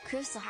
Kusai.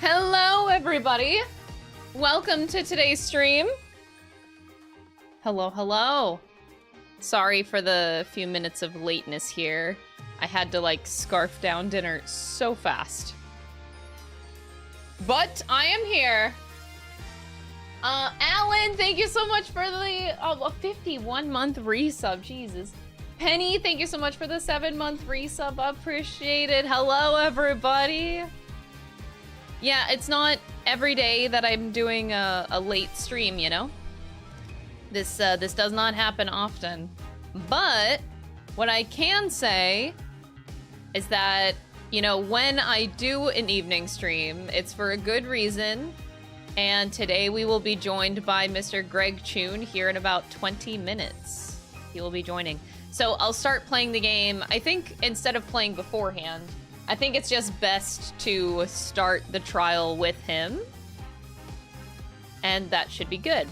Hello, everybody. Welcome to today's stream. Hello, hello. Sorry for the few minutes of lateness here. I had to, like, scarf down dinner so fast. But I am here. Alan, thank you so much for the 51-month resub. Jesus. Penny, thank you so much for the 7-month resub. Appreciate it. Hello, everybody. Yeah, it's not every day that I'm doing a late stream, you know? This does not happen often. But what I can say is that, you know, when I do an evening stream, it's for a good reason. And today we will be joined by Mr. Greg Chun here in about 20 minutes. He will be joining. So I'll start playing the game. I think instead of playing beforehand, I think it's just best to start the trial with him. And that should be good.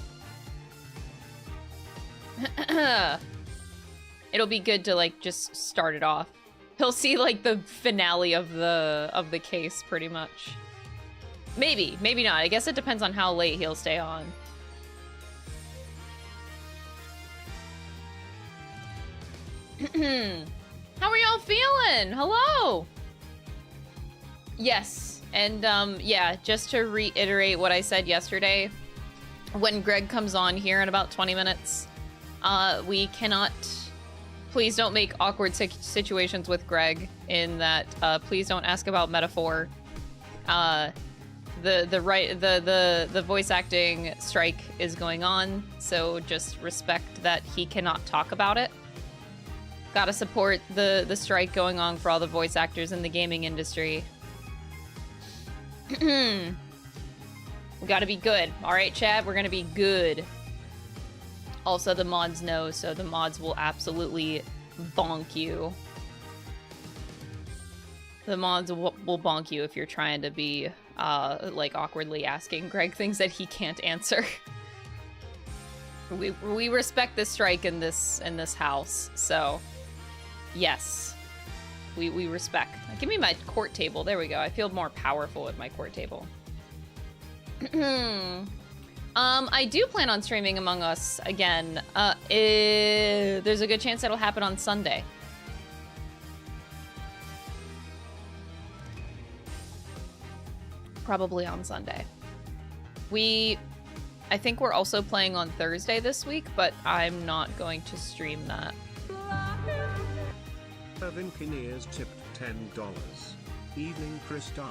It'll be good to, like, just start it off. He'll see, like, the finale of the case, pretty much. Maybe, maybe not. I guess it depends on how late he'll stay on. How are y'all feeling? Hello! Yes, and yeah, just to reiterate what I said yesterday, when Greg comes on here in about 20 minutes, we cannot, please don't make awkward situations with Greg in that, please don't ask about metaphor. The voice acting strike is going on, so just respect that he cannot talk about it. Gotta support the strike going on for all the voice actors in the gaming industry. We gotta be good. Alright, chat, we're gonna be good. Also, the mods know, so the mods will absolutely bonk you. The mods will bonk you if you're trying to be, like, awkwardly asking Greg things that he can't answer. We respect the strike in this house, so yes. We respect. Give me my court table. There we go. I feel more powerful with my court table. I do plan on streaming Among Us again. There's a good chance it'll happen on Sunday. Probably on Sunday. I think we're also playing on Thursday this week, but I'm not going to stream that. Vinkineers tipped $10. Evening, Crystal.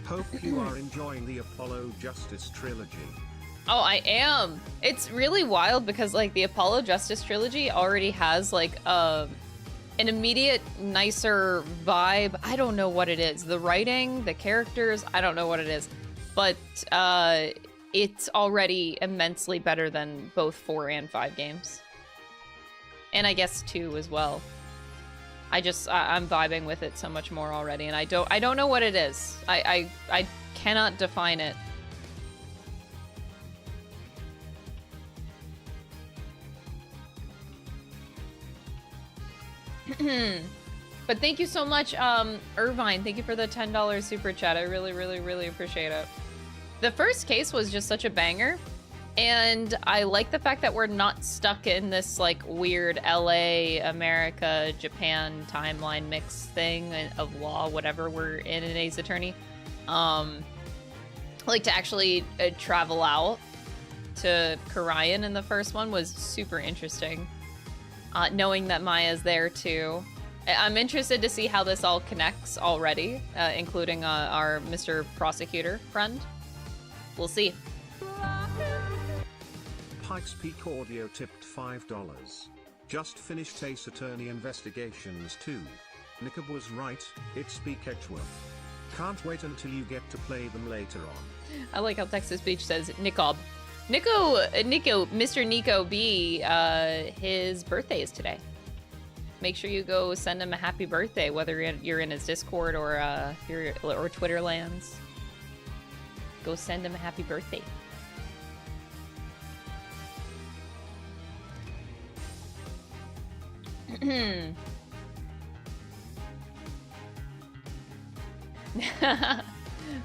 Hope you are enjoying the Apollo Justice Trilogy. Oh, I am. It's really wild because, like, the Apollo Justice Trilogy already has, like, an immediate, nicer vibe. I don't know what it is. The writing, the characters, I don't know what it is. But, it's already immensely better than both 4 and 5 games. And I guess 2 as well. I'm vibing with it so much more already, and I don't know what it is. I cannot define it. But thank you so much, Irvine. Thank you for the $10 super chat. I really, really, really appreciate it. The first case was just such a banger. And I like the fact that we're not stuck in this, like, weird LA, America, Japan timeline mix thing of law, whatever we're in an Ace Attorney. Like, to actually travel out to Karayan in the first one was super interesting. Knowing that Maya's there too. I'm interested to see how this all connects already, including our Mr. Prosecutor friend. We'll see. Pikes Peak Audio tipped $5. Just finished Ace Attorney Investigations 2. Nicob was right, it's Peak Edgeworth. Can't wait until you get to play them later on. I like how Texas Beach says Nicob. Mr. Nico B, his birthday is today. Make sure you go send him a happy birthday, whether you're in his Discord or Twitter lands. Go send him a happy birthday.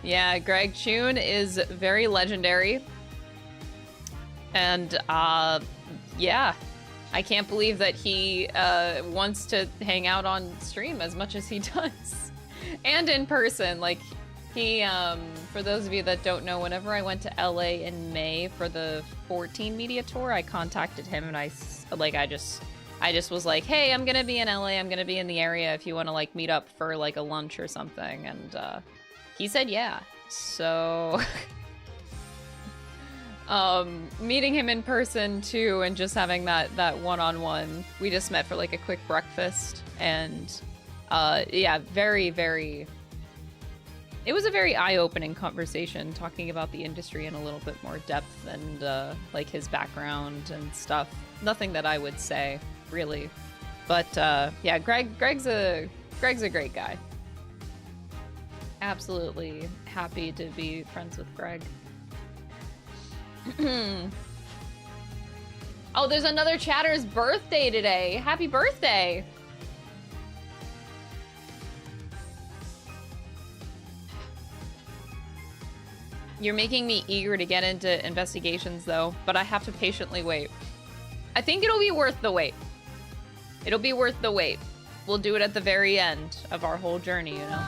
Yeah, Greg Chun is very legendary. And, yeah. I can't believe that he wants to hang out on stream as much as he does. And in person, like, he, for those of you that don't know, whenever I went to LA in May for the 14 media tour, I contacted him and I just was like, hey, I'm gonna be in LA, I'm gonna be in the area if you want to, like, meet up for, like, a lunch or something, and, he said yeah. So, meeting him in person, too, and just having that one-on-one, we just met for, like, a quick breakfast, and, yeah, very, very... It was a very eye-opening conversation, talking about the industry in a little bit more depth, and, like, his background and stuff. Nothing that I would say, really. But, yeah, Greg's a great guy. Absolutely happy to be friends with Greg. Oh, there's another chatter's birthday today. Happy birthday! You're making me eager to get into investigations, though, but I have to patiently wait. I think it'll be worth the wait. It'll be worth the wait. We'll do it at the very end of our whole journey, you know?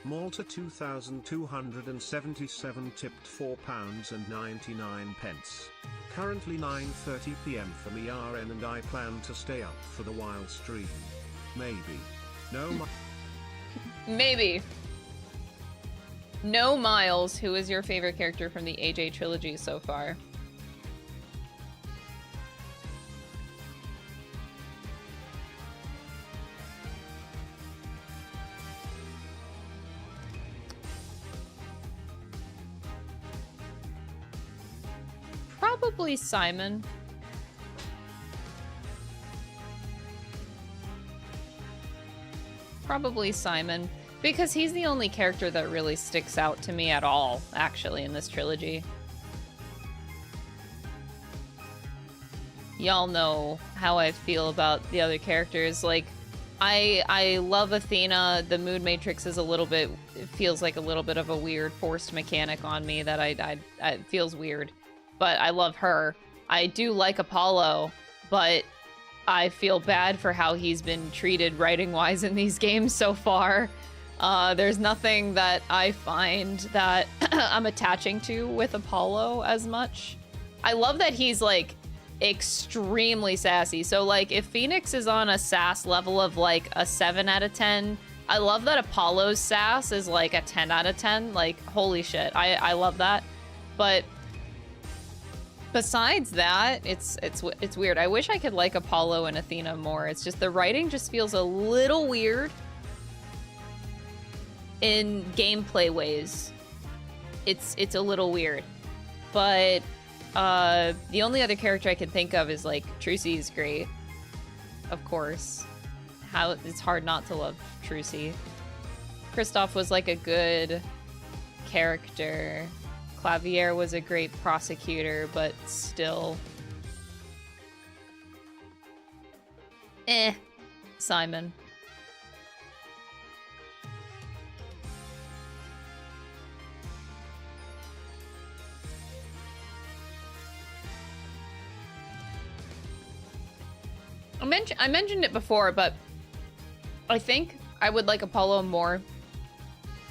Malta 2277 tipped £4.99. Currently 9:30 PM for me RN and I plan to stay up for the while stream. Maybe. No Maybe. No Miles, who is your favorite character from the AJ trilogy so far? Probably Simon. Probably Simon. Because he's the only character that really sticks out to me at all, actually, in this trilogy. Y'all know how I feel about the other characters. Like, I love Athena. The Mood Matrix is a little bit... It feels like a little bit of a weird forced mechanic on me that it feels weird. But I love her. I do like Apollo, but I feel bad for how he's been treated writing-wise in these games so far. There's nothing that I find that I'm attaching to with Apollo as much. I love that he's, like, extremely sassy. So, like, if Phoenix is on a sass level of, like, a 7 out of 10, I love that Apollo's sass is, like, a 10 out of 10. Like, holy shit. I love that. But besides that, it's weird. I wish I could like Apollo and Athena more. It's just the writing just feels a little weird. In gameplay ways, it's a little weird, but the only other character I can think of is, like, Trucy is great, of course. It's hard not to love Trucy. Kristoff was, like, a good character. Clavier was a great prosecutor, but still, Simon. I mentioned it before, but I think I would like Apollo more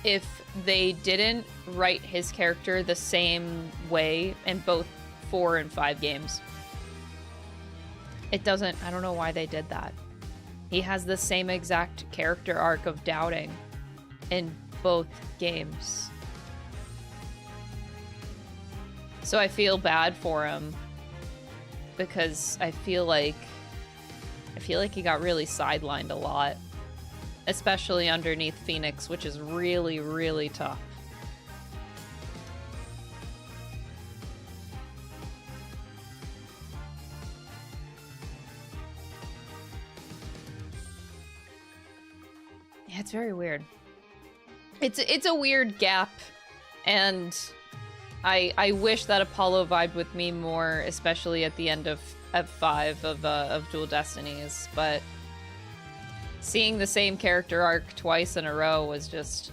if they didn't write his character the same way in both 4 and 5 games. It doesn't, I don't know why they did that. He has the same exact character arc of doubting in both games. So I feel bad for him because I feel like he got really sidelined a lot, especially underneath Phoenix, which is really, really tough. Yeah, it's very weird. It's a weird gap, and I wish that Apollo vibed with me more, especially at the end of F5 of Dual Destinies, but seeing the same character arc twice in a row was just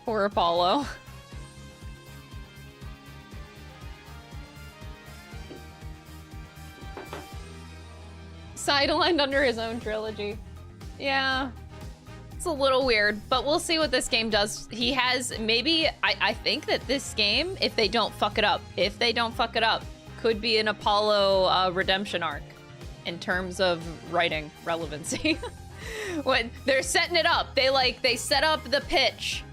poor Apollo. Sidelined under his own trilogy. Yeah. It's a little weird, but we'll see what this game does. He has, maybe, I think that this game, if they don't fuck it up, could be an Apollo redemption arc in terms of writing relevancy. When they're setting it up, they set up the pitch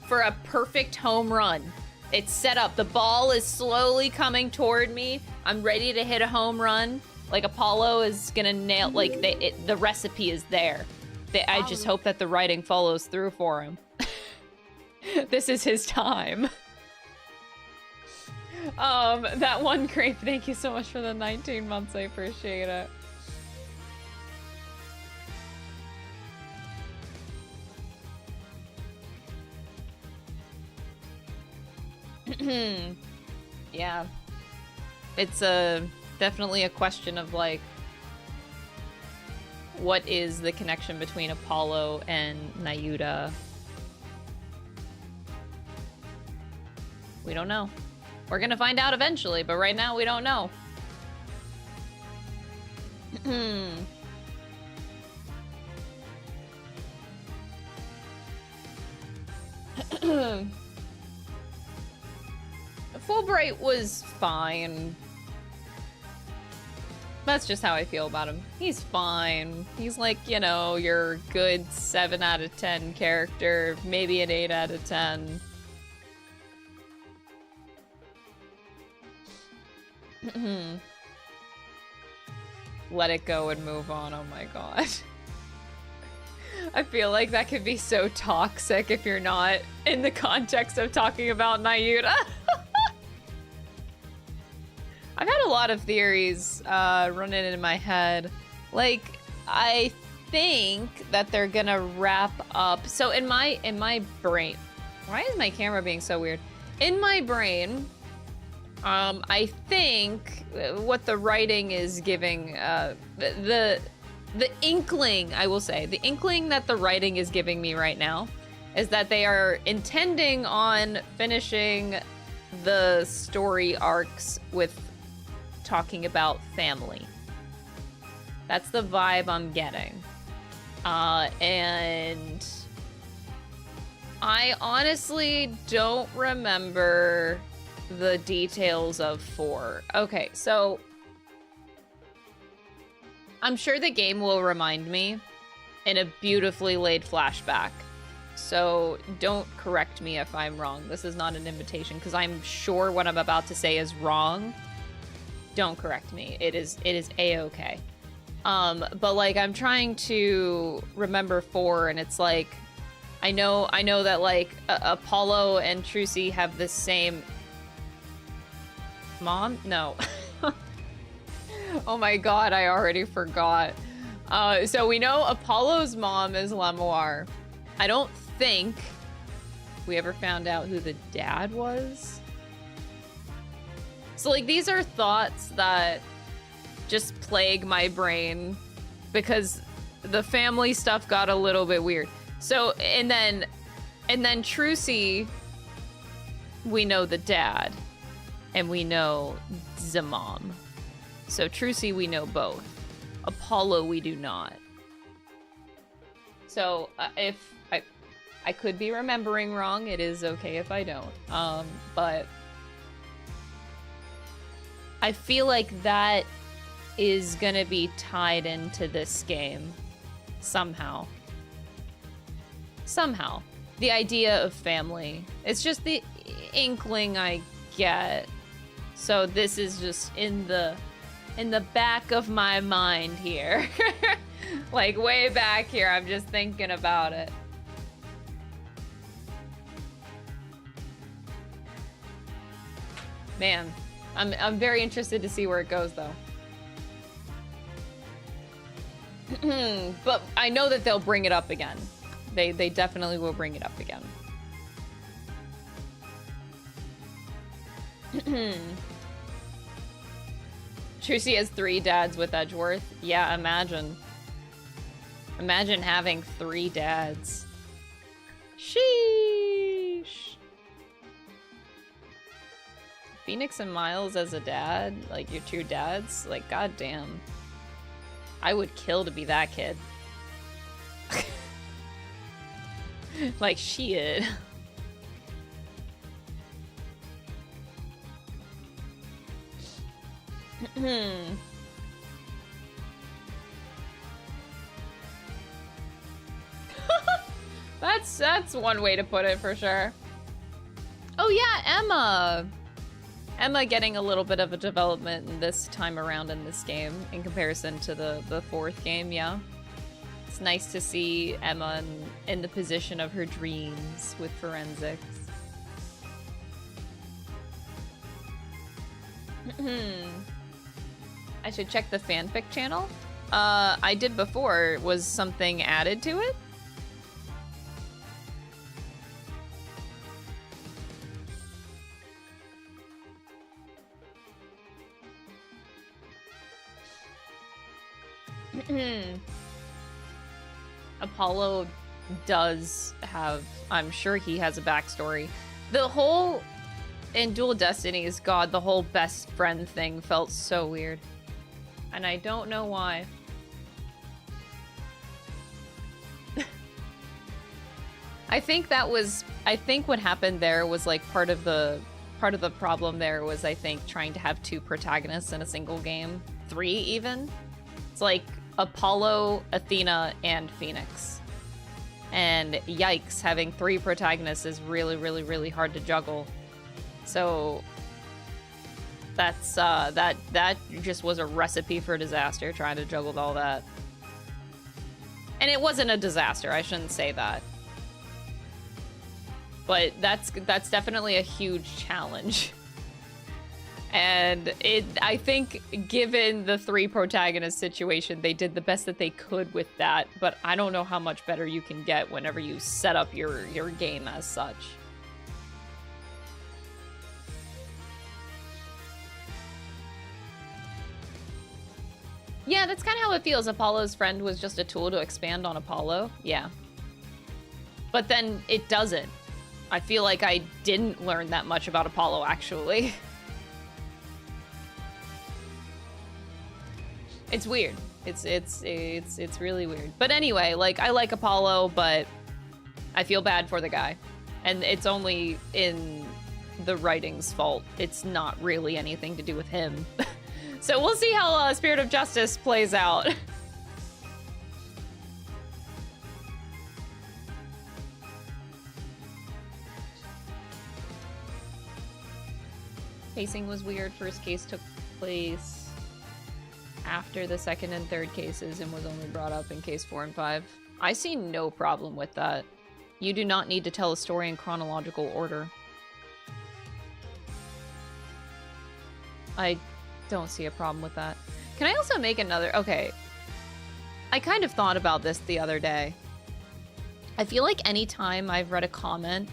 for a perfect home run. It's set up. The ball is slowly coming toward me. I'm ready to hit a home run. Like, Apollo is gonna nail, like, the recipe is there. I just hope that the writing follows through for him. This is his time. That one creep, thank you so much for the 19 months, I appreciate it. Yeah. It's definitely a question of, like, what is the connection between Apollo and Nayuta? We don't know. We're gonna find out eventually, but right now we don't know. Fulbright was fine. That's just how I feel about him. He's fine. He's like, you know, your good 7 out of 10 character, maybe an 8 out of 10. Let it go and move on, oh my god. I feel like that could be so toxic if you're not in the context of talking about Nayuta. I've had a lot of theories running in my head. Like, I think that they're gonna wrap up. So in my brain, why is my camera being so weird? In my brain, I think what the writing is giving, the inkling, I will say, the inkling that the writing is giving me right now is that they are intending on finishing the story arcs with talking about family. That's the vibe I'm getting. And I honestly don't remember the details of 4. Okay, so I'm sure the game will remind me in a beautifully laid flashback. So don't correct me if I'm wrong. This is not an invitation because I'm sure what I'm about to say is wrong. Don't correct me. It is a-okay. But like I'm trying to remember 4, and it's like I know that like Apollo and Trucy have the same mom. No. Oh my god, I already forgot. So we know Apollo's mom is Lamoire. I don't think we ever found out who the dad was. So, like, these are thoughts that just plague my brain because the family stuff got a little bit weird. So, and then Trucy, we know the dad, and we know the mom. So Trucy, we know both. Apollo, we do not. So if I could be remembering wrong, it is okay if I don't. But I feel like that is gonna be tied into this game somehow. Somehow. The idea of family. It's just the inkling I get. So this is just in the back of my mind here. Like way back here, I'm just thinking about it. Man, I'm very interested to see where it goes though. But I know that they'll bring it up again. They definitely will bring it up again. Trucy has 3 dads with Edgeworth. Yeah, imagine. Imagine having 3 dads. Sheesh. Phoenix and Miles as a dad? Like, your 2 dads? Like, goddamn. I would kill to be that kid. Like, shit. That's one way to put it for sure. Oh yeah, Emma. Emma getting a little bit of a development in this time around in this game in comparison to the 4th game, yeah. It's nice to see Emma in the position of her dreams with forensics. I should check the fanfic channel. I did before. Was something added to it? Apollo does have, I'm sure he has a backstory. The whole, in Dual Destinies, God, the whole best friend thing felt so weird. And I don't know why. I think what happened there was like part of the problem there was, I think, trying to have 2 protagonists in a single game. 3 even. It's like Apollo, Athena, and Phoenix. And yikes, having 3 protagonists is really, really, really hard to juggle. So that's that just was a recipe for disaster, trying to juggle all that. And it wasn't a disaster, I shouldn't say that. But that's definitely a huge challenge. And I think, given the 3 protagonist situation, they did the best that they could with that. But I don't know how much better you can get whenever you set up your game as such. Yeah, that's kind of how it feels. Apollo's friend was just a tool to expand on Apollo. Yeah. But then it doesn't. I feel like I didn't learn that much about Apollo, actually. It's weird. It's really weird. But anyway, like, I like Apollo, but I feel bad for the guy. And it's only in the writing's fault. It's not really anything to do with him. So we'll see how Spirit of Justice plays out. Pacing was weird. First case took place after the 2nd and 3rd cases and was only brought up in case 4 and 5. I see no problem with that. You do not need to tell a story in chronological order. I don't see a problem with that. Can I also make another... Okay. I kind of thought about this the other day. I feel like anytime I've read a comment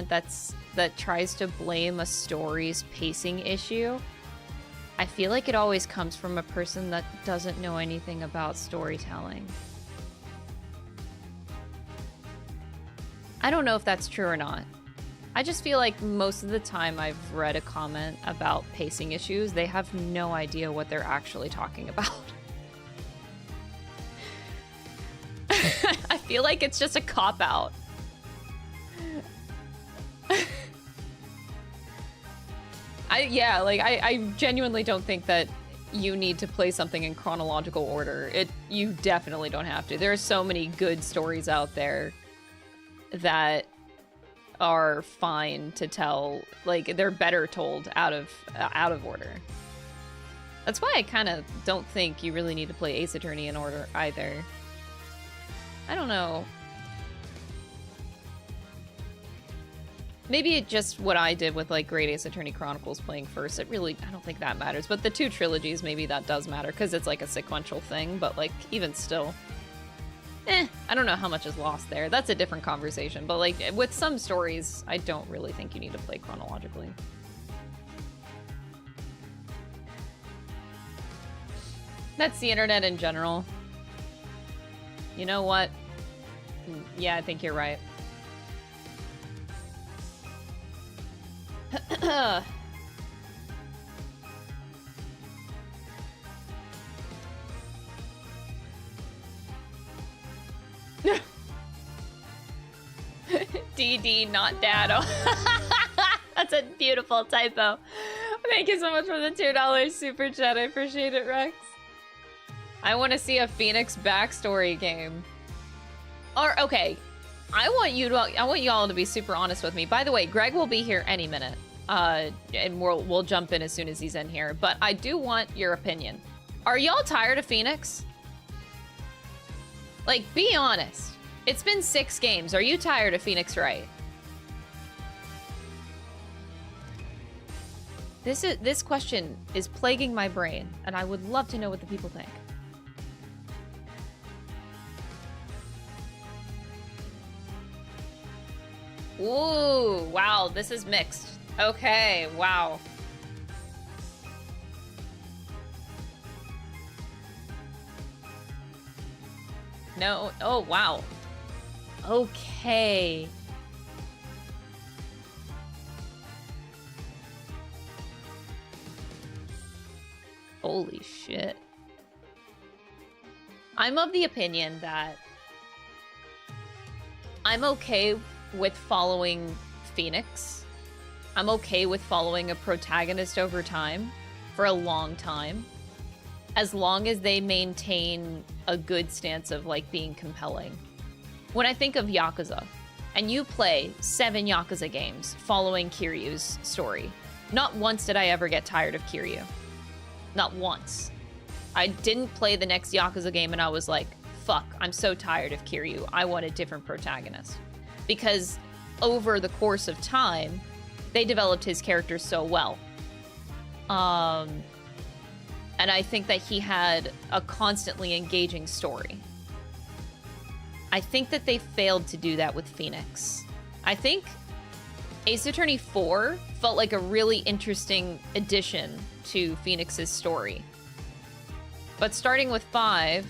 that tries to blame a story's pacing issue, I feel like it always comes from a person that doesn't know anything about storytelling. I don't know if that's true or not. I just feel like most of the time I've read a comment about pacing issues, they have no idea what they're actually talking about. I feel like it's just a cop-out. I genuinely don't think that you need to play something in chronological order. You definitely don't have to. There are so many good stories out there that are fine to tell. Like, they're better told out of order. That's why I kind of don't think you really need to play Ace Attorney in order either. I don't know. Maybe it just what I did with like Great Ace Attorney Chronicles playing first. I don't think that matters. But the two trilogies, maybe that does matter because it's like a sequential thing. But like even still, I don't know how much is lost there. That's a different conversation. But like with some stories, I don't really think you need to play chronologically. That's the internet in general. You know what? Yeah, I think you're right. DD, not Dado. That's a beautiful typo. Thank you so much for the $2 super chat. I appreciate it, Rex. I want to see a Phoenix backstory game. Or okay, I want y'all to be super honest with me. By the way, Greg will be here any minute, and we'll jump in as soon as he's in here. But I do want your opinion. Are y'all tired of Phoenix? Like, be honest. It's been 6 games. Are you tired of Phoenix Wright? This question is plaguing my brain, and I would love to know what the people think. Ooh, wow, this is mixed. Okay, wow. No, oh, wow. Okay. Holy shit. I'm of the opinion that I'm okay with following Phoenix. I'm okay with following a protagonist over time for a long time, as long as they maintain a good stance of like being compelling. When I think of Yakuza, and you play 7 Yakuza games following Kiryu's story, not once did I ever get tired of Kiryu. Not once. I didn't play the next Yakuza game and I was like, fuck, I'm so tired of Kiryu. I want a different protagonist. Because over the course of time, they developed his character so well. And I think that he had a constantly engaging story. I think that they failed to do that with Phoenix. I think Ace Attorney 4 felt like a really interesting addition to Phoenix's story. But starting with 5,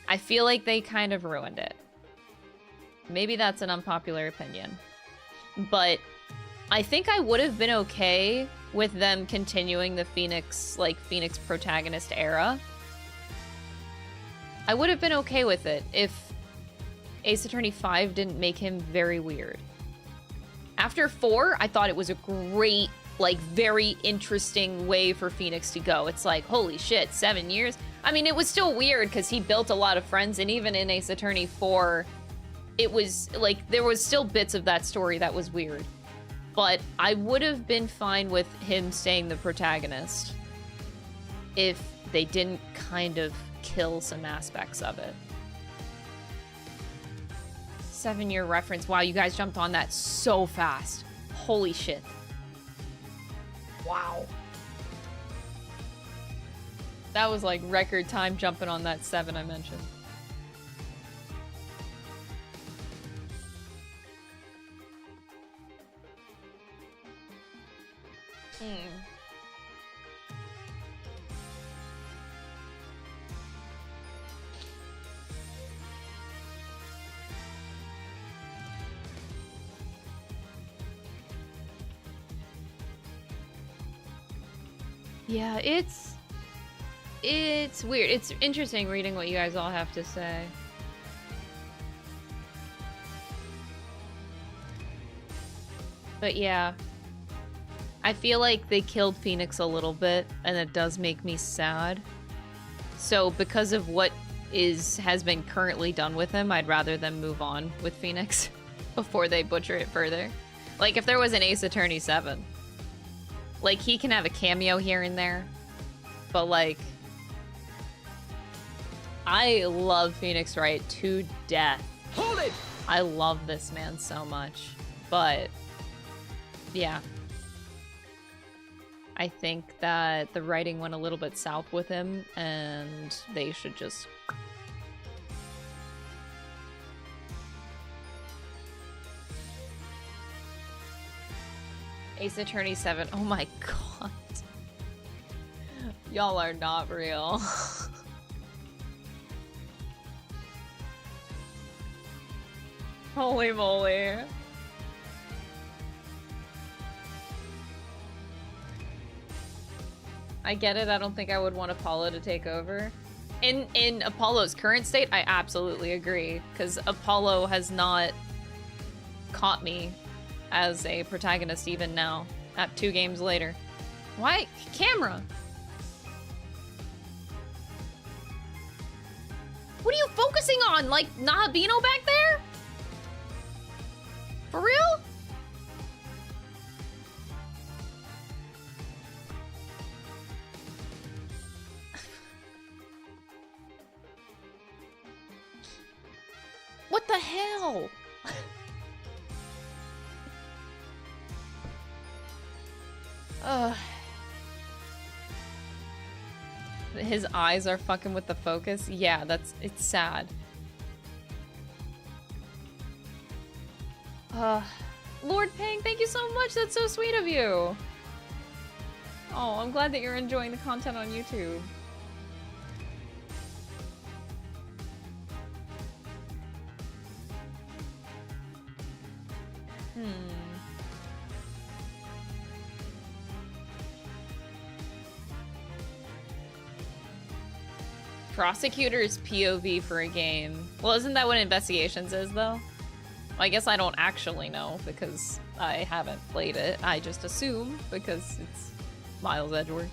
I feel like they kind of ruined it. Maybe that's an unpopular opinion. But I think I would have been okay with them continuing the Phoenix protagonist era. I would have been okay with it if Ace Attorney 5 didn't make him very weird. After 4, I thought it was a great, like, very interesting way for Phoenix to go. It's like, holy shit, 7 years? I mean, it was still weird because he built a lot of friends, and even in Ace Attorney 4, it was, like, there was still bits of that story that was weird. But I would have been fine with him staying the protagonist if they didn't kind of kill some aspects of it. 7-year reference. Wow, you guys jumped on that so fast. Holy shit. Wow. That was like record time jumping on that 7 I mentioned. Yeah, it's weird. It's interesting reading what you guys all have to say. But yeah. I feel like they killed Phoenix a little bit, and it does make me sad. So because of what has been currently done with him, I'd rather them move on with Phoenix before they butcher it further. Like, if there was an Ace Attorney 7, like, he can have a cameo here and there, but, like, I love Phoenix Wright to death. Hold it! I love this man so much, but, yeah. I think that the writing went a little bit south with him, and they should just... Ace Attorney 7. Oh my god. Y'all are not real. Holy moly. I get it. I don't think I would want Apollo to take over. In Apollo's current state, I absolutely agree, because Apollo has not caught me as a protagonist even now, at 2 games later. Why? Camera! What are you focusing on? Like, Nahabino back there? For real? What the hell? His eyes are fucking with the focus. Yeah, it's sad. Lord Pang, thank you so much. That's so sweet of you. Oh, I'm glad that you're enjoying the content on YouTube. Prosecutor's POV for a game. Well, isn't that what Investigations is, though? Well, I guess I don't actually know, because I haven't played it. I just assume, because it's Miles Edgeworth.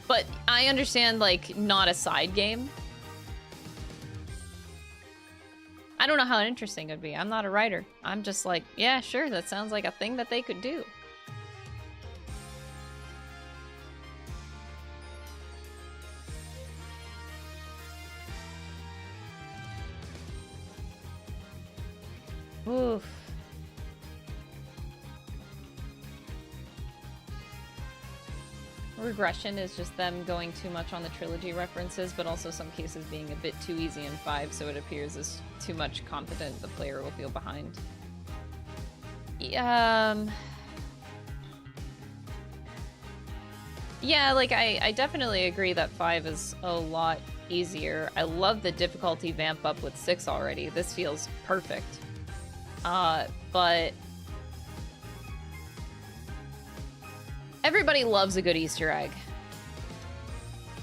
But I understand, like, not a side game. I don't know how interesting it would be. I'm not a writer. I'm just like, yeah, sure, that sounds like a thing that they could do. Oof. Regression is just them going too much on the trilogy references, but also some cases being a bit too easy in 5, so it appears as too much confident the player will feel behind. Yeah, like, I definitely agree that 5 is a lot easier. I love the difficulty vamp up with 6 already. This feels perfect. But everybody loves a good Easter egg.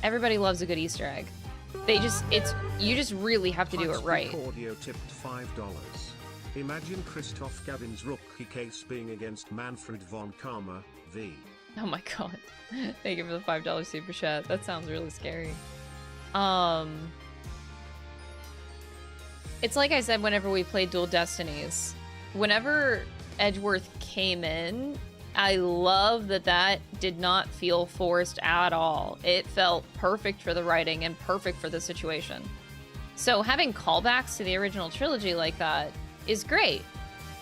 Everybody loves a good Easter egg. You just really have to do it right. Audio tipped $5. Imagine Christoph Gavin's rookie case being against Manfred von Karma, v. Oh my god. Thank you for the $5 super chat. That sounds really scary. It's like I said whenever we played Dual Destinies. Whenever Edgeworth came in, I love that did not feel forced at all. It felt perfect for the writing and perfect for the situation. So having callbacks to the original trilogy like that is great.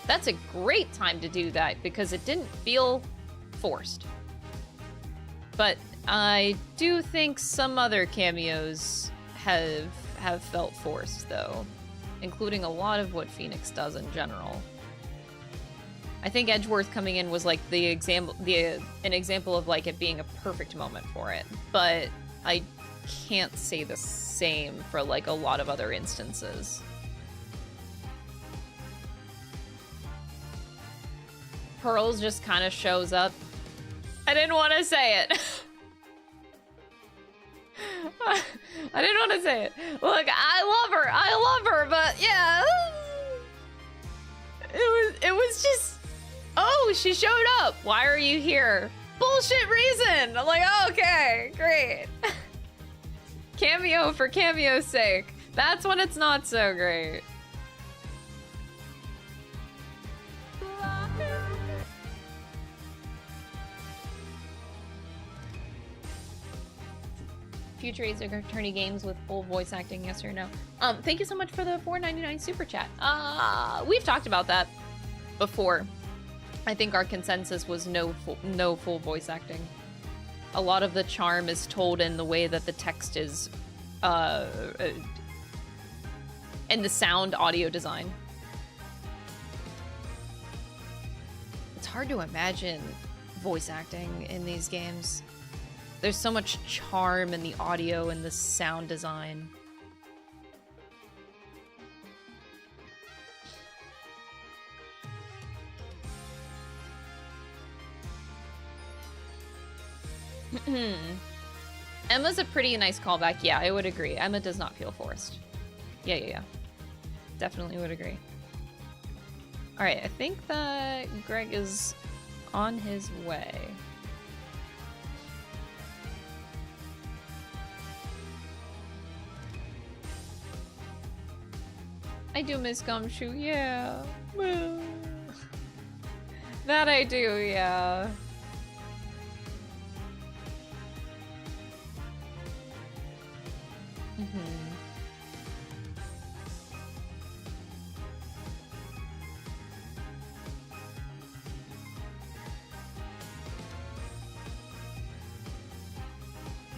That's a great time to do that because it didn't feel forced. But I do think some other cameos have felt forced, though, including a lot of what Phoenix does in general. I think Edgeworth coming in was like an example of like it being a perfect moment for it, but I can't say the same for like a lot of other instances. Pearls just kind of shows up. I didn't want to say it. I didn't want to say it. Look, I love her, but yeah. It was just, oh she showed up. Why are you here? Bullshit reason. I'm like, oh, okay, great. Cameo for cameo's sake. That's when it's not so great. Future Ace Attorney games with full voice acting, yes or no? Thank you so much for the $4.99 super chat. We've talked about that before. I think our consensus was no full voice acting. A lot of the charm is told in the way that the text is, and the sound audio design. It's hard to imagine voice acting in these games. There's so much charm in the audio and the sound design. Emma's a pretty nice callback. Yeah, I would agree. Emma does not feel forced. Yeah. Definitely would agree. Alright, I think that Greg is on his way. I do miss Gumshoe, yeah. That I do, yeah.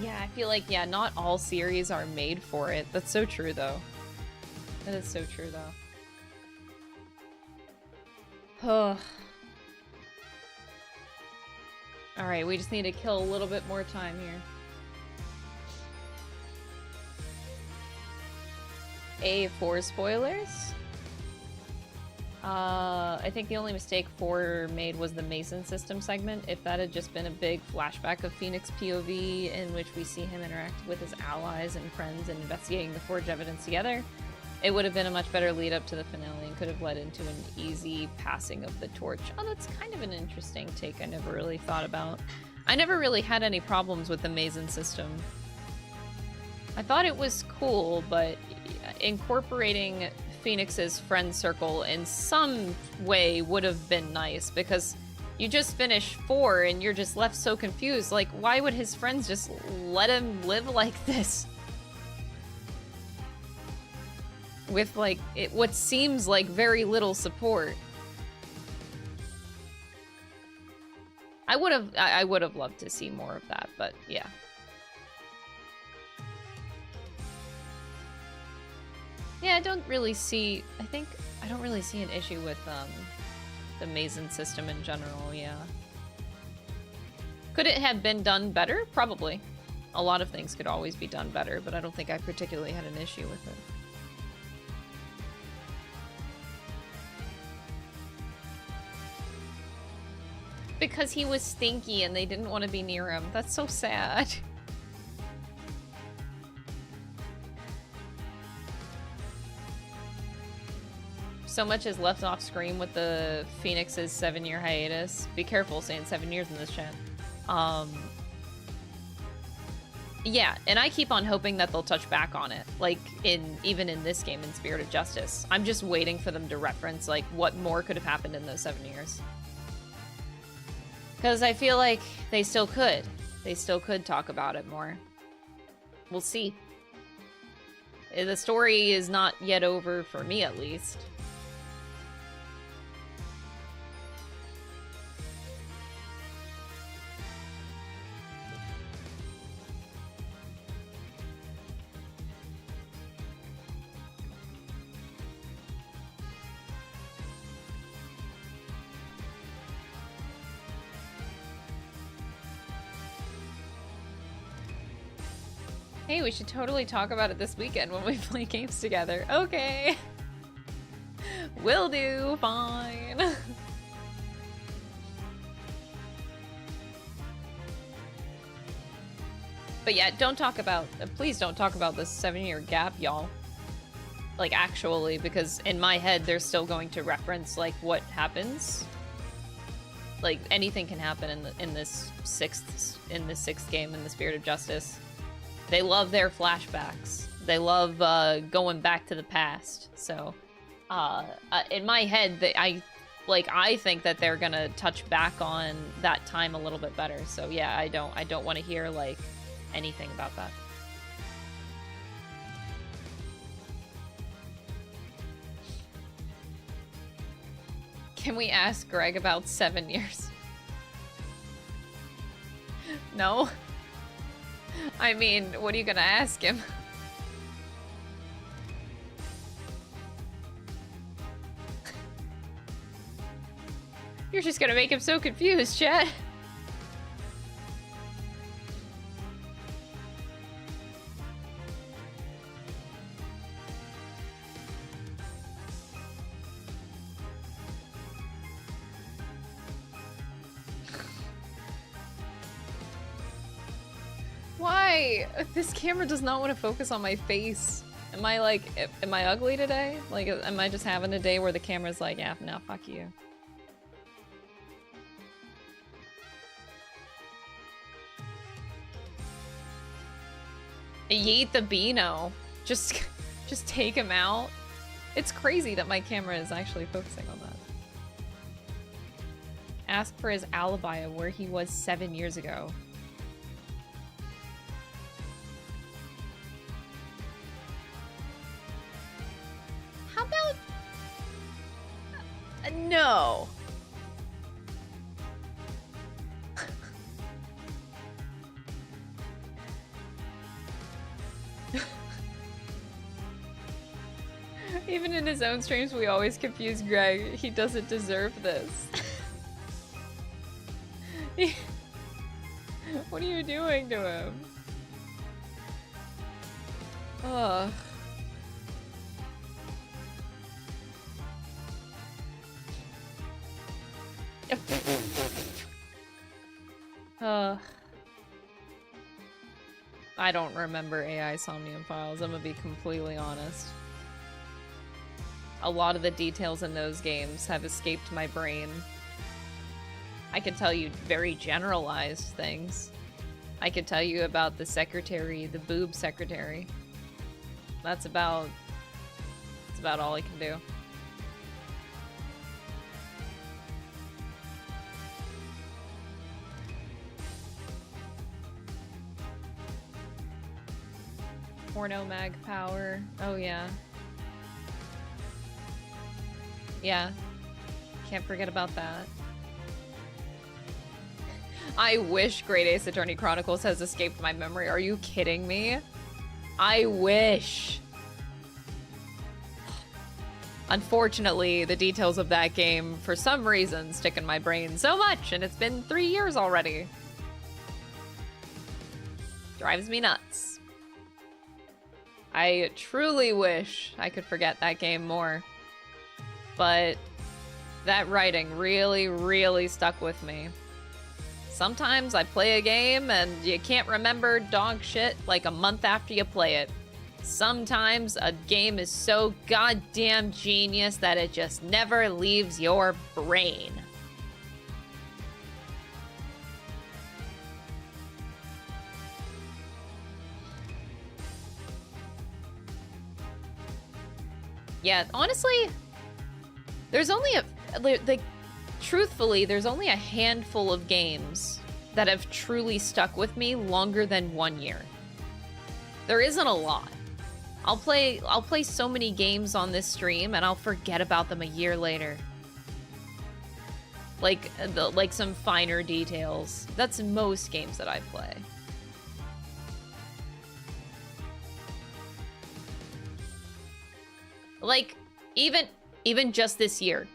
Yeah, I feel like, yeah, not all series are made for it. That's so true, though. That is so true, though. Alright, we just need to kill a little bit more time here. A4 spoilers? I think the only mistake 4 made was the Mason system segment. If that had just been a big flashback of Phoenix POV in which we see him interact with his allies and friends and investigating the forged evidence together, it would have been a much better lead up to the finale and could have led into an easy passing of the torch. Oh, that's kind of an interesting take I never really thought about. I never really had any problems with the Mason system. I thought it was cool, but incorporating Phoenix's friend circle in some way would have been nice, because you just finished 4 and you're just left so confused. Like, why would his friends just let him live like this? With, like, what seems like very little support. I would have loved to see more of that, but yeah. Yeah, I don't really see an issue with the Mason system in general, yeah. Could it have been done better? Probably. A lot of things could always be done better, but I don't think I particularly had an issue with it. Because he was stinky and they didn't want to be near him. That's so sad. So much is left off screen with the Phoenix's 7-year hiatus. Be careful saying 7 years in this chat. Yeah, and I keep on hoping that they'll touch back on it. Like, even in this game, in Spirit of Justice. I'm just waiting for them to reference, like, what more could have happened in those 7 years. Because I feel like they still could. They still could talk about it more. We'll see. The story is not yet over, for me at least. Hey, we should totally talk about it this weekend when we play games together. Okay. Will do. Fine. But yeah, please don't talk about this 7-year gap, y'all. Like, actually, because in my head, they're still going to reference, like, what happens. Like, anything can happen in this sixth game, in the Spirit of Justice. They love their flashbacks. They love going back to the past. So, in my head, I think that they're gonna touch back on that time a little bit better. So yeah, I don't want to hear like anything about that. Can we ask Greg about 7 years? No? I mean, what are you gonna ask him? You're just gonna make him so confused, chat. Why? This camera does not want to focus on my face. Am I like, am I ugly today? Like, am I just having a day where the camera's like, yeah, no, fuck you. Yeet the Beano. Just take him out. It's crazy that my camera is actually focusing on that. Ask for his alibi of where he was 7 years ago. How about... no. Even in his own streams, we always confuse Greg. He doesn't deserve this. What are you doing to him? Ugh. I don't remember AI Somnium Files, I'm gonna be completely honest. A lot of the details in those games have escaped my brain. I could tell you very generalized things. I could tell you about the secretary, the boob secretary. That's about all I can do. Porno mag power. Oh yeah. Yeah. Can't forget about that. I wish Great Ace Attorney Chronicles has escaped my memory. Are you kidding me? I wish. Unfortunately, the details of that game, for some reason, stick in my brain so much, and it's been 3 years already. Drives me nuts. I truly wish I could forget that game more. But that writing really, really stuck with me. Sometimes I play a game and you can't remember dog shit like a month after you play it. Sometimes a game is so goddamn genius that it just never leaves your brain. Yeah, honestly, there's only truthfully, there's only a handful of games that have truly stuck with me longer than 1 year. There isn't a lot. I'll play so many games on this stream and I'll forget about them a year later. Like some finer details. That's most games that I play. Like, even just this year.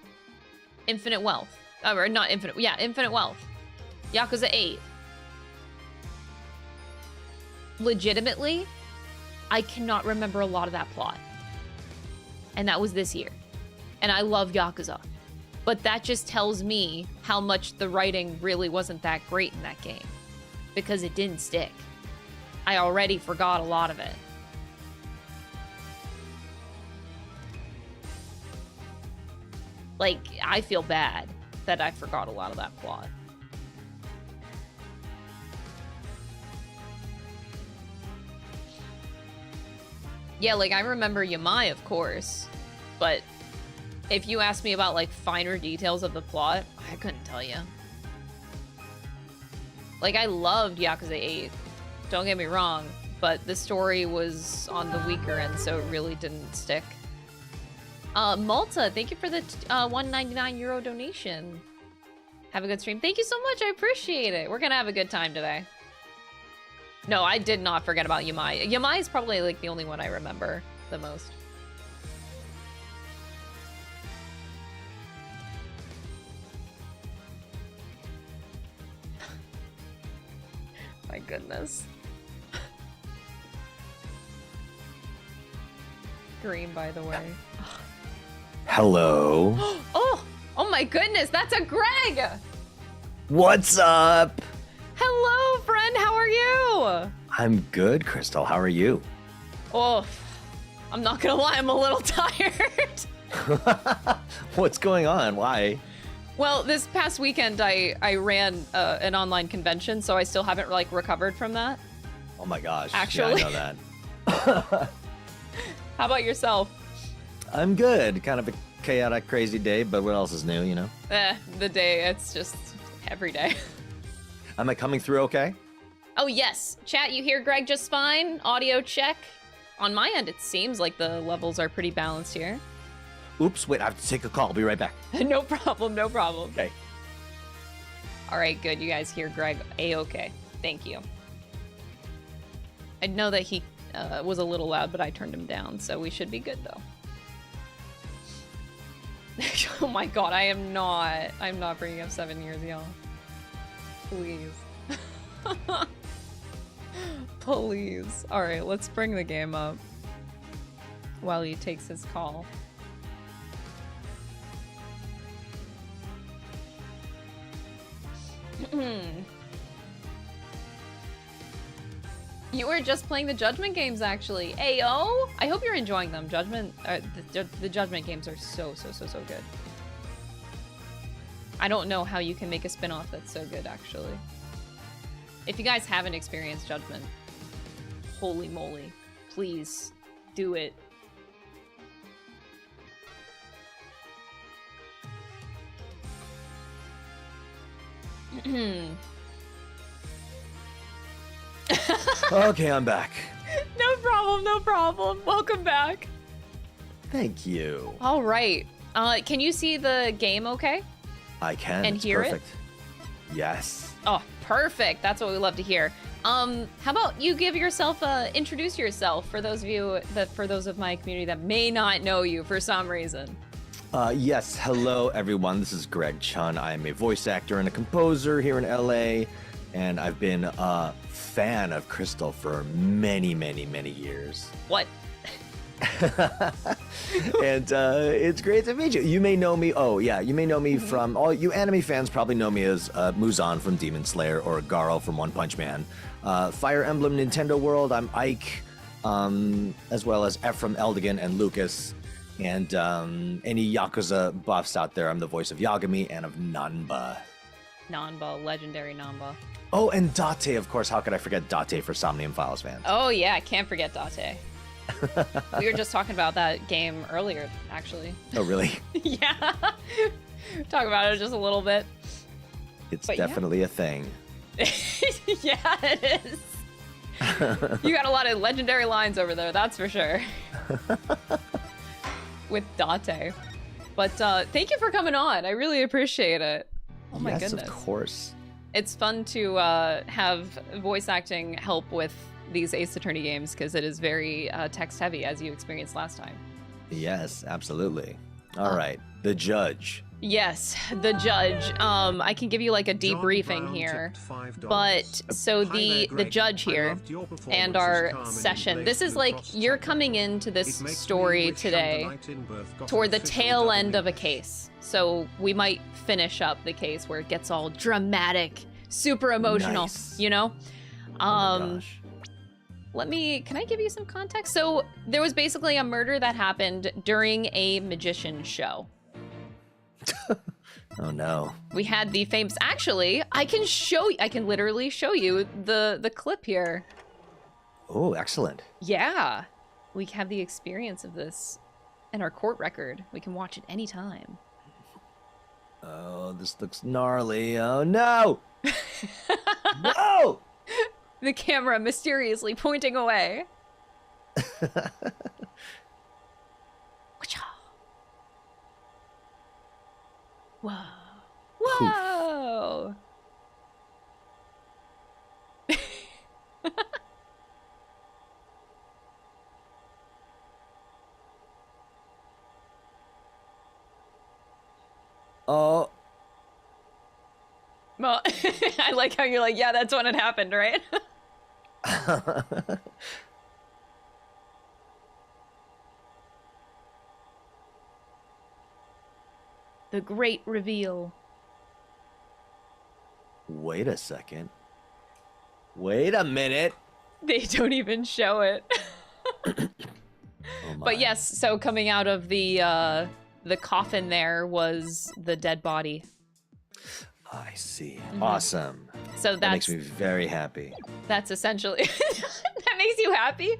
Infinite Wealth. Or not Infinite, yeah, Infinite Wealth. Yakuza 8. Legitimately, I cannot remember a lot of that plot. And that was this year. And I love Yakuza. But that just tells me how much the writing really wasn't that great in that game. Because it didn't stick. I already forgot a lot of it. Like, I feel bad. that I forgot a lot of that plot. Yeah, like, I remember Yamai, of course, but if you ask me about, like, finer details of the plot, I couldn't tell you. Like, I loved Yakuza 8, don't get me wrong, but the story was on the weaker end, so it really didn't stick. Malta, thank you for the 199 euro donation. Have a good stream. Thank you so much, I appreciate it. We're gonna have a good time today. No, I did not forget about Yamai. Yamai is probably, like, the only one I remember the most. My goodness. Green, by the way. Hello. Oh my goodness, that's a Greg! What's up? Hello, friend, how are you? I'm good, Crystal. How are you? Oh, I'm not gonna lie, I'm a little tired. What's going on? Why? Well, this past weekend I ran an online convention, so I still haven't like recovered from that. Oh my gosh. Actually. Yeah, I know that. How about yourself? I'm good. Kind of a chaotic, crazy day, but what else is new, you know? The day, it's just every day. Am I coming through okay? Oh yes, chat, you hear Greg just fine? Audio check. On my end, it seems like the levels are pretty balanced here. Oops, wait, I have to take a call. I'll be right back. No problem, no problem. Okay. All right, good. You guys hear Greg A-okay. Thank you. I know that he was a little loud, but I turned him down, so we should be good, though. Oh my god, I'm not bringing up 7 years, y'all. Please. Please. All right, let's bring the game up while he takes his call. You were just playing the Judgment games, actually. Ayo! I hope you're enjoying them. The Judgment games are so good. I don't know how you can make a spin-off that's so good, actually. If you guys haven't experienced Judgment, holy moly, please do it. Okay, I'm back. No problem, no problem. Welcome back. Thank you. All right. Can you see the game okay? I can. And it's hear perfect. Yes. Oh, perfect. That's what we love to hear. How about you give yourself introduce yourself for those of you for those of my community that may not know you for some reason. Yes, hello everyone. This is Greg Chun. I am a voice actor and a composer here in LA, and I've been a fan of Crystal for many years. What? And it's great to meet you. You may know me. Oh yeah, you may know me from all you anime fans probably know me as Muzan from Demon Slayer or Garo from One Punch Man. Fire Emblem Nintendo World, I'm Ike, as well as Ephraim Eldigan and Lucas. And any Yakuza buffs out there, I'm the voice of Yagami and of Nanba. Nanba, legendary Nanba. Oh, and Date, of course. How could I forget Date for Somnium Files fans? Oh yeah, I can't forget Date. We were just talking about that game earlier, actually. Oh, really? Yeah. Talk about it just a little bit. It's But definitely a thing. Yeah, it is. You got a lot of legendary lines over there, that's for sure. With Date. But thank you for coming on. I really appreciate it. Oh my goodness. Yes, of course. It's fun to have voice acting help with these Ace Attorney games because it is very text heavy, as you experienced last time. Yes, absolutely. All right, the judge. Yes, the judge. I can give you like a debriefing here, but so the judge here and our session. This is like you're coming into this story today toward the tail end of a case. So we might finish up the case where it gets all dramatic, super emotional. Nice. You know. Oh my gosh. Can I give you some context? So there was basically a murder that happened during a magician show. Oh no. We had the famous. Actually, I can literally show you the clip here. Oh, excellent. Yeah, we have the experience of this in our court record. We can watch it anytime. Oh, this looks gnarly. Oh no! No! The camera mysteriously pointing away. Whoa. Whoa! Oh. Well, I like how you're like, yeah, that's when it happened, right? The great reveal. Wait a second. Wait a minute. They don't even show it. Oh my. But yes, so coming out of the coffin there was the dead body. I see. Awesome. So That makes that's me very happy. that's essentially that makes you happy?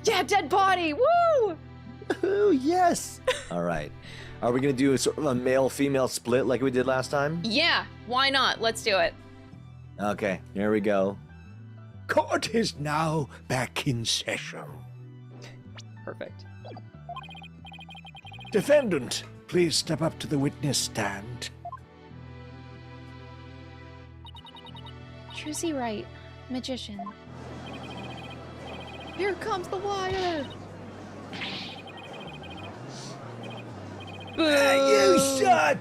Yeah, dead body. Woo! Oh, yes. All right. Are we going to do sort of a male-female split like we did last time? Yeah, why not? Let's do it. Okay, here we go. Court is now back in session. Perfect. Defendant, please step up to the witness stand. Trucy Wright, magician. Here comes the wire. You shut!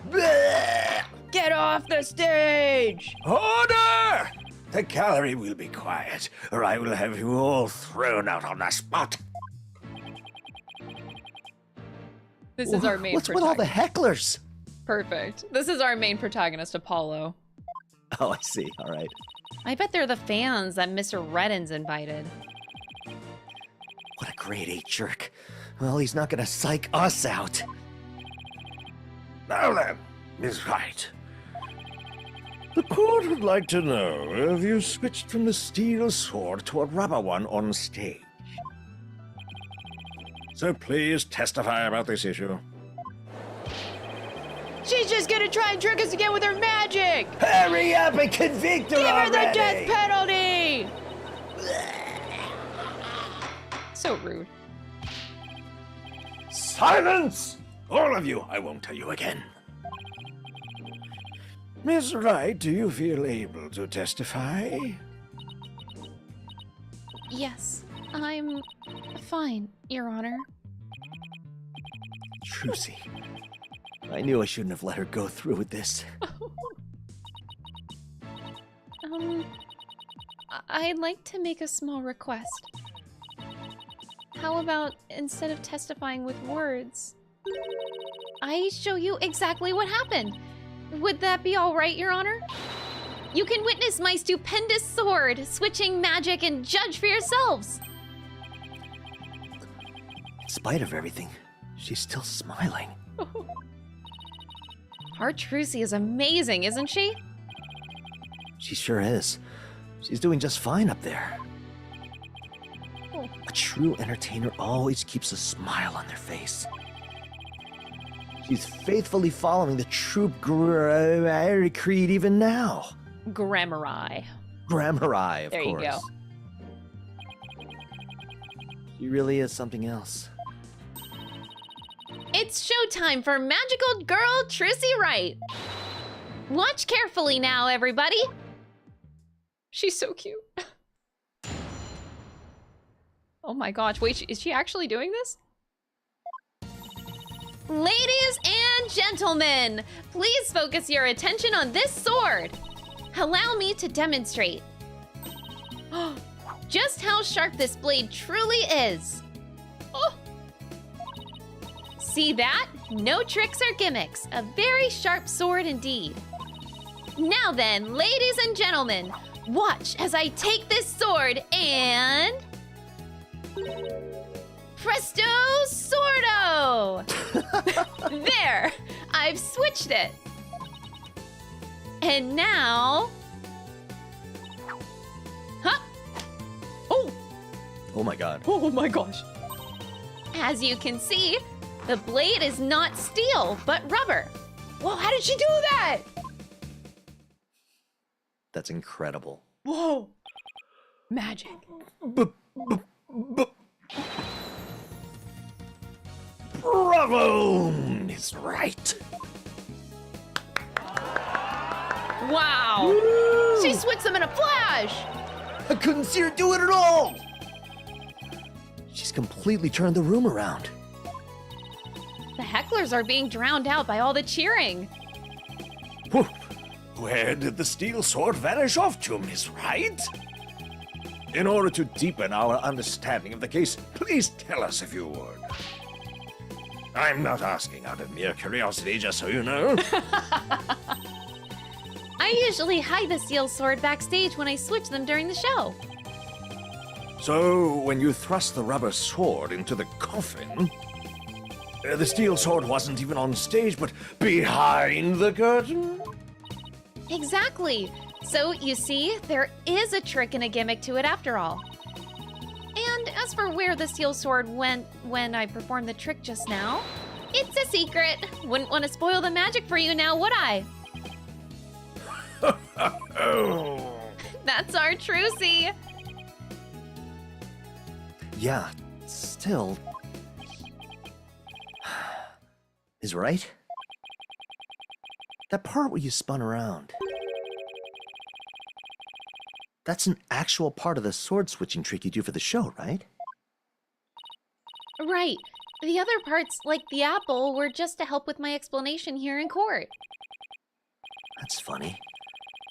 Get off the stage! Order! The gallery will be quiet, or I will have you all thrown out on the spot. This is our main What's with all the protagonist. hecklers? Perfect. This is our main protagonist, Apollo. Oh, I see. All right. I bet they're the fans that Mr. Reddin's invited. What a grade 8 jerk. Well, he's not going to psych us out. Now then, Miss Wright. The court would like to know if you switched from the steel sword to a rubber one on stage. So please testify about this issue. She's just gonna try and trick us again with her magic! Hurry up and convict her Give her the already! death penalty! So rude. Silence! All of you, I won't tell you again. Miss Wright, do you feel able to testify? Yes, I'm fine, Your Honor. Trucy. I knew I shouldn't have let her go through with this. I'd like to make a small request. How about instead of testifying with words, I show you exactly what happened? Would that be all right, Your Honor? You can witness my stupendous sword, switching magic, and judge for yourselves. In spite of everything, she's still smiling. Our Trucy is amazing, isn't she? She sure is. She's doing just fine up there. Oh. A true entertainer always keeps a smile on their face. She's faithfully following the troop creed even now. Grammari. Grammari, of There you course. go. She really is something else. It's showtime for magical girl Trucy Wright. Watch carefully now, everybody. She's so cute. Oh my gosh, wait, is she actually doing this? Ladies and gentlemen, please focus your attention on this sword. Allow me to demonstrate just how sharp this blade truly is. Oh. See that? No tricks or gimmicks. A very sharp sword indeed. Now then, ladies and gentlemen, watch as I take this sword and Presto Sordo! There! I've switched it. And now... Huh? Oh! Oh my god. Oh my gosh. As you can see, the blade is not steel, but rubber. Whoa, how did she do that? That's incredible. Whoa. Magic. Bravo! Is right. Wow. She switched them in a flash. I couldn't see her do it at all! She's completely turned the room around. The hecklers are being drowned out by all the cheering. Whew. Where did the steel sword vanish off to, Miss Wright? In order to deepen our understanding of the case, please tell us if you would. I'm not asking out of mere curiosity, just so you know. I usually hide the steel sword backstage when I switch them during the show. So, when you thrust the rubber sword into the coffin, the steel sword wasn't even on stage, but behind the curtain? Exactly. So, you see, there is a trick and a gimmick to it after all. And as for where the steel sword went when I performed the trick just now, it's a secret. Wouldn't want to spoil the magic for you now, would I? Oh. That's our Trucy. Yeah, still... Is right? That part where you spun around. That's an actual part of the sword switching trick you do for the show, right? Right. The other parts, like the apple, were just to help with my explanation here in court. That's funny.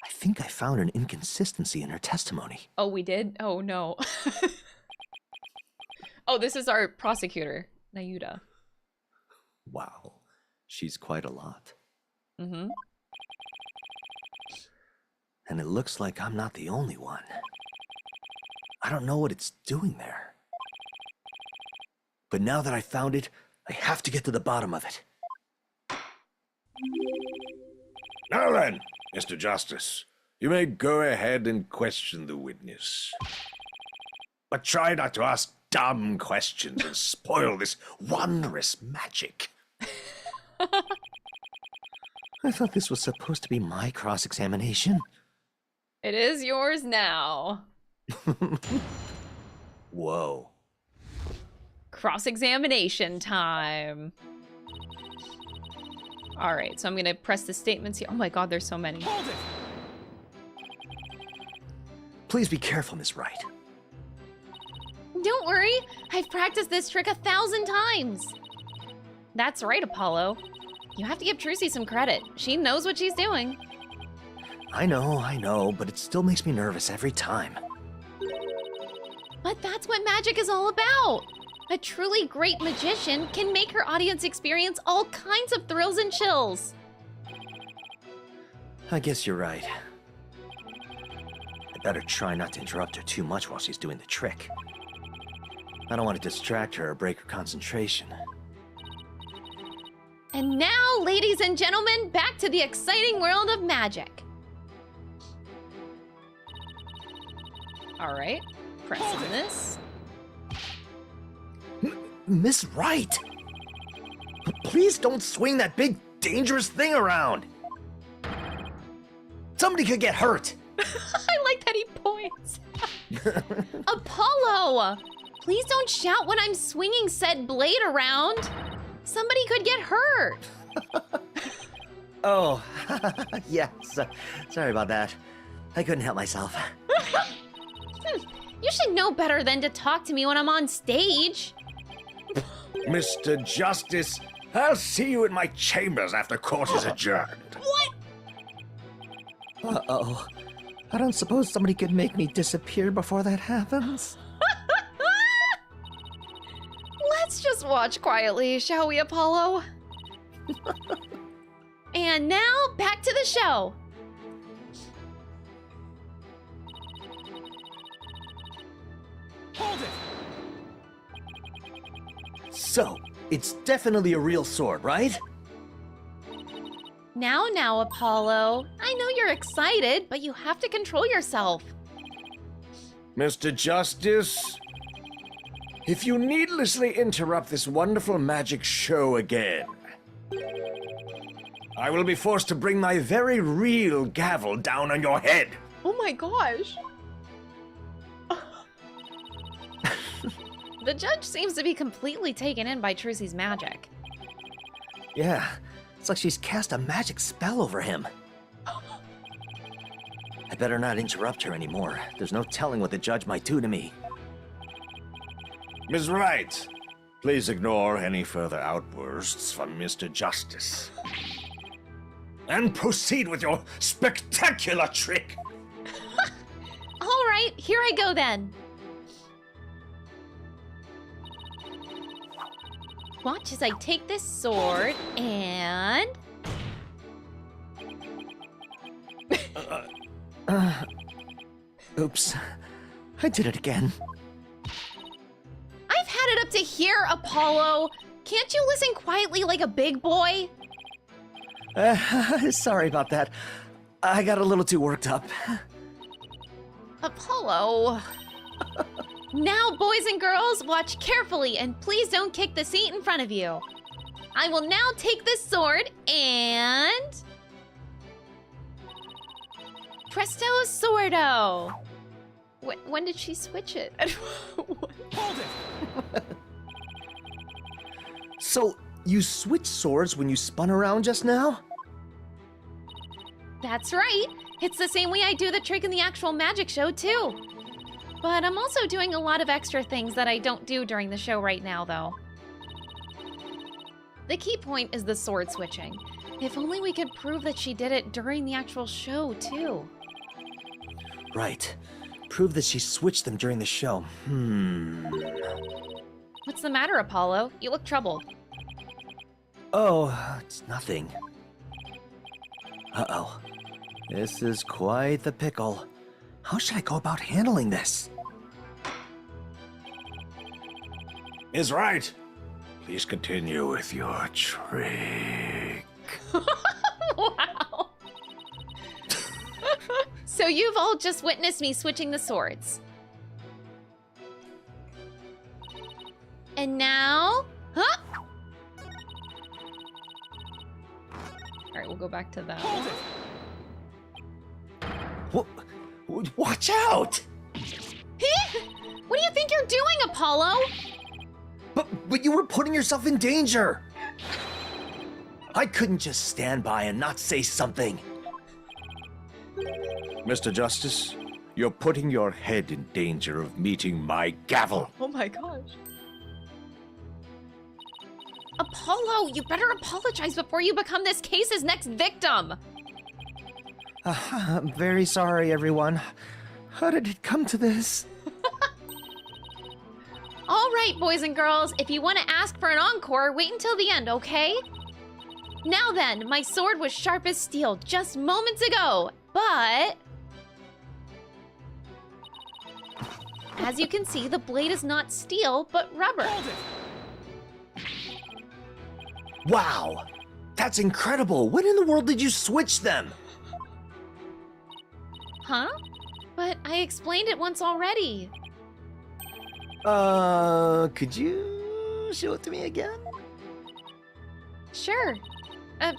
I think I found an inconsistency in her testimony. Oh, we did? Oh, no. Oh, this is our prosecutor, Nayuda. Wow, she's quite a lot. Mm-hmm. And it looks like I'm not the only one. I don't know what it's doing there. But now that I found it, I have to get to the bottom of it. Now then, Mr. Justice, you may go ahead and question the witness. But try not to ask dumb questions and spoil this wondrous magic. I thought this was supposed to be my cross-examination. It is yours now. Whoa. Cross-examination time. All right, so I'm gonna press the statements here. Oh my god, there's so many. Hold it! Please be careful, Miss Wright. Don't worry, I've practiced this trick 1,000 times. That's right, Apollo. You have to give Trucy some credit. She knows what she's doing. I know, but it still makes me nervous every time. But that's what magic is all about. A truly great magician can make her audience experience all kinds of thrills and chills. I guess you're right. I better try not to interrupt her too much while she's doing the trick. I don't want to distract her or break her concentration. And now, ladies and gentlemen, back to the exciting world of magic. All right, pressing this. Miss Wright! Please don't swing that big, dangerous thing around! Somebody could get hurt! I like that he points. Apollo! Please don't shout when I'm swinging said blade around. Somebody could get hurt. Oh, yes. Sorry about that. I couldn't help myself. You should know better than to talk to me when I'm on stage. Mr. Justice, I'll see you in my chambers after court is adjourned. What? Uh-oh. I don't suppose somebody could make me disappear before that happens? Let's just watch quietly, shall we, Apollo? And now, back to the show. Hold it! So, it's definitely a real sword, right? Now, Apollo. I know you're excited, but you have to control yourself. Mr. Justice, if you needlessly interrupt this wonderful magic show again, I will be forced to bring my very real gavel down on your head. Oh my gosh. The judge seems to be completely taken in by Trucy's magic. Yeah, it's like she's cast a magic spell over him. I better not interrupt her anymore. There's no telling what the judge might do to me. Ms. Wright, please ignore any further outbursts from Mr. Justice. And proceed with your spectacular trick. All right, here I go then. Watch as I take this sword and... Oops. I did it again. I've had it up to here, Apollo. Can't you listen quietly like a big boy? Sorry about that. I got a little too worked up. Apollo. Now, boys and girls, watch carefully and please don't kick the seat in front of you. I will now take this sword and... Presto Sordo! When did she switch it? Hold it! So, you switched swords when you spun around just now? That's right. It's the same way I do the trick in the actual magic show, too. But I'm also doing a lot of extra things that I don't do during the show right now, though. The key point is the sword switching. If only we could prove that she did it during the actual show, too. Right. Prove that she switched them during the show. What's the matter, Apollo? You look troubled. Oh, it's nothing. Uh-oh. This is quite the pickle. How should I go about handling this? Ms. Wright, please continue with your trick. Wow. So you've all just witnessed me switching the swords. And now... Huh? Alright, we'll go back to that. Hold it! Watch out! What do you think you're doing, Apollo? But you were putting yourself in danger! I couldn't just stand by and not say something. Mr. Justice, you're putting your head in danger of meeting my gavel. Oh my gosh. Apollo, you better apologize before you become this case's next victim. I'm very sorry, everyone. How did it come to this? All right, boys and girls, if you want to ask for an encore, wait until the end, okay? Now then, my sword was sharp as steel just moments ago, but... As you can see, the blade is not steel, but rubber. Wow! That's incredible! When in the world did you switch them? Huh? But I explained it once already. Could you show it to me again? Sure.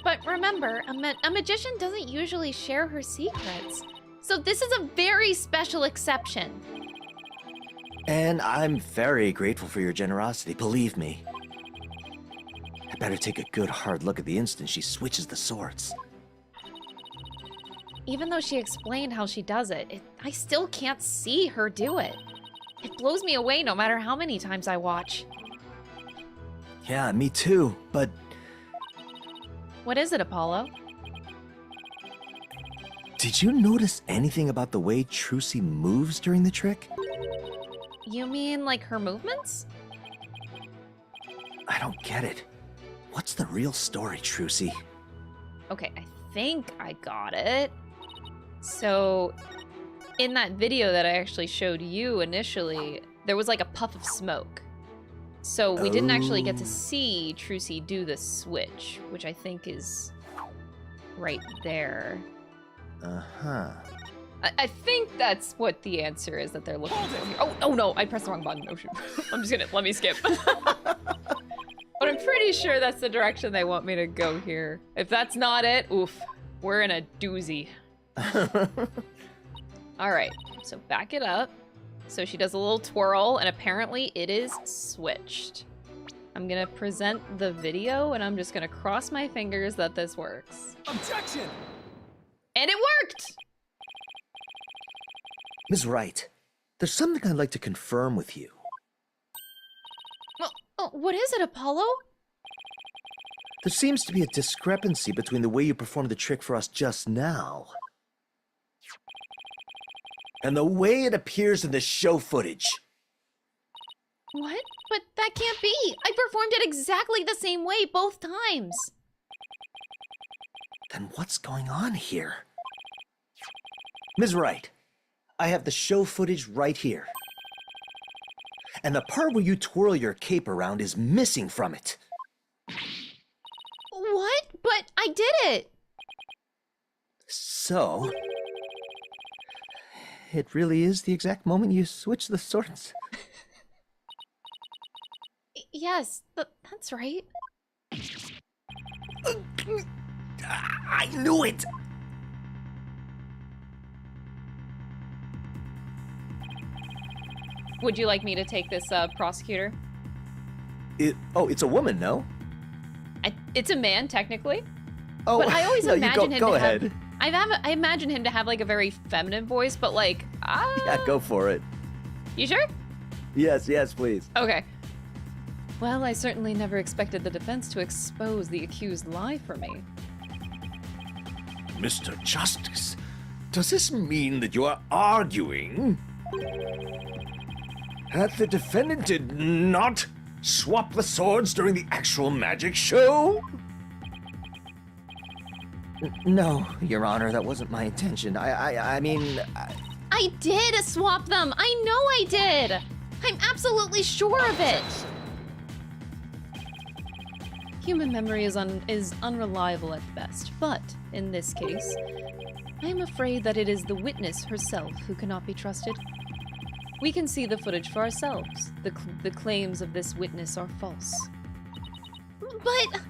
But remember, a magician doesn't usually share her secrets. So this is a very special exception. And I'm very grateful for your generosity, believe me. I better take a good hard look at the instant she switches the swords. Even though she explained how she does it, I still can't see her do it. It blows me away no matter how many times I watch. Yeah, me too, but... What is it, Apollo? Did you notice anything about the way Trucy moves during the trick? You mean like her movements? I don't get it. What's the real story, Trucy? Okay, I think I got it. So, in that video that I actually showed you initially, there was like a puff of smoke. So we didn't actually get to Oh. see Trucy do the switch, which I think is right there. Uh-huh. I think that's what the answer is that they're looking for here. Oh no, I pressed the wrong button. Oh shoot. I'm just gonna, let me skip. But I'm pretty sure that's the direction they want me to go here. If that's not it, oof, we're in a doozy. All right, so back it up. So she does a little twirl, and apparently it is switched. I'm gonna present the video, and I'm just gonna cross my fingers that this works. Objection! And it worked! Ms. Wright, there's something I'd like to confirm with you. What is it, Apollo? There seems to be a discrepancy between the way you performed the trick for us just now and the way it appears in the show footage. What? But that can't be! I performed it exactly the same way both times! Then what's going on here? Ms. Wright, I have the show footage right here. And the part where you twirl your cape around is missing from it. What? But I did it! So, it really is the exact moment you switch the swords. Yes, that's right. I knew it! Would you like me to take this, prosecutor? It's a woman, no? It's a man, technically. Oh, But I always no, you imagine him go to ahead. have... I imagine him to have, like, a very feminine voice, but, like, Yeah, go for it. You sure? Yes, please. Okay. Well, I certainly never expected the defense to expose the accused lie for me. Mr. Justice, does this mean that you are arguing that the defendant did not swap the swords during the actual magic show? No, Your Honor, that wasn't my intention. I mean... I did swap them! I know I did! I'm absolutely sure of it! Human memory is unreliable at best, but in this case, I am afraid that it is the witness herself who cannot be trusted. We can see the footage for ourselves. The claims of this witness are false. But...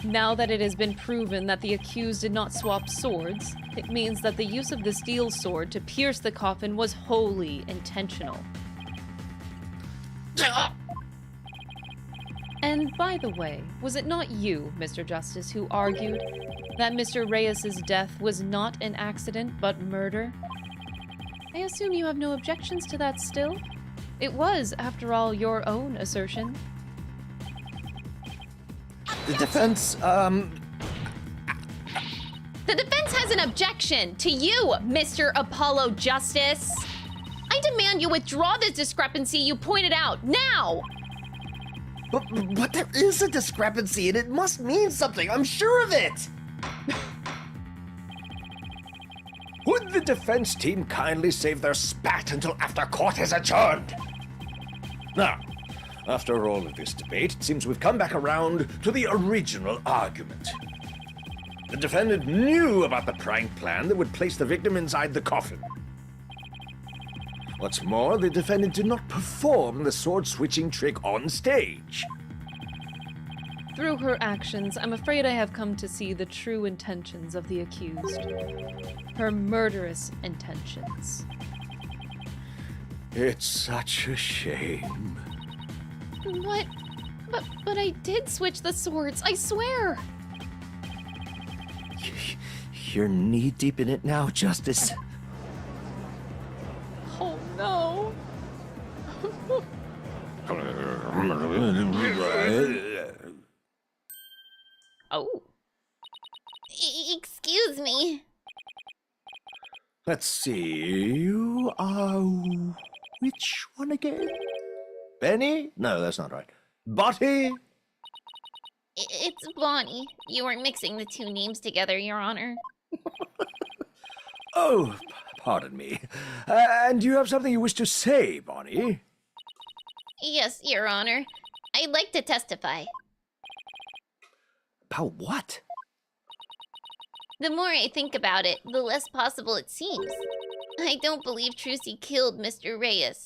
Now that it has been proven that the accused did not swap swords, it means that the use of the steel sword to pierce the coffin was wholly intentional. And by the way, was it not you, Mr. Justice, who argued that Mr. Reyes's death was not an accident but murder? I assume you have no objections to that still? It was, after all, your own assertion. The defense, The defense has an objection to you, Mr. Apollo Justice. I demand you withdraw this discrepancy you pointed out, now! But there is a discrepancy, and it must mean something. I'm sure of it. Would the defense team kindly save their spat until after court is adjourned? Now, after all of this debate, it seems we've come back around to the original argument. The defendant knew about the prank plan that would place the victim inside the coffin. What's more, the defendant did not perform the sword-switching trick on stage. Through her actions, I'm afraid I have come to see the true intentions of the accused. Her murderous intentions. It's such a shame. What? But I did switch the swords, I swear! You're knee-deep in it now, Justice. Oh no! Oh. Excuse me. Let's see, you are... which one again? Benny? No, that's not right. Botty? It's Bonnie. You were mixing the two names together, Your Honor. Oh, Pardon me. And you have something you wish to say, Bonnie? Yes, Your Honor. I'd like to testify. About what? The more I think about it, the less possible it seems. I don't believe Trucy killed Mr. Reyes.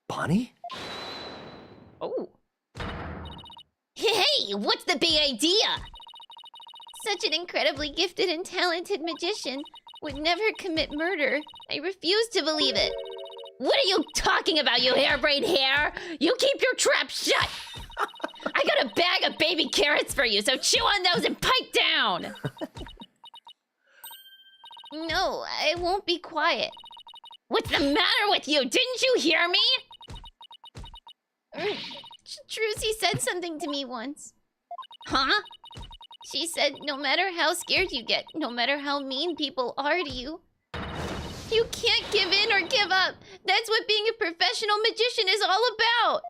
Bonnie? Oh. Hey, what's the big idea? Such an incredibly gifted and talented magician would never commit murder. I refuse to believe it. What are you talking about, you harebrained hare? You keep your trap shut! I got a bag of baby carrots for you, so chew on those and pipe down! No, I won't be quiet. What's the matter with you? Didn't you hear me? Trucy said something to me once. Huh? She said no matter how scared you get, no matter how mean people are to you, you can't give in or give up. That's what being a professional magician is all about.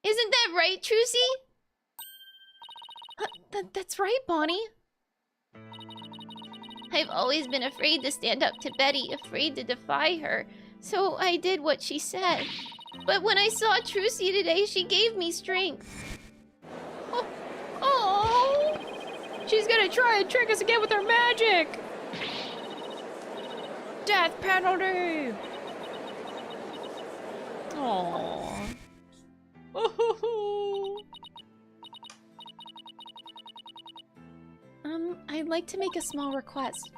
Isn't that right, Trucy? That's right, Bonnie. I've always been afraid to stand up to Betty, afraid to defy her. So I did what she said. But when I saw Trucy today, she gave me strength. Oh! She's gonna try and trick us again with her magic! Death penalty! Aww. I'd like to make a small request.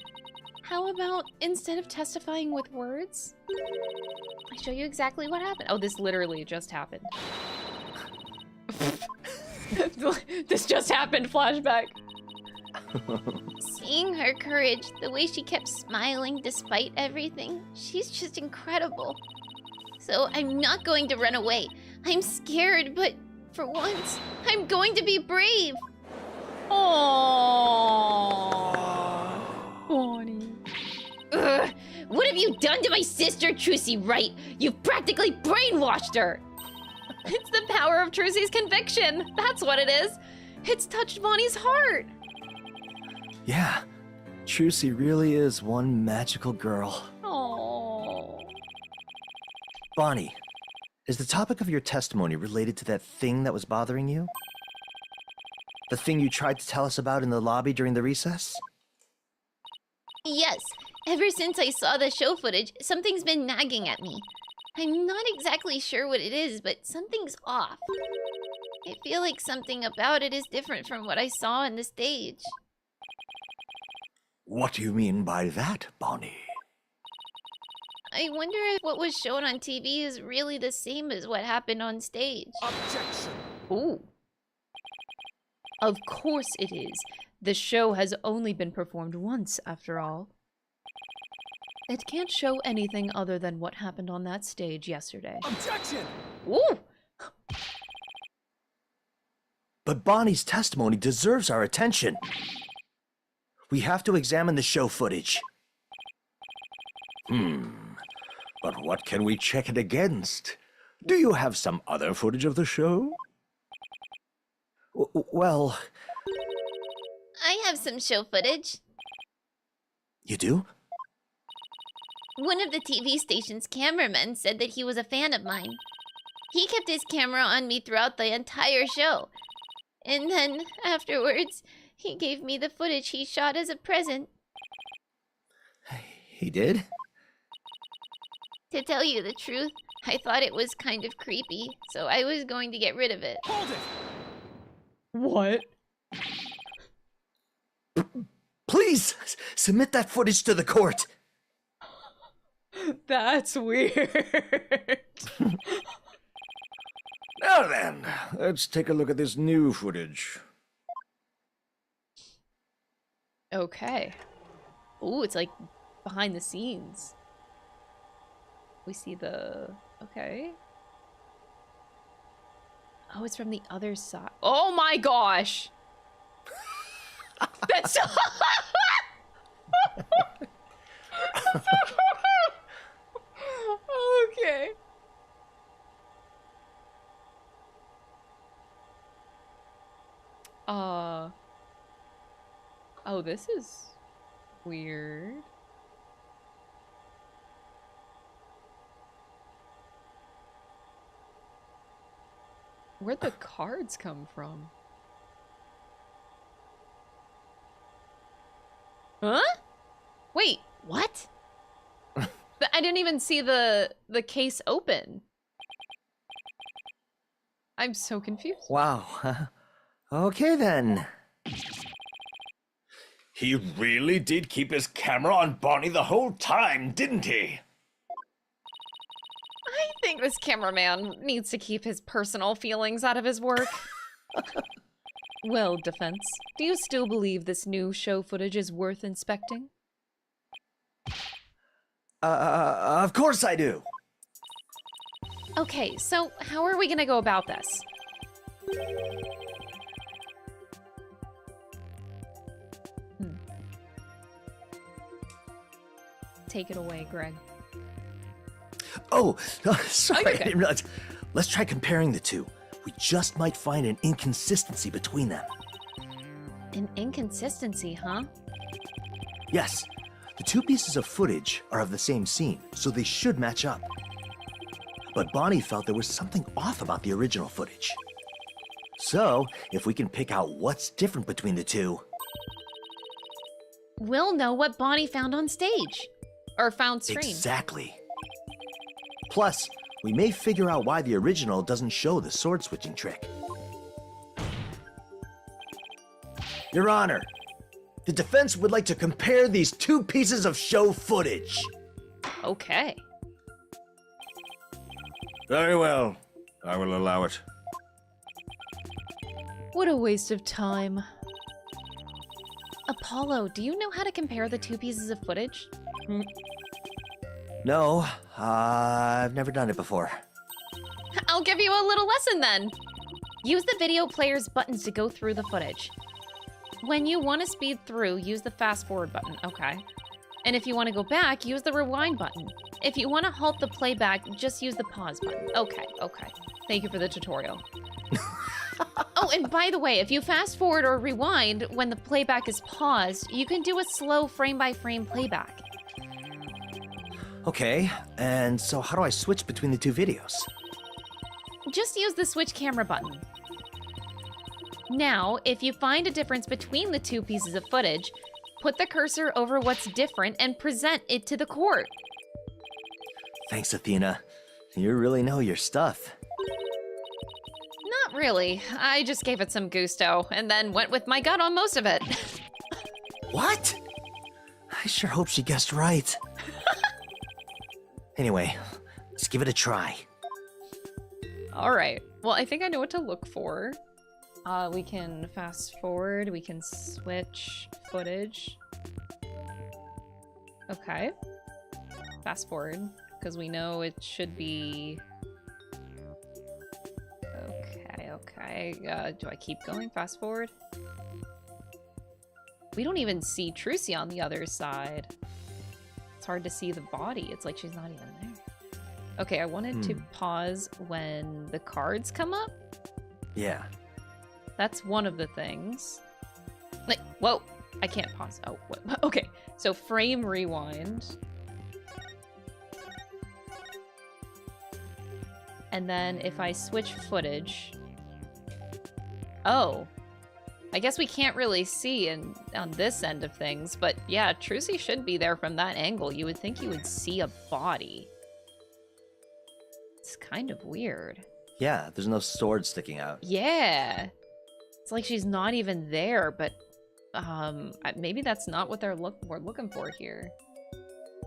How about instead of testifying with words, I show you exactly what happened? Oh, this literally just happened. This just happened, flashback. Seeing her courage, the way she kept smiling despite everything, she's just incredible. So I'm not going to run away. I'm scared, but for once, I'm going to be brave. Aww. Bonnie. Ugh, what have you done to my sister, Trucy Wright? You've practically brainwashed her. It's the power of Trucy's conviction. That's what it is. It's touched Bonnie's heart. Yeah, Trucy really is one magical girl. Aww. Bonnie, is the topic of your testimony related to that thing that was bothering you? The thing you tried to tell us about in the lobby during the recess? Yes, ever since I saw the show footage, something's been nagging at me. I'm not exactly sure what it is, but something's off. I feel like something about it is different from what I saw on the stage. What do you mean by that, Bonnie? I wonder if what was shown on TV is really the same as what happened on stage. Objection! Ooh. Of course it is. The show has only been performed once, after all. It can't show anything other than what happened on that stage yesterday. Objection! Ooh! But Bonnie's testimony deserves our attention. We have to examine the show footage. But what can we check it against? Do you have some other footage of the show? Well, I have some show footage. you do? One of the TV station's cameramen said that he was a fan of mine. He kept his camera on me throughout the entire show. And then, afterwards, he gave me the footage he shot as a present. He did? To tell you the truth, I thought it was kind of creepy, so I was going to get rid of it. Hold it! What? Please, submit that footage to the court. That's weird. Now then, let's take a look at this new footage. Okay. Ooh, it's like behind the scenes. We see the... Okay. Oh, it's from the other side. Oh my gosh! That's so... Okay. Oh, this is weird. Where'd the cards come from? Huh? Wait, what? I didn't even see the case open. I'm so confused. Wow. Okay then. He really did keep his camera on Bonnie the whole time, didn't he? I think this cameraman needs to keep his personal feelings out of his work. Well, Defense, do you still believe this new show footage is worth inspecting? Of course I do. Okay, so how are we gonna go about this? Take it away, Greg. Oh, sorry, okay. I didn't realize. Let's try comparing the two. We just might find an inconsistency between them. An inconsistency, huh? Yes, the two pieces of footage are of the same scene, so they should match up. But Bonnie felt there was something off about the original footage. So, if we can pick out what's different between the two... We'll know what Bonnie found on stage. Or found stream. Exactly. Plus, we may figure out why the original doesn't show the sword switching trick. Your Honor, the defense would like to compare these two pieces of show footage. Okay. Very well. I will allow it. What a waste of time. Apollo, do you know how to compare the two pieces of footage? No, I've never done it before. I'll give you a little lesson then. Use the video player's buttons to go through the footage. When you want to speed through, use the fast forward button, okay. And if you want to go back, use the rewind button. If you want to halt the playback, just use the pause button. Okay. Thank you for the tutorial. Oh, and by the way, if you fast forward or rewind when the playback is paused, you can do a slow frame-by-frame playback. Okay, and so how do I switch between the two videos? Just use the switch camera button. Now, if you find a difference between the two pieces of footage, put the cursor over what's different and present it to the court. Thanks, Athena. You really know your stuff. Not really. I just gave it some gusto and then went with my gut on most of it. What? I sure hope she guessed right. Anyway, let's give it a try. All right. Well, I think I know what to look for. We can fast forward. We can switch footage. Okay. Fast forward, because we know it should be... Okay. Do I keep going? Fast forward? We don't even see Trucy on the other side. It's hard to see the body. It's like she's not even there. Okay, I wanted to pause when the cards come up. Yeah. That's one of the things. Like, whoa, I can't pause. Oh, what? Okay. So frame rewind. And then if I switch footage. Oh. I guess we can't really see on this end of things, but yeah, Trucy should be there from that angle. You would think you would see a body. It's kind of weird. Yeah, there's no sword sticking out. Yeah. It's like she's not even there, but maybe that's not what we're looking for here.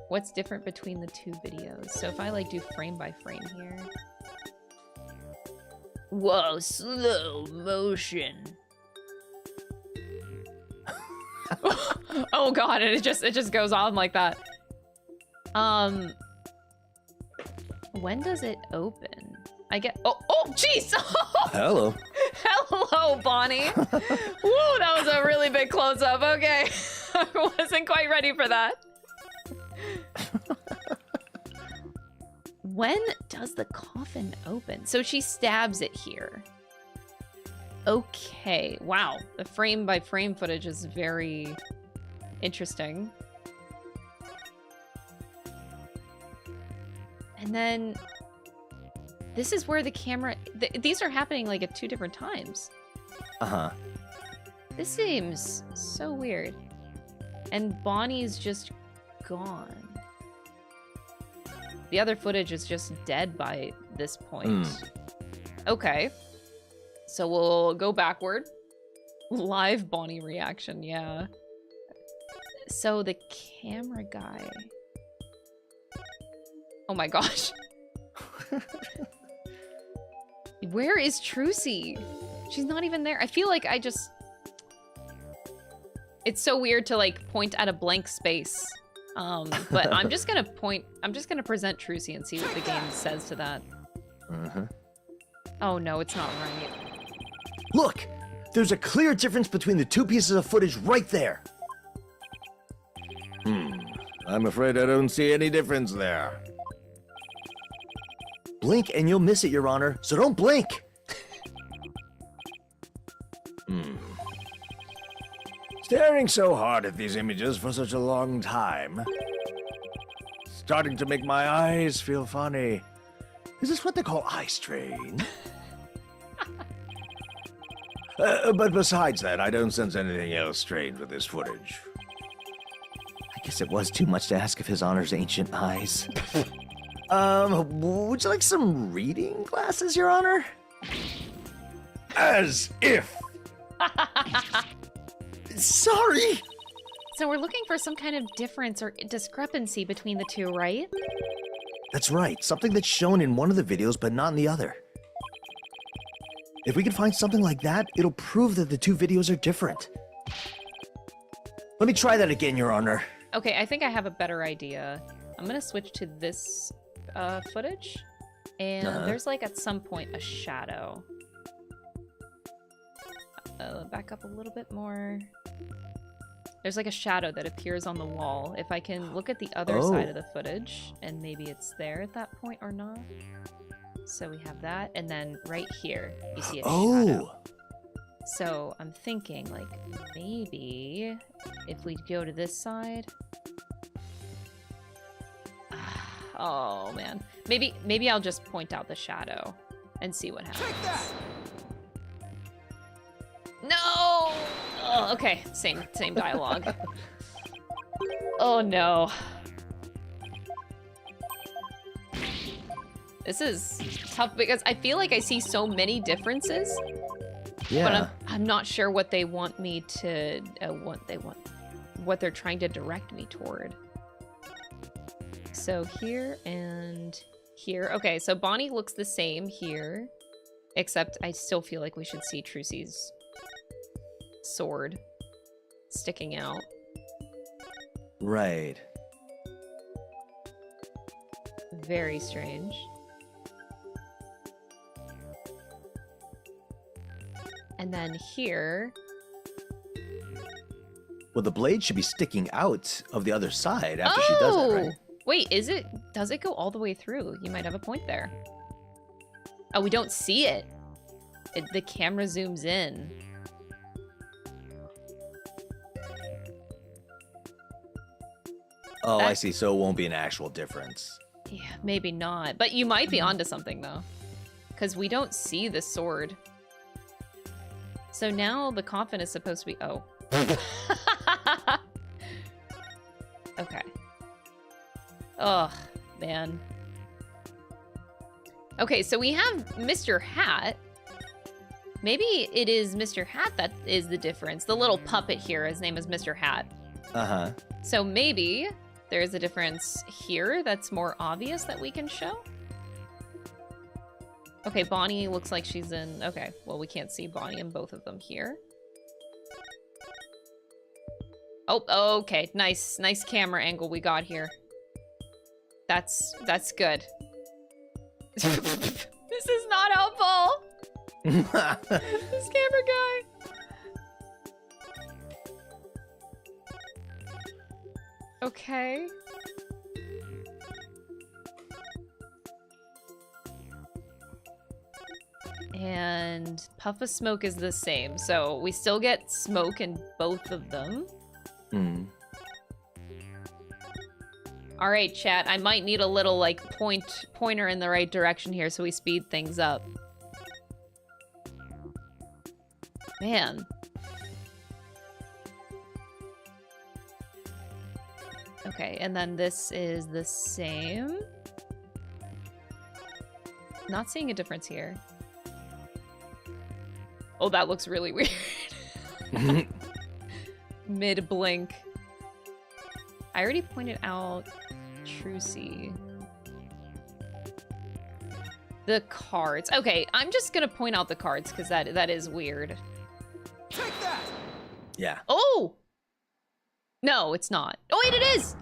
What's different between the two videos? So if I like do frame by frame here. Whoa, slow motion. Oh god, it just goes on like that. When does it open? I get oh jeez. Hello. Hello, Bonnie. Woo, that was a really big close-up. Okay. I wasn't quite ready for that. When does the coffin open? So she stabs it here. Okay. Wow. The frame-by-frame footage is very interesting. And then This is where the camera... these are happening like at 2 different times. Uh-huh. This seems so weird. And Bonnie's just gone. The other footage is just dead by this point. Okay. So we'll go backward. Live Bonnie reaction, yeah. So the camera guy... Oh my gosh. Where is Trucy? She's not even there. I feel like I just... It's so weird to like point at a blank space. But I'm just gonna present Trucy and see what the game says to that. Oh no, it's not right. Look! There's a clear difference between the 2 pieces of footage right there. I'm afraid I don't see any difference there. Blink and you'll miss it, Your Honor, so don't blink! Staring so hard at these images for such a long time. Starting to make my eyes feel funny. Is this what they call eye strain? But besides that, I don't sense anything else strange with this footage. I guess it was too much to ask of His Honor's ancient eyes. Would you like some reading glasses, Your Honor? As if! Sorry! So we're looking for some kind of difference or discrepancy between the 2, right? That's right, something that's shown in one of the videos but not in the other. If we can find something like that, it'll prove that the 2 videos are different. Let me try that again, Your Honor. Okay, I think I have a better idea. I'm gonna switch to this footage. And there's like at some point a shadow. Back up a little bit more. There's like a shadow that appears on the wall. If I can look at the other side of the footage, and maybe it's there at that point or not. So we have that, and then right here, you see a shadow. So I'm thinking, like, maybe if we go to this side... Oh, man. Maybe I'll just point out the shadow and see what happens. No! Oh, okay, same dialogue. Oh no. This is tough because I feel like I see so many differences. Yeah. But I'm not sure what they want me to what they're trying to direct me toward. So here and here. Okay, so Bonnie looks the same here, except I still feel like we should see Trucy's sword sticking out. Right. Very strange. And then here... Well, the blade should be sticking out of the other side after she does it, right? Wait, does it go all the way through? You might have a point there. Oh, we don't see it. The camera zooms in. Oh, I see. So it won't be an actual difference. Yeah, maybe not. But you might be onto something, though. Because we don't see the sword. So now the coffin is supposed to be... Oh. Okay. Ugh, man. Okay, so we have Mr. Hat. Maybe it is Mr. Hat that is the difference. The little puppet here, his name is Mr. Hat. Uh-huh. So maybe there is a difference here that's more obvious that we can show. Okay, Bonnie looks like she's in... Okay, well, we can't see Bonnie in both of them here. Oh, okay. Nice camera angle we got here. That's good. This is not helpful! This camera guy! Okay. And puff of smoke is the same, so we still get smoke in both of them. All right, chat. I might need a little like pointer in the right direction here so we speed things up. Man. Okay, and then this is the same. Not seeing a difference here. Oh, that looks really weird. Mid-blink. I already pointed out Trucy. The cards. Okay, I'm just gonna point out the cards because that is weird. Take that! Yeah. Oh! No, it's not. Oh, wait, it is!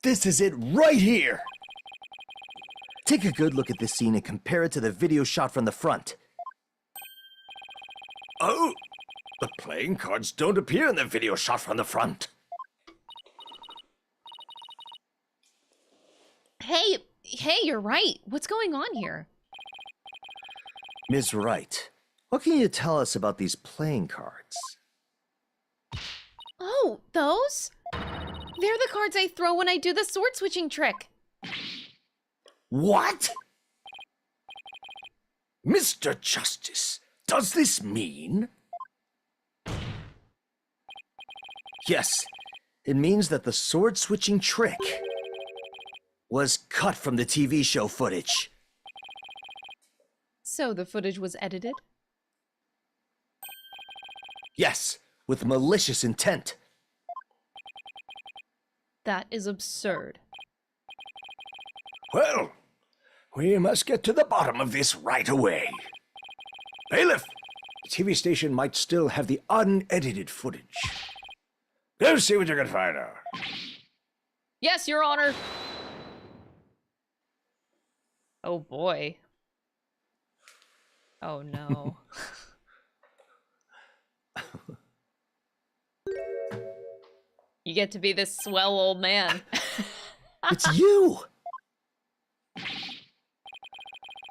This is it right here! Take a good look at this scene and compare it to the video shot from the front. Oh, the playing cards don't appear in the video shot from the front. Hey, you're right. What's going on here? Ms. Wright, what can you tell us about these playing cards? Oh, those? They're the cards I throw when I do the sword switching trick. What? Mr. Justice, does this mean? Yes, it means that the sword switching trick was cut from the TV show footage. So the footage was edited? Yes, with malicious intent. That is absurd. Well, we must get to the bottom of this right away. Bailiff, the TV station might still have the unedited footage. Go see what you can find out. Yes, Your Honor. Oh boy. Oh no. You get to be this swell old man. It's you!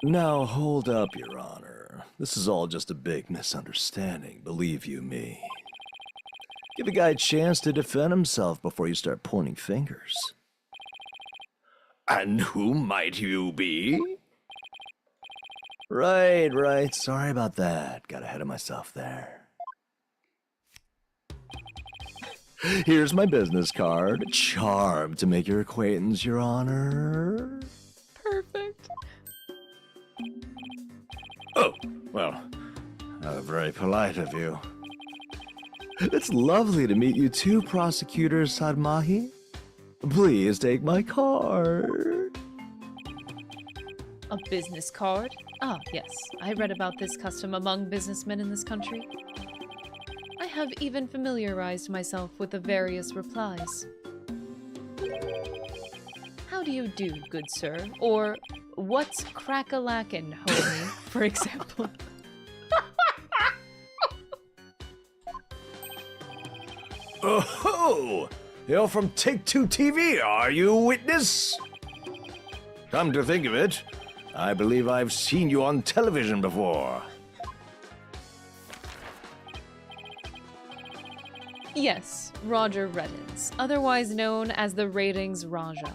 Now, hold up, Your Honor. This is all just a big misunderstanding, believe you me. Give a guy a chance to defend himself before you start pointing fingers. And who might you be? Right. Sorry about that. Got ahead of myself there. Here's my business card. Charmed to make your acquaintance, Your Honor. Perfect. Oh, well, very polite of you. It's lovely to meet you too, Prosecutor Sadmahi. Please take my card. A business card? Ah, yes. I read about this custom among businessmen in this country. I have even familiarized myself with the various replies. How do you do, good sir? Or, what's crack-a-lackin', homie, for example. Oh, you're from Take-Two TV, are you, witness? Come to think of it, I believe I've seen you on television before. Yes, Roger Reddins, otherwise known as the Ratings Raja.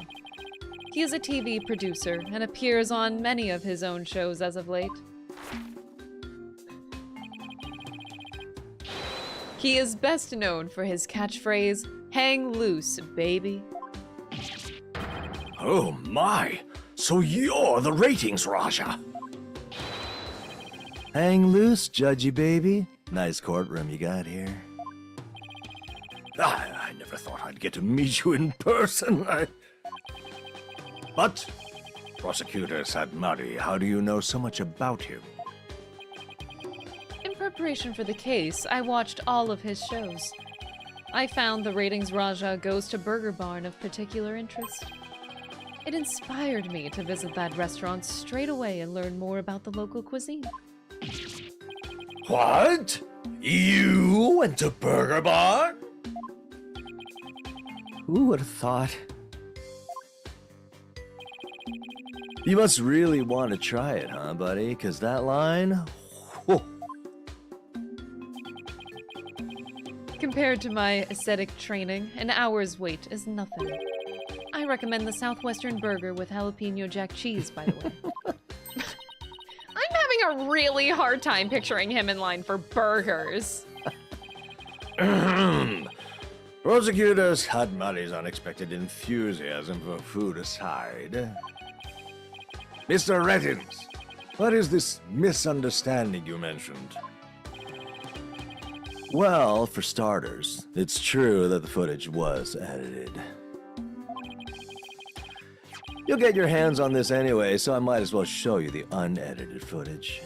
He is a TV producer and appears on many of his own shows as of late. He is best known for his catchphrase, "Hang loose, baby." Oh my, so you're the Ratings Raja. Hang loose, judgy baby. Nice courtroom you got here. I never thought I'd get to meet you in person. But, Prosecutor Sadmari, How do you know so much about him? In preparation for the case, I watched all of his shows. I found the Ratings Raja Goes to Burger Barn of particular interest. It inspired me to visit that restaurant straight away and learn more about the local cuisine. what? You went to Burger Bar? Who would have thought? You must really want to try it, huh, buddy? Because that line... whew. Compared to my aesthetic training, an hour's wait is nothing. recommend the Southwestern burger with jalapeno jack cheese, by the way. I'm having a really hard time picturing him in line for burgers. Prosecutor Sadmari's unexpected enthusiasm for food aside. Mr. Rettins, what is this misunderstanding you mentioned? Well, for starters, it's true that the footage was edited. You'll get your hands on this anyway, so I might as well show you the unedited footage.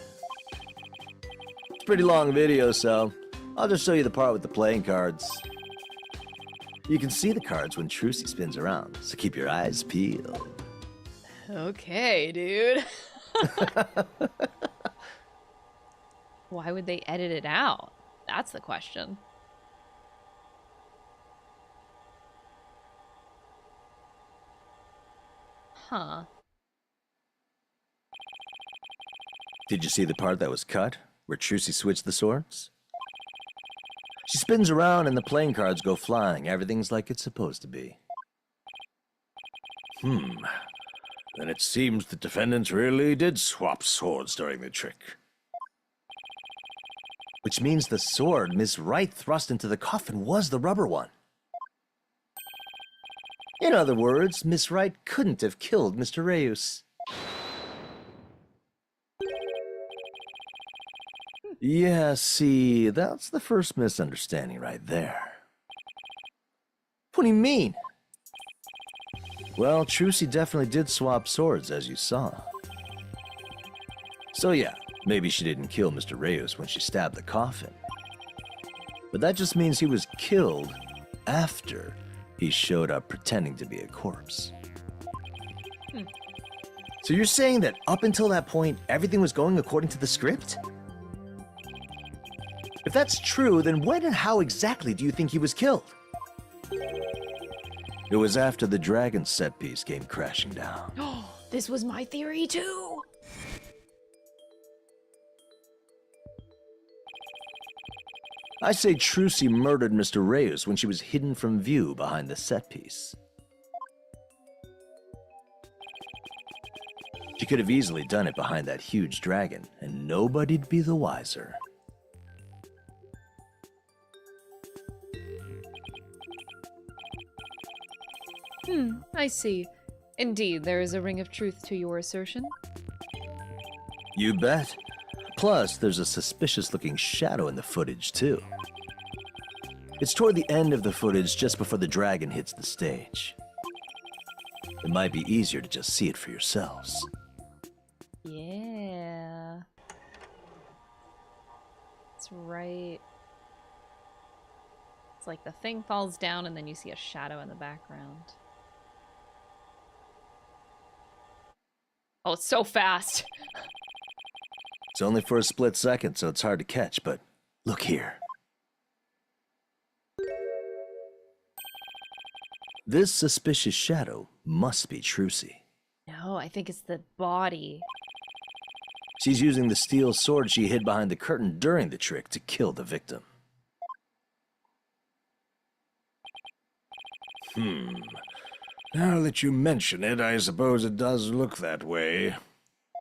It's a pretty long video, so I'll just show you the part with the playing cards. You can see the cards when Trucy spins around, so keep your eyes peeled. Okay, dude. Why would they edit it out? That's the question. Huh. Did you see the part that was cut, where Trucy switched the swords? She spins around and the playing cards go flying. Everything's like it's supposed to be. Then it seems the defendants really did swap swords during the trick. Which means the sword Miss Wright thrust into the coffin was the rubber one. In other words, Miss Wright couldn't have killed Mr. Reyes. Yeah, see, that's the first misunderstanding right there. What do you mean? Well, Trucy definitely did swap swords, as you saw. So yeah, maybe she didn't kill Mr. Reyes when she stabbed the coffin. But that just means he was killed after he showed up pretending to be a corpse. So you're saying that up until that point, everything was going according to the script? If that's true, then when and how exactly do you think he was killed? It was after the dragon set piece came crashing down. This was my theory too. I say Trucy murdered Mr. Reyes when she was hidden from view behind the set piece. She could have easily done it behind that huge dragon, and nobody'd be the wiser. I see. Indeed, there is a ring of truth to your assertion. You bet. Plus, there's a suspicious-looking shadow in the footage, too. It's toward the end of the footage, just before the dragon hits the stage. It might be easier to just see it for yourselves. Yeah. That's right. It's like the thing falls down and then you see a shadow in the background. Oh, it's so fast. It's only for a split second, so it's hard to catch, but look here. This suspicious shadow must be Trucy. No, I think it's the body. She's using the steel sword she hid behind the curtain during the trick to kill the victim. Now that you mention it, I suppose it does look that way.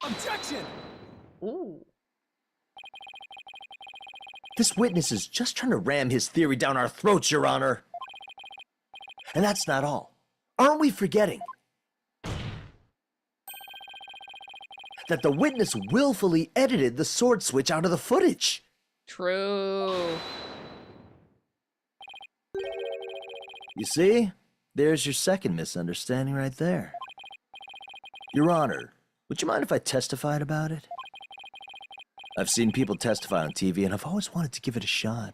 Objection! Ooh. This witness is just trying to ram his theory down our throats, Your Honor. And that's not all. Aren't we forgetting that the witness willfully edited the sword switch out of the footage? True. You see? There's your second misunderstanding right there. Your Honor, would you mind if I testified about it? I've seen people testify on TV, and I've always wanted to give it a shot.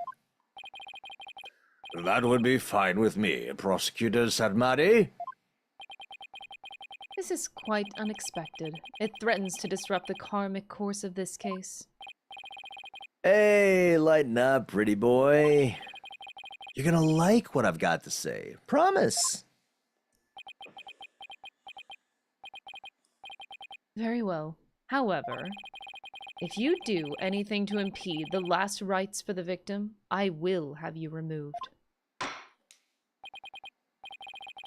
That would be fine with me, Prosecutor Sadmari. This is quite unexpected. It threatens to disrupt the karmic course of this case. Hey, lighten up, pretty boy. You're gonna like what I've got to say. Promise. Very well. However, if you do anything to impede the last rites for the victim, I will have you removed.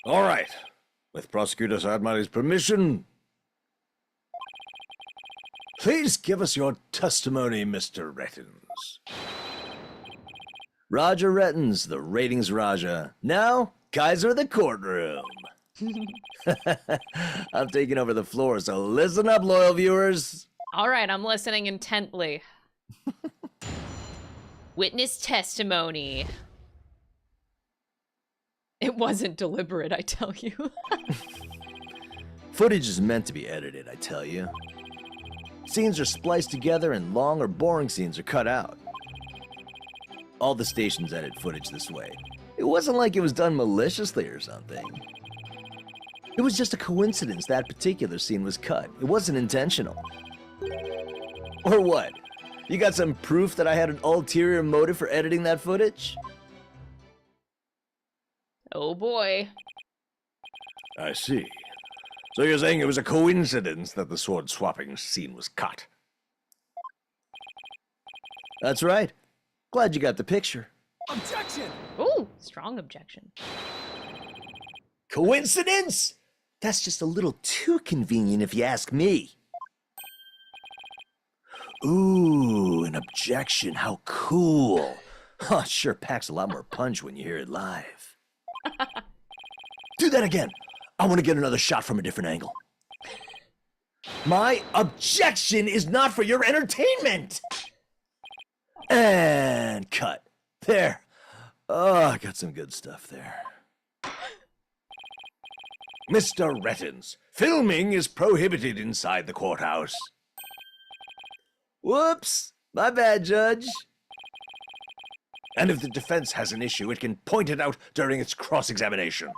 All right. With Prosecutor Sadmari's permission, please give us your testimony, Mr. Rettins. Roger Rettins, the ratings Raja. Now, Kaiser of the courtroom. I'm taking over the floor, so listen up, loyal viewers. All right, I'm listening intently. Witness testimony. It wasn't deliberate, I tell you. Footage is meant to be edited, I tell you. Scenes are spliced together and long or boring scenes are cut out. All the stations edit footage this way. It wasn't like it was done maliciously or something. It was just a coincidence that particular scene was cut. It wasn't intentional. Or what? You got some proof that I had an ulterior motive for editing that footage? Oh boy. I see. So you're saying it was a coincidence that the sword swapping scene was cut? That's right. Glad you got the picture. Objection! Ooh, strong objection. Coincidence? That's just a little too convenient if you ask me. Ooh, an objection. How cool. Huh, sure packs a lot more punch when you hear it live. Do that again. I want to get another shot from a different angle. My objection is not for your entertainment. And cut. There. Oh, I got some good stuff there. Mr. Rettins, filming is prohibited inside the courthouse. Whoops. My bad, Judge. And if the defense has an issue, it can point it out during its cross-examination.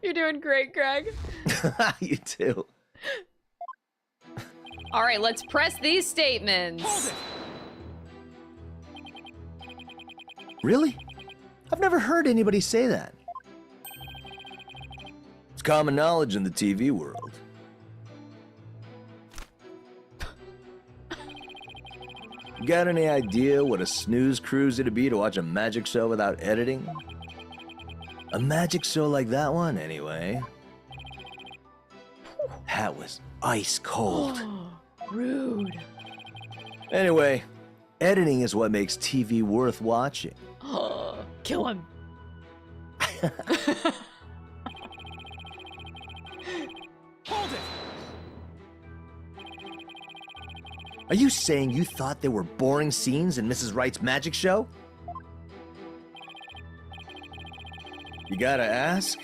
You're doing great, Greg. You too. All right, let's press these statements. Really? I've never heard anybody say that. It's common knowledge in the TV world. Got any idea what a snooze cruise it'd be to watch a magic show without editing? A magic show like that one, anyway. That was ice cold. Rude. Anyway, editing is what makes TV worth watching. Kill him. Hold it! Are you saying you thought there were boring scenes in Mrs. Wright's magic show? You gotta ask?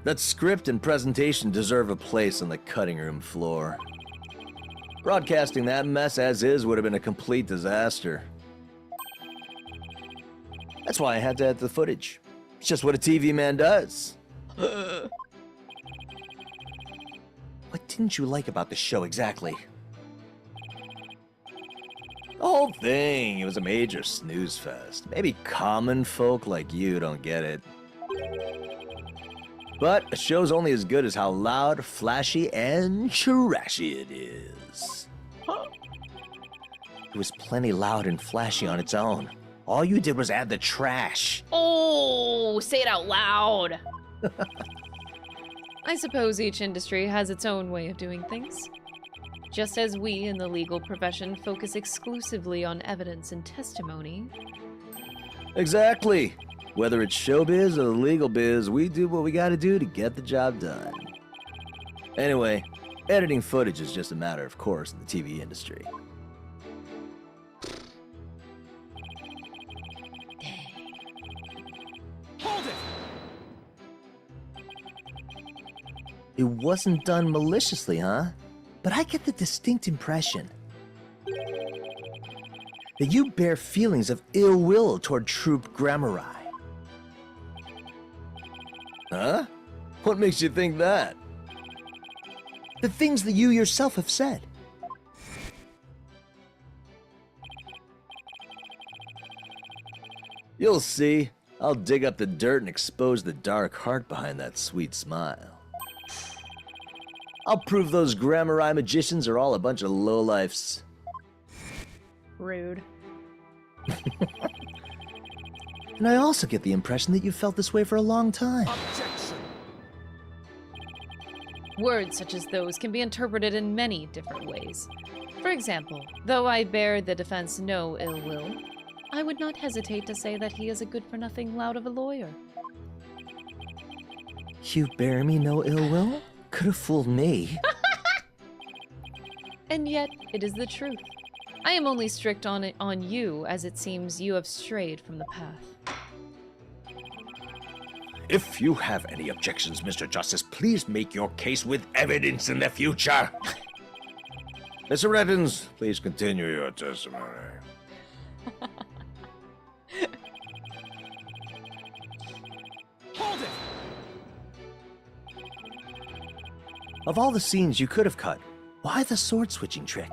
That script and presentation deserve a place on the cutting room floor. Broadcasting that mess as is would have been a complete disaster. That's why I had to edit the footage. It's just what a TV man does. What didn't you like about the show exactly? The whole thing, it was a major snooze fest. Maybe common folk like you don't get it. But a show's only as good as how loud, flashy, and trashy it is. It was plenty loud and flashy on its own. All you did was add the trash. Oh, say it out loud. I suppose each industry has its own way of doing things. Just as we in the legal profession focus exclusively on evidence and testimony. Exactly. Whether it's showbiz or the legal biz, we do what we gotta do to get the job done. Anyway, editing footage is just a matter of course in the TV industry. Hold it! It wasn't done maliciously, huh? But I get the distinct impression that you bear feelings of ill will toward Troop Grammari. Huh? What makes you think that? The things that you yourself have said. You'll see. I'll dig up the dirt and expose the dark heart behind that sweet smile. I'll prove those Grammari magicians are all a bunch of lowlifes. Rude. And I also get the impression that you felt this way for a long time. Objection. Words such as those can be interpreted in many different ways. For example, though I bear the defense no ill will, I would not hesitate to say that he is a good-for-nothing lout of a lawyer. You bear me no ill will? Could have fooled me. And yet, it is the truth. I am only strict on you, as it seems you have strayed from the path. If you have any objections, Mr. Justice, please make your case with evidence in the future. Mr. Reddins, please continue your testimony. Hold it. Of all the scenes you could have cut, why the sword-switching trick?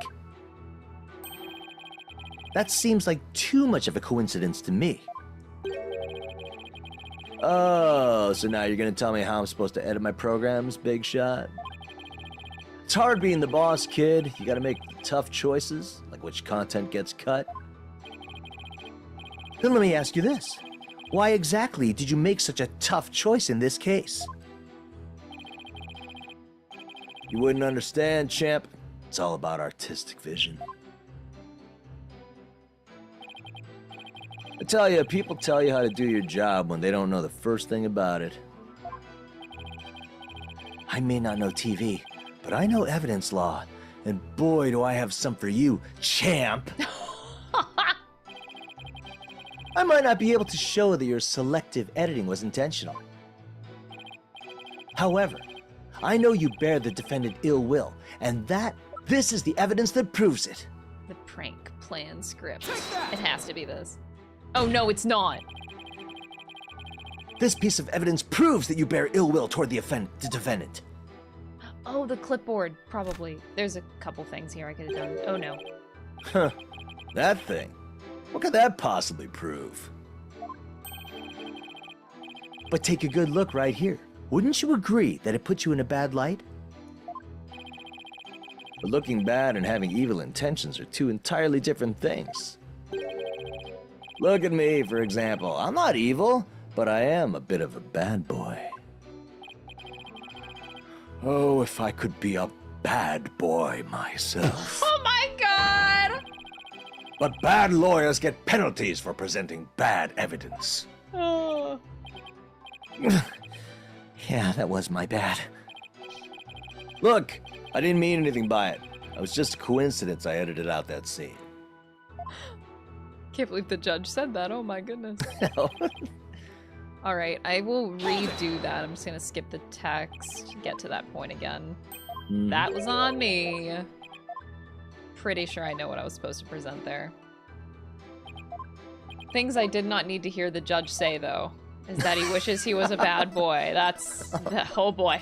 That seems like too much of a coincidence to me. Oh, so now you're gonna tell me how I'm supposed to edit my programs, big shot? It's hard being the boss, kid. You gotta make tough choices, like which content gets cut. Then let me ask you this. Why exactly did you make such a tough choice in this case? You wouldn't understand, champ. It's all about artistic vision. I tell you, people tell you how to do your job when they don't know the first thing about it. I may not know TV, but I know evidence law. And boy, do I have some for you, champ! I might not be able to show that your selective editing was intentional. However, I know you bear the defendant ill will, and this is the evidence that proves it. The prank plan script. It has to be this. Oh no, it's not. This piece of evidence proves that you bear ill will toward the defendant. Oh, the clipboard, probably. There's a couple things here I could have done. Oh no. Huh. That thing. What could that possibly prove? But take a good look right here. Wouldn't you agree that it puts you in a bad light? But looking bad and having evil intentions are two entirely different things. Look at me, for example. I'm not evil, but I am a bit of a bad boy. Oh, if I could be a bad boy myself. Oh my god! But bad lawyers get penalties for presenting bad evidence. Oh. Yeah, that was my bad. Look, I didn't mean anything by it. It was just a coincidence I edited out that scene. Can't believe the judge said that. Oh my goodness. Alright, I will redo that. I'm just gonna skip the text, get to that point again. That was on me. Pretty sure I know what I was supposed to present there. Things I did not need to hear the judge say, though, is that he wishes he was a bad boy. That's... oh boy.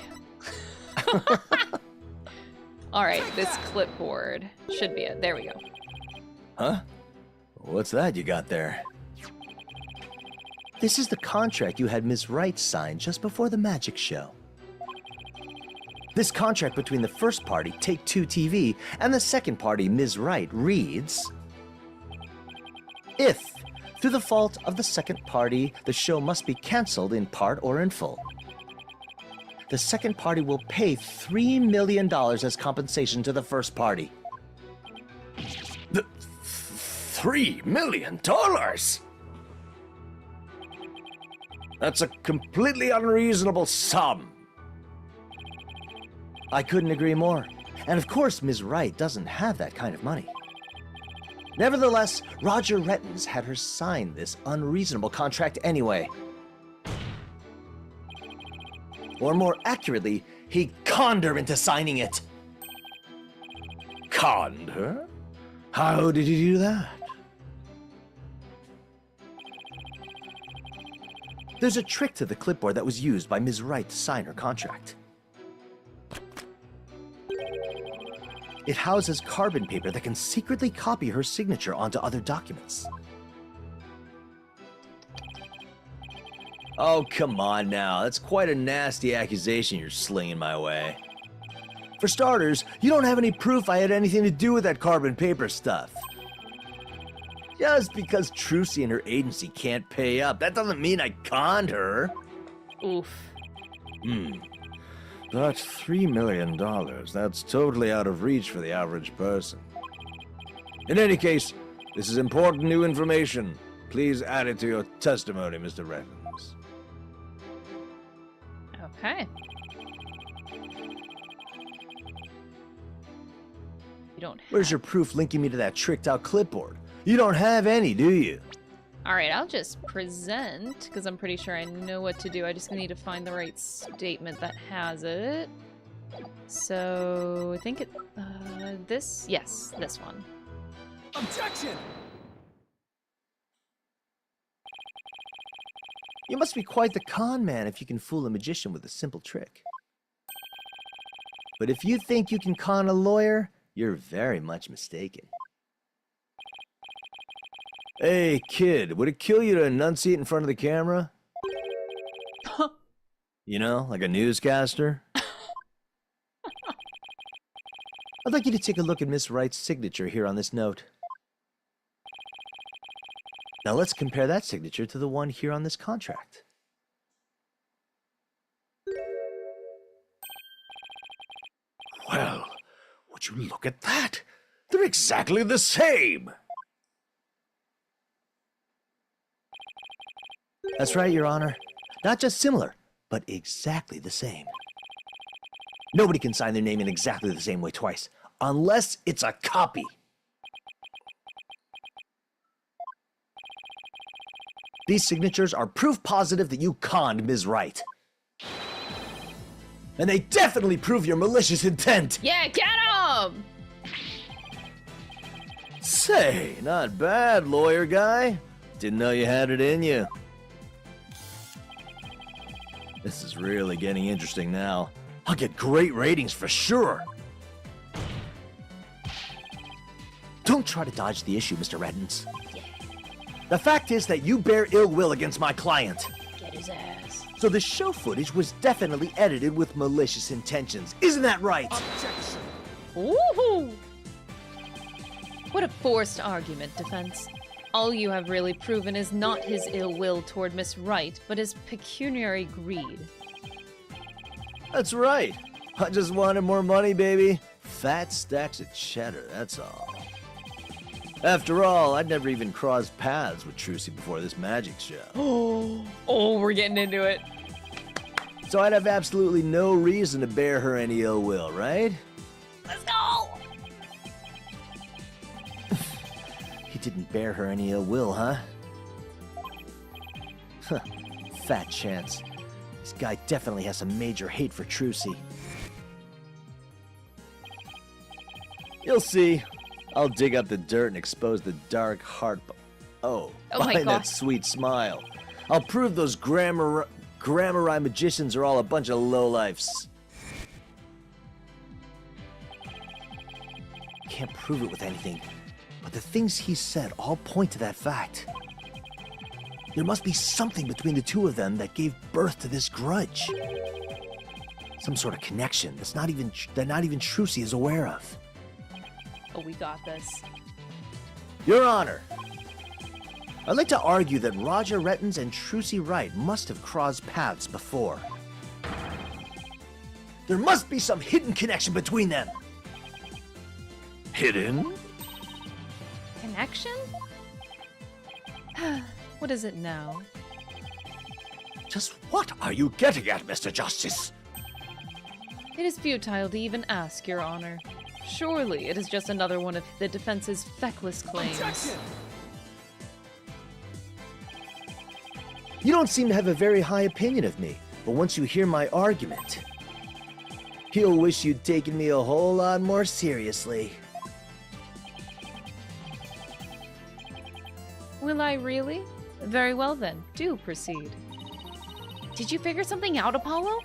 Alright, this clipboard should be it. There we go. Huh? What's that you got there? This is the contract you had Ms. Wright sign just before the magic show. This contract between the first party, Take-Two TV, and the second party, Ms. Wright, reads... If, through the fault of the second party, the show must be cancelled in part or in full, the second party will pay $3 million as compensation to the first party. $3 million? That's a completely unreasonable sum. I couldn't agree more. And of course, Ms. Wright doesn't have that kind of money. Nevertheless, Roger Rettins had her sign this unreasonable contract anyway. Or more accurately, he conned her into signing it. Conned her? How did he do that? There's a trick to the clipboard that was used by Ms. Wright to sign her contract. It houses carbon paper that can secretly copy her signature onto other documents. Oh, come on now. That's quite a nasty accusation you're slinging my way. For starters, you don't have any proof I had anything to do with that carbon paper stuff. Just because Trucy and her agency can't pay up, that doesn't mean I conned her. Oof. But $3 million, that's totally out of reach for the average person. In any case, this is important new information. Please add it to your testimony, Mr. Reddens. Okay. You don't have... Where's your proof linking me to that tricked out clipboard? You don't have any, do you? Alright, I'll just present, because I'm pretty sure I know what to do. I just need to find the right statement that has it. So, I think it... this? Yes, this one. Objection! You must be quite the con man if you can fool a magician with a simple trick. But if you think you can con a lawyer, you're very much mistaken. Hey, kid, would it kill you to enunciate in front of the camera? You know, like a newscaster? I'd like you to take a look at Miss Wright's signature here on this note. Now let's compare that signature to the one here on this contract. Well, would you look at that? They're exactly the same! That's right, Your Honor. Not just similar, but exactly the same. Nobody can sign their name in exactly the same way twice, unless it's a copy. These signatures are proof positive that you conned Ms. Wright. And they definitely prove your malicious intent. Yeah, get him! Say, not bad, lawyer guy. Didn't know you had it in you. This is really getting interesting now. I'll get great ratings for sure. Don't try to dodge the issue, Mr. Reddens. The fact is that you bear ill will against my client. Get his ass. So the show footage was definitely edited with malicious intentions. Isn't that right? Objection! Woohoo! What a forced argument, defense. All you have really proven is not his ill will toward Miss Wright, but his pecuniary greed. That's right. I just wanted more money, baby. Fat stacks of cheddar, that's all. After all, I'd never even crossed paths with Trucy before this magic show. Oh, we're getting into it. So I'd have absolutely no reason to bear her any ill will, right? Let's go! He didn't bear her any ill will, huh? Huh. Fat chance. This guy definitely has some major hate for Trucy. You'll see. I'll dig up the dirt and expose the dark heart. Oh my behind God. that sweet smile. I'll prove those grammar magicians are all a bunch of lowlifes. Can't prove it with anything, but the things he said all point to that fact. There must be something between the two of them that gave birth to this grudge. Some sort of connection that not even Trucy is aware of. Oh, we got this. Your Honor, I'd like to argue that Roger Rettens and Trucy Wright must have crossed paths before. There must be some hidden connection between them. Hidden? Connection? What is it now? Just what are you getting at, Mr. Justice? It is futile to even ask, Your Honor. Surely it is just another one of the defense's feckless claims. Objection! You don't seem to have a very high opinion of me, but once you hear my argument, you'll wish you'd taken me a whole lot more seriously. Will I really? Very well then, do proceed. Did you figure something out, Apollo?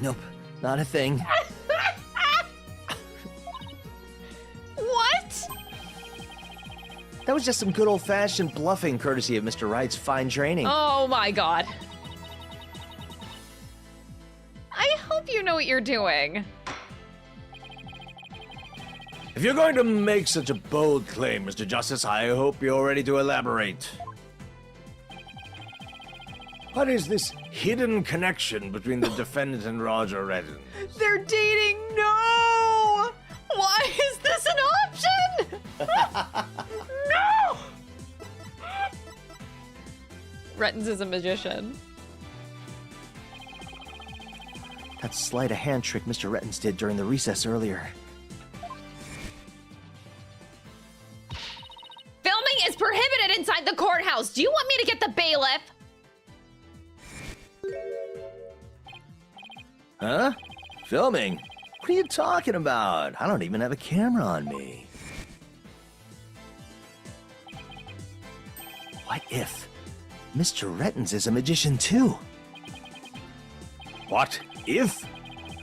Nope, not a thing. What? That was just some good old-fashioned bluffing courtesy of Mr. Wright's fine training. Oh my God. I hope you know what you're doing. If you're going to make such a bold claim, Mr. Justice, I hope you're ready to elaborate. What is this hidden connection between the defendant and Roger Redden? They're dating. No! Why is this an option? No! Rettens is a magician. That sleight of hand trick Mr. Rettens did during the recess earlier. Filming is prohibited inside the courthouse. Do you want me to get the bailiff? Huh? Filming? What are you talking about? I don't even have a camera on me. What if Mr. Rettens is a magician too? What if?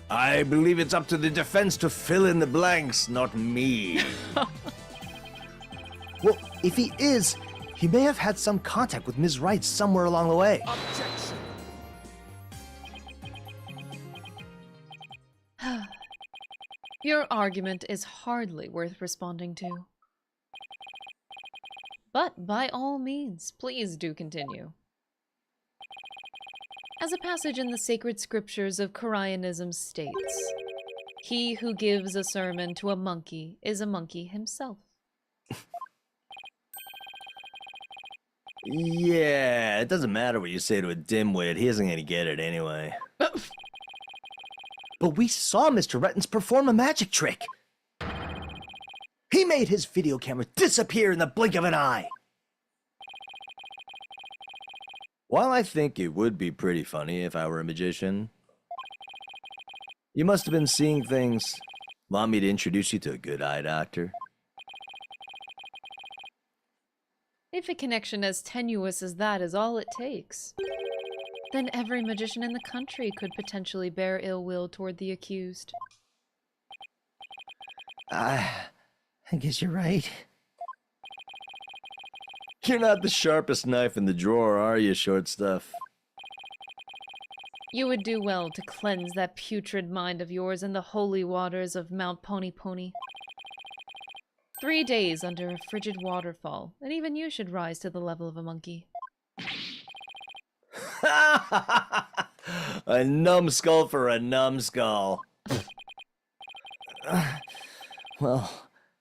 I believe it's up to the defense to fill in the blanks, not me. Well, if he is, he may have had some contact with Ms. Wright somewhere along the way. Objection. Your argument is hardly worth responding to. But by all means, please do continue. As a passage in the sacred scriptures of Koreanism states, he who gives a sermon to a monkey is a monkey himself. Yeah, it doesn't matter what you say to a dimwit. He isn't going to get it anyway. But we saw Mr. Rettens perform a magic trick. He made his video camera disappear in the blink of an eye. While I think it would be pretty funny if I were a magician, you must have been seeing things. Want me to introduce you to a good eye doctor? If a connection as tenuous as that is all it takes, then every magician in the country could potentially bear ill will toward the accused. I guess you're right. You're not the sharpest knife in the drawer, are you, short stuff? You would do well to cleanse that putrid mind of yours in the holy waters of Mount Pony Pony. 3 days under a frigid waterfall, and even you should rise to the level of a monkey. A numbskull for a numbskull. Well,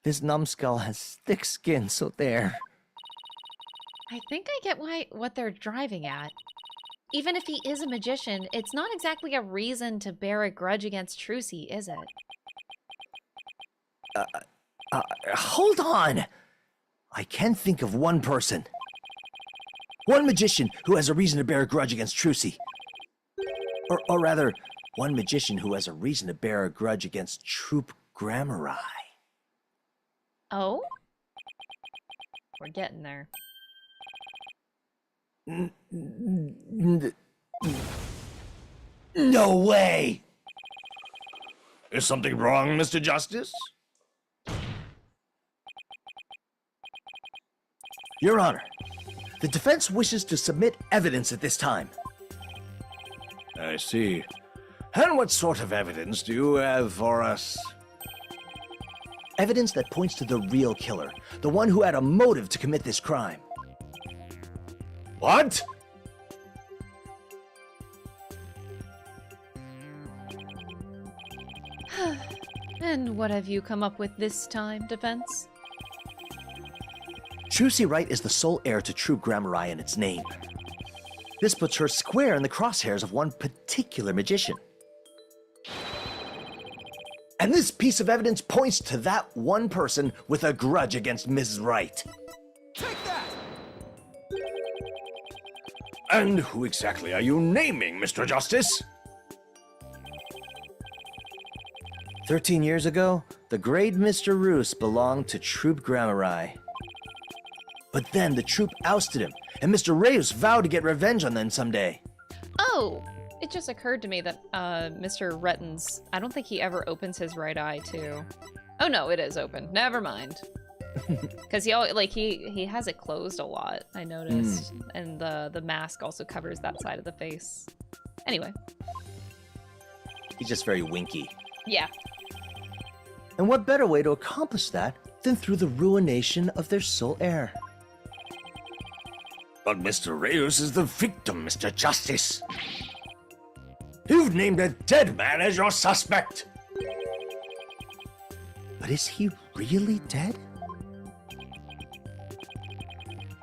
this numbskull has thick skin, so there. I think I get what they're driving at. Even if he is a magician, it's not exactly a reason to bear a grudge against Trucy, is it? Hold on! I can think of one person. One magician who has a reason to bear a grudge against Trucy. Or rather, one magician who has a reason to bear a grudge against Troop Grammari. Oh? We're getting there. No way! Is something wrong, Mr. Justice? Your Honor, the defense wishes to submit evidence at this time. I see. And what sort of evidence do you have for us? Evidence that points to the real killer, the one who had a motive to commit this crime. What? And what have you come up with this time, defense? Trucy Wright is the sole heir to Troop Grammari in its name. This puts her square in the crosshairs of one particular magician. And this piece of evidence points to that one person with a grudge against Mrs. Wright. Take that! And who exactly are you naming, Mr. Justice? 13 years ago, the great Mr. Roos belonged to Troop Grammari. But then the troop ousted him, and Mr. Reyes vowed to get revenge on them someday. Oh! It just occurred to me that Mr. Rettens, I don't think he ever opens his right eye too. Oh no, it is open. Never mind. Because he has it closed a lot, I noticed. And the mask also covers that side of the face. Anyway. He's just very winky. Yeah. And what better way to accomplish that than through the ruination of their sole heir? But Mr. Reyes is the victim, Mr. Justice. You've named a dead man as your suspect. But is he really dead?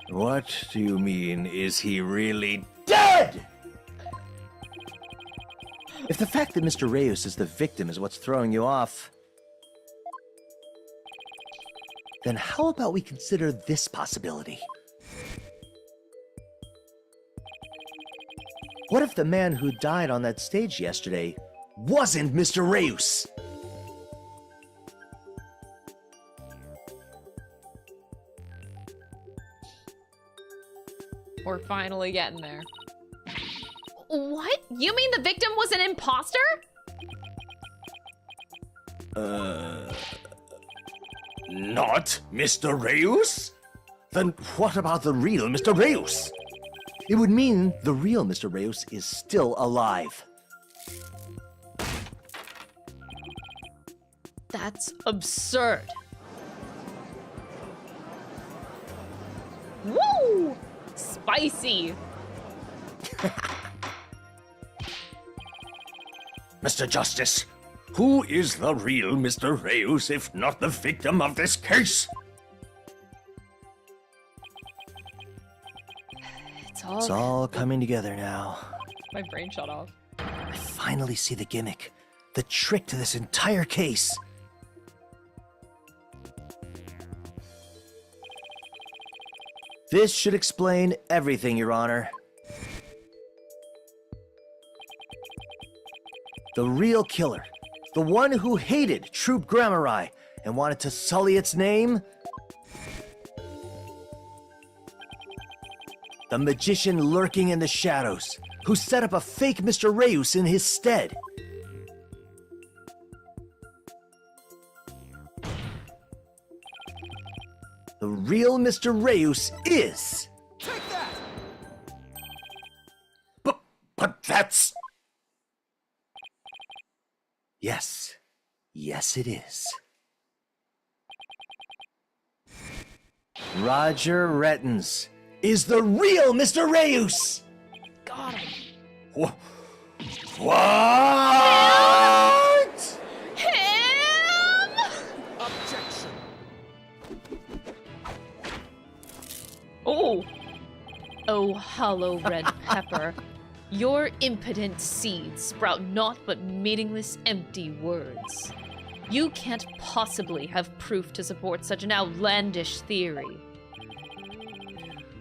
What do you mean, is he really dead? If the fact that Mr. Reyes is the victim is what's throwing you off, then how about we consider this possibility? What if the man who died on that stage yesterday wasn't Mr. Reyes? We're finally getting there. What? You mean the victim was an imposter? Not Mr. Reyes? Then what about the real Mr. Reyes? It would mean the real Mr. Reyes is still alive. That's absurd. Woo! Spicy. Mr. Justice, who is the real Mr. Reyes if not the victim of this case? It's all coming together now. My brain shut off. I finally see the gimmick, the trick to this entire case. This should explain everything, Your Honor. The real killer, the one who hated Troop Grammari and wanted to sully its name, the magician lurking in the shadows, who set up a fake Mr. Reyes in his stead. The real Mr. Reyes is... Take that! But that's... Yes. Yes, it is. Roger Rettens is the real Mr. Reyes! Got him. What? Him! Objection! Oh. Oh, hollow red pepper. Your impotent seeds sprout naught but meaningless, empty words. You can't possibly have proof to support such an outlandish theory.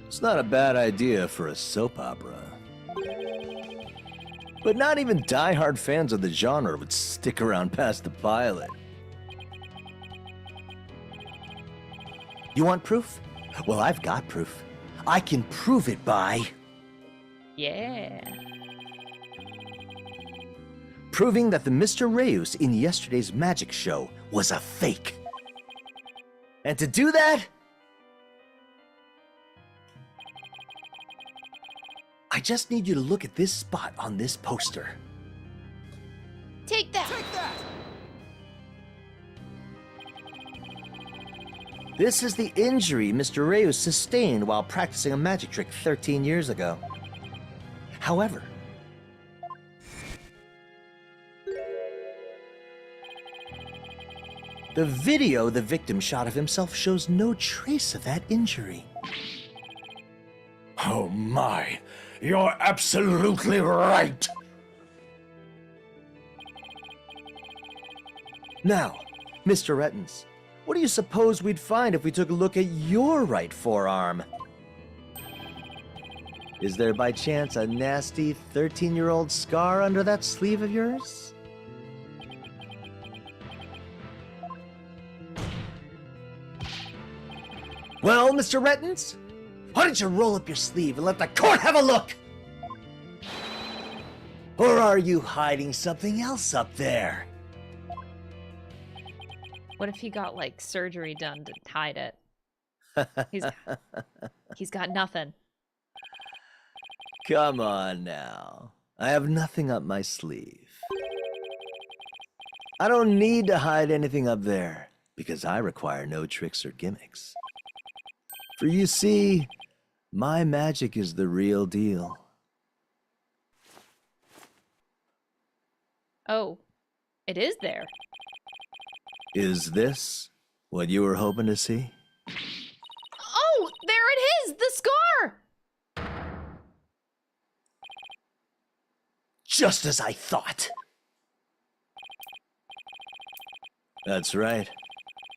It's not a bad idea for a soap opera. But not even die-hard fans of the genre would stick around past the pilot. You want proof? Well, I've got proof. I can prove it by... Yeah. proving that the Mr. Reyes in yesterday's magic show was a fake. And to do that, I just need you to look at this spot on this poster. Take that! Take that! This is the injury Mr. Reyes sustained while practicing a magic trick 13 years ago. However, the video the victim shot of himself shows no trace of that injury. Oh my, you're absolutely right. Now, Mr. Rettens, what do you suppose we'd find if we took a look at your right forearm? Is there by chance a nasty 13-year-old scar under that sleeve of yours? Well, Mr. Rettens, why don't you roll up your sleeve and let the court have a look? Or are you hiding something else up there? What if he got like surgery done to hide it? He's got nothing. Come on now. I have nothing up my sleeve. I don't need to hide anything up there, because I require no tricks or gimmicks. For you see, my magic is the real deal. Oh, it is there. Is this what you were hoping to see? Oh, there it is! The scar! Just as I thought. That's right.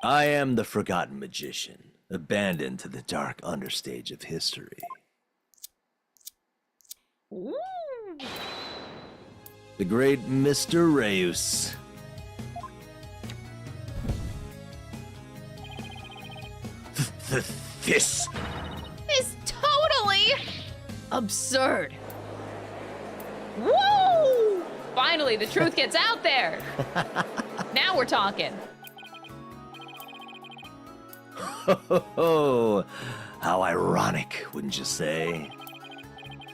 I am the forgotten magician, abandoned to the dark understage of history. Ooh. The great Mr. Reus. This. Is totally absurd. Woo! Finally, the truth gets out there. Now we're talking. Oh, how ironic, wouldn't you say?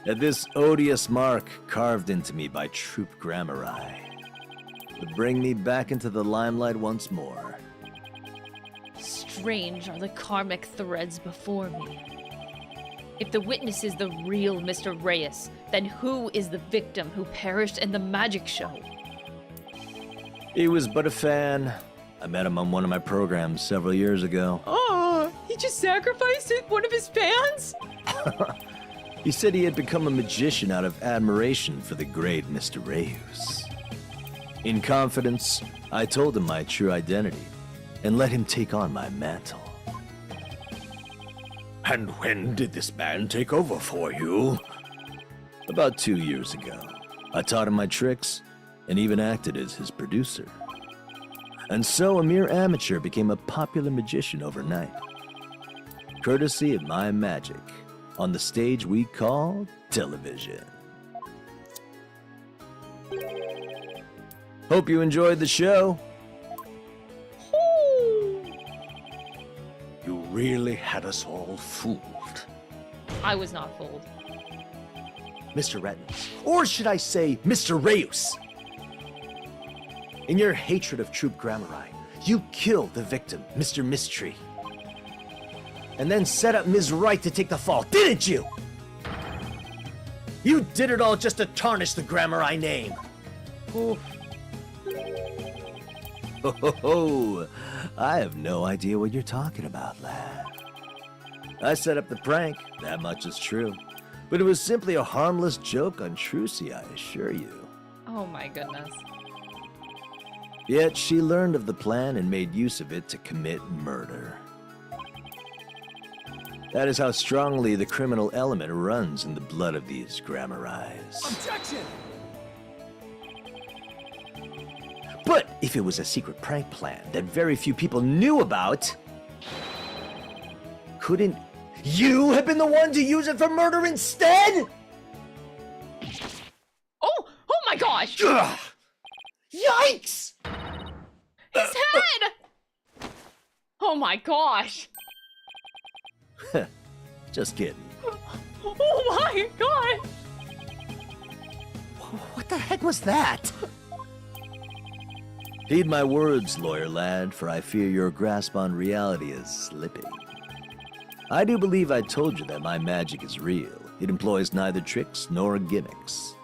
That this odious mark carved into me by Troop Grammari would bring me back into the limelight once more. Strange are the karmic threads before me. If the witness is the real Mr. Reyes, then who is the victim who perished in the magic show? He was but a fan. I met him on one of my programs several years ago. Oh, he just sacrificed one of his fans? He said he had become a magician out of admiration for the great Mr. Reus. In confidence, I told him my true identity and let him take on my mantle. And when did this man take over for you? About 2 years ago, I taught him my tricks and even acted as his producer. And so a mere amateur became a popular magician overnight, courtesy of my magic on the stage we call television. Hope you enjoyed the show. You really had us all fooled. I was not fooled. Mr. Rettins, or should I say Mr. Reus? In your hatred of Troop Grammari, you killed the victim, Mr. Mystery. And then set up Ms. Right to take the fall, didn't you? You did it all just to tarnish the Grammari name. Oh. Ho, I have no idea what you're talking about, lad. I set up the prank, that much is true. But it was simply a harmless joke on Trucy, I assure you. Oh my goodness. Yet she learned of the plan and made use of it to commit murder. That is how strongly the criminal element runs in the blood of these Grammaris. Objection! But if it was a secret prank plan that very few people knew about, couldn't you have been the one to use it for murder instead? Oh my gosh! Ugh. Yikes! His head! Oh my gosh! Just kidding. Oh my god! What the heck was that? Heed my words, lawyer lad, for I fear your grasp on reality is slipping. I do believe I told you that my magic is real. It employs neither tricks nor gimmicks.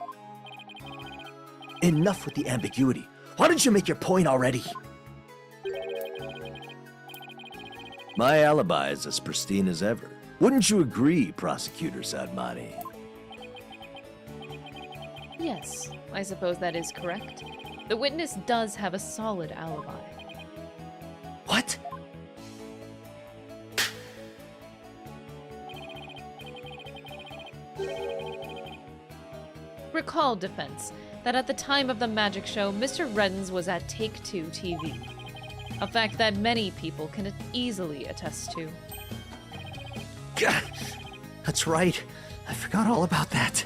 Enough with the ambiguity. Why don't you make your point already? My alibi is as pristine as ever. Wouldn't you agree, Prosecutor Sadmani? Yes, I suppose that is correct. The witness does have a solid alibi. What? Recall, defense, that at the time of the magic show, Mr. Reddens was at Take-Two TV. A fact that many people can easily attest to. Gah, that's right. I forgot all about that.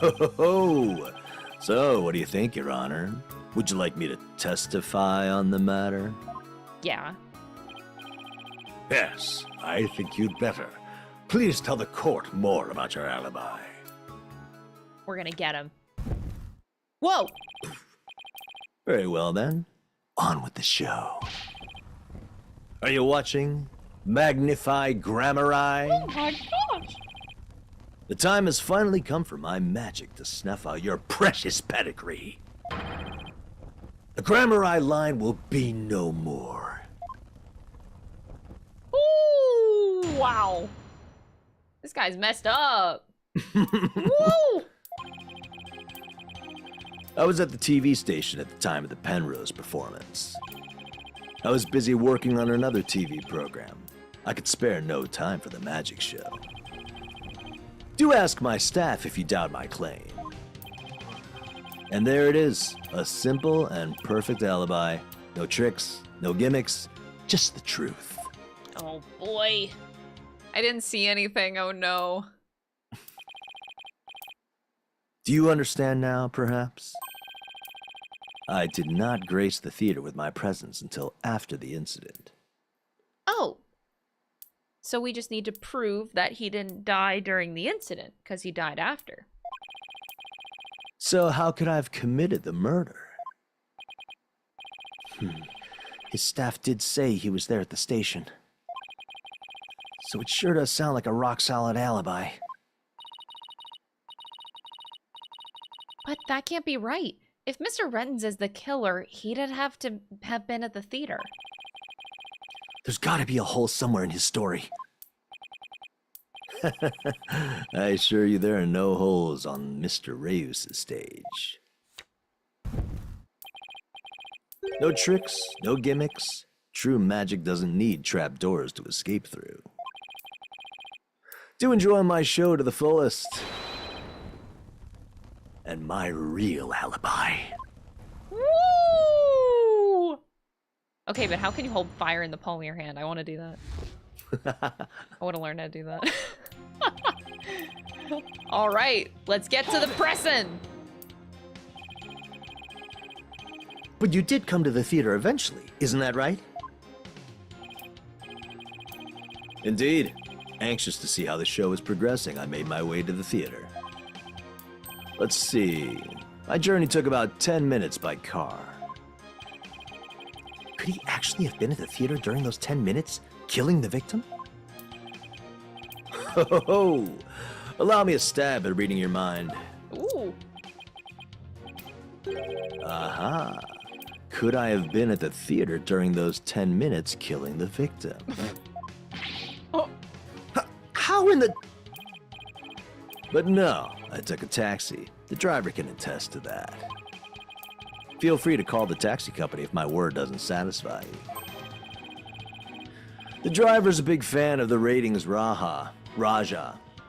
Ho. So, what do you think, Your Honor? Would you like me to testify on the matter? Yeah. Yes, I think you'd better. Please tell the court more about your alibi. We're gonna get him. Whoa! Very well then, on with the show. Are you watching Magnify Grammari? Oh my gosh! The time has finally come for my magic to snuff out your precious pedigree. The Grammari line will be no more. Ooh, wow. This guy's messed up. Woo! I was at the TV station at the time of the Penrose performance. I was busy working on another TV program. I could spare no time for the magic show. Do ask my staff if you doubt my claim. And there it is, a simple and perfect alibi. No tricks, no gimmicks, just the truth. Oh boy. I didn't see anything, oh no. Do you understand now, perhaps? I did not grace the theater with my presence until after the incident. Oh. So we just need to prove that he didn't die during the incident, because he died after. So how could I have committed the murder? His staff did say he was there at the station. So it sure does sound like a rock-solid alibi. But that can't be right. If Mr. Rettens is the killer, he'd have to have been at the theater. There's gotta be a hole somewhere in his story. I assure you there are no holes on Mr. Reus' stage. No tricks, no gimmicks. True magic doesn't need trapdoors to escape through. Do enjoy my show to the fullest. And my real alibi. Woo! Okay, but how can you hold fire in the palm of your hand? I want to do that. I want to learn how to do that. All right, let's get to the pressin'. But you did come to the theater eventually, isn't that right? Indeed. Anxious to see how the show is progressing, I made my way to the theater. Let's see. My journey took about 10 minutes by car. Could he actually have been at the theater during those 10 minutes, killing the victim? Ho! Allow me a stab at reading your mind. Ooh. Aha. Could I have been at the theater during those 10 minutes killing the victim? Oh. How in the... But no, I took a taxi. The driver can attest to that. Feel free to call the taxi company if my word doesn't satisfy you. The driver's a big fan of the ratings Raja.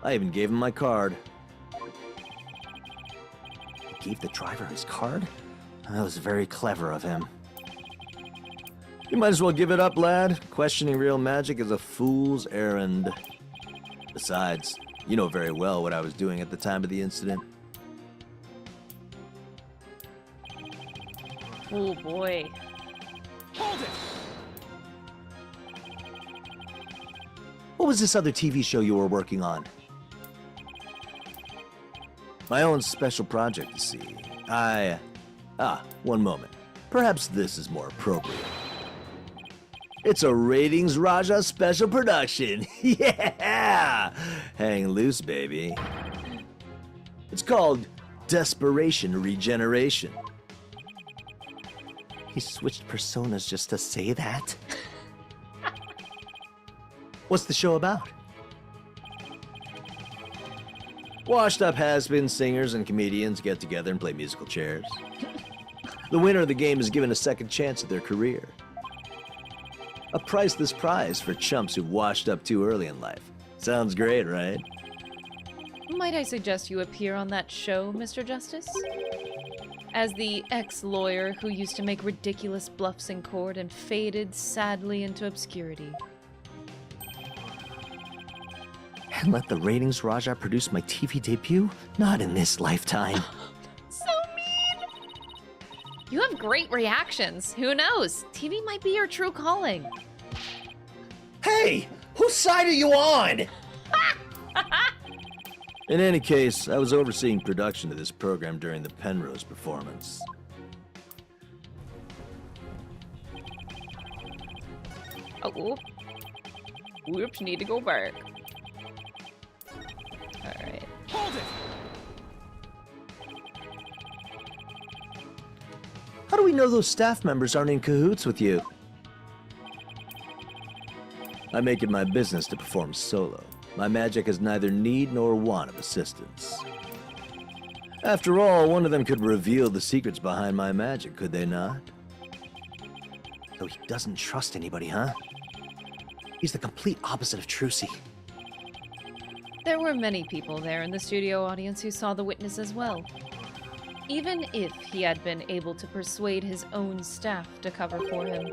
I even gave him my card. He gave the driver his card? That was very clever of him. You might as well give it up, lad. Questioning real magic is a fool's errand. Besides, you know very well what I was doing at the time of the incident. Oh boy. Hold it! What was this other TV show you were working on? My own special project, you see. One moment. Perhaps this is more appropriate. It's a Ratings Raja special production. Yeah! Hang loose, baby. It's called Desperation Regeneration. He switched personas just to say that? What's the show about? Washed-up has-been singers and comedians get together and play musical chairs. The winner of the game is given a second chance at their career. A priceless prize for chumps who washed up too early in life. Sounds great, right? Might I suggest you appear on that show, Mr. Justice? As the ex-lawyer who used to make ridiculous bluffs in court and faded sadly into obscurity. And let the Ratings Raja produce my TV debut? Not in this lifetime. So mean! You have great reactions. Who knows? TV might be your true calling. Hey! Whose side are you on? In any case, I was overseeing production of this program during the Penrose performance. Oh. Whoops, need to go back. Alright. Hold it! How do we know those staff members aren't in cahoots with you? I make it my business to perform solo. My magic has neither need nor want of assistance. After all, one of them could reveal the secrets behind my magic, could they not? So he doesn't trust anybody, huh? He's the complete opposite of Trucy. There were many people there in the studio audience who saw the witness as well. Even if he had been able to persuade his own staff to cover for him,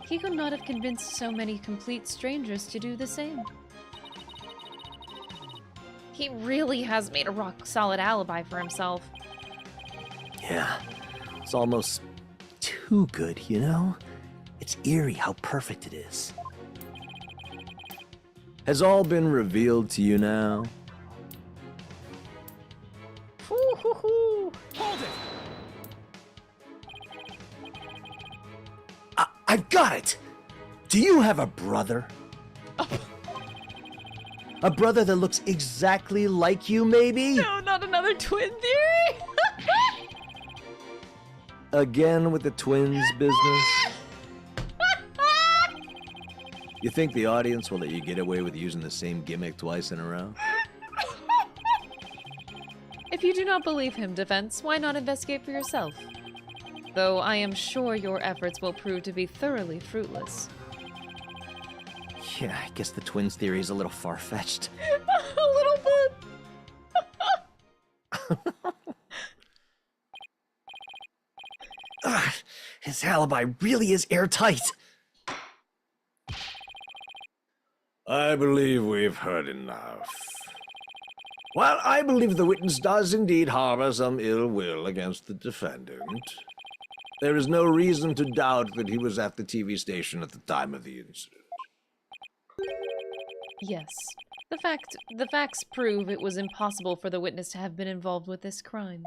he could not have convinced so many complete strangers to do the same. He really has made a rock-solid alibi for himself. Yeah, it's almost too good, you know? It's eerie how perfect it is. Has all been revealed to you now? Hoo-hoo-hoo! Hold it! I've got it! Do you have a brother? A brother that looks exactly like you, maybe? No, not another twin theory! Again with the twins business? You think the audience will let you get away with using the same gimmick twice in a row? If you do not believe him, Defense, why not investigate for yourself? Though I am sure your efforts will prove to be thoroughly fruitless. Yeah, I guess the twins theory is a little far-fetched. A little bit. Ugh, his alibi really is airtight. I believe we've heard enough. While I believe the witness does indeed harbor some ill will against the defendant, there is no reason to doubt that he was at the TV station at the time of the incident. Yes. The facts prove it was impossible for the witness to have been involved with this crime.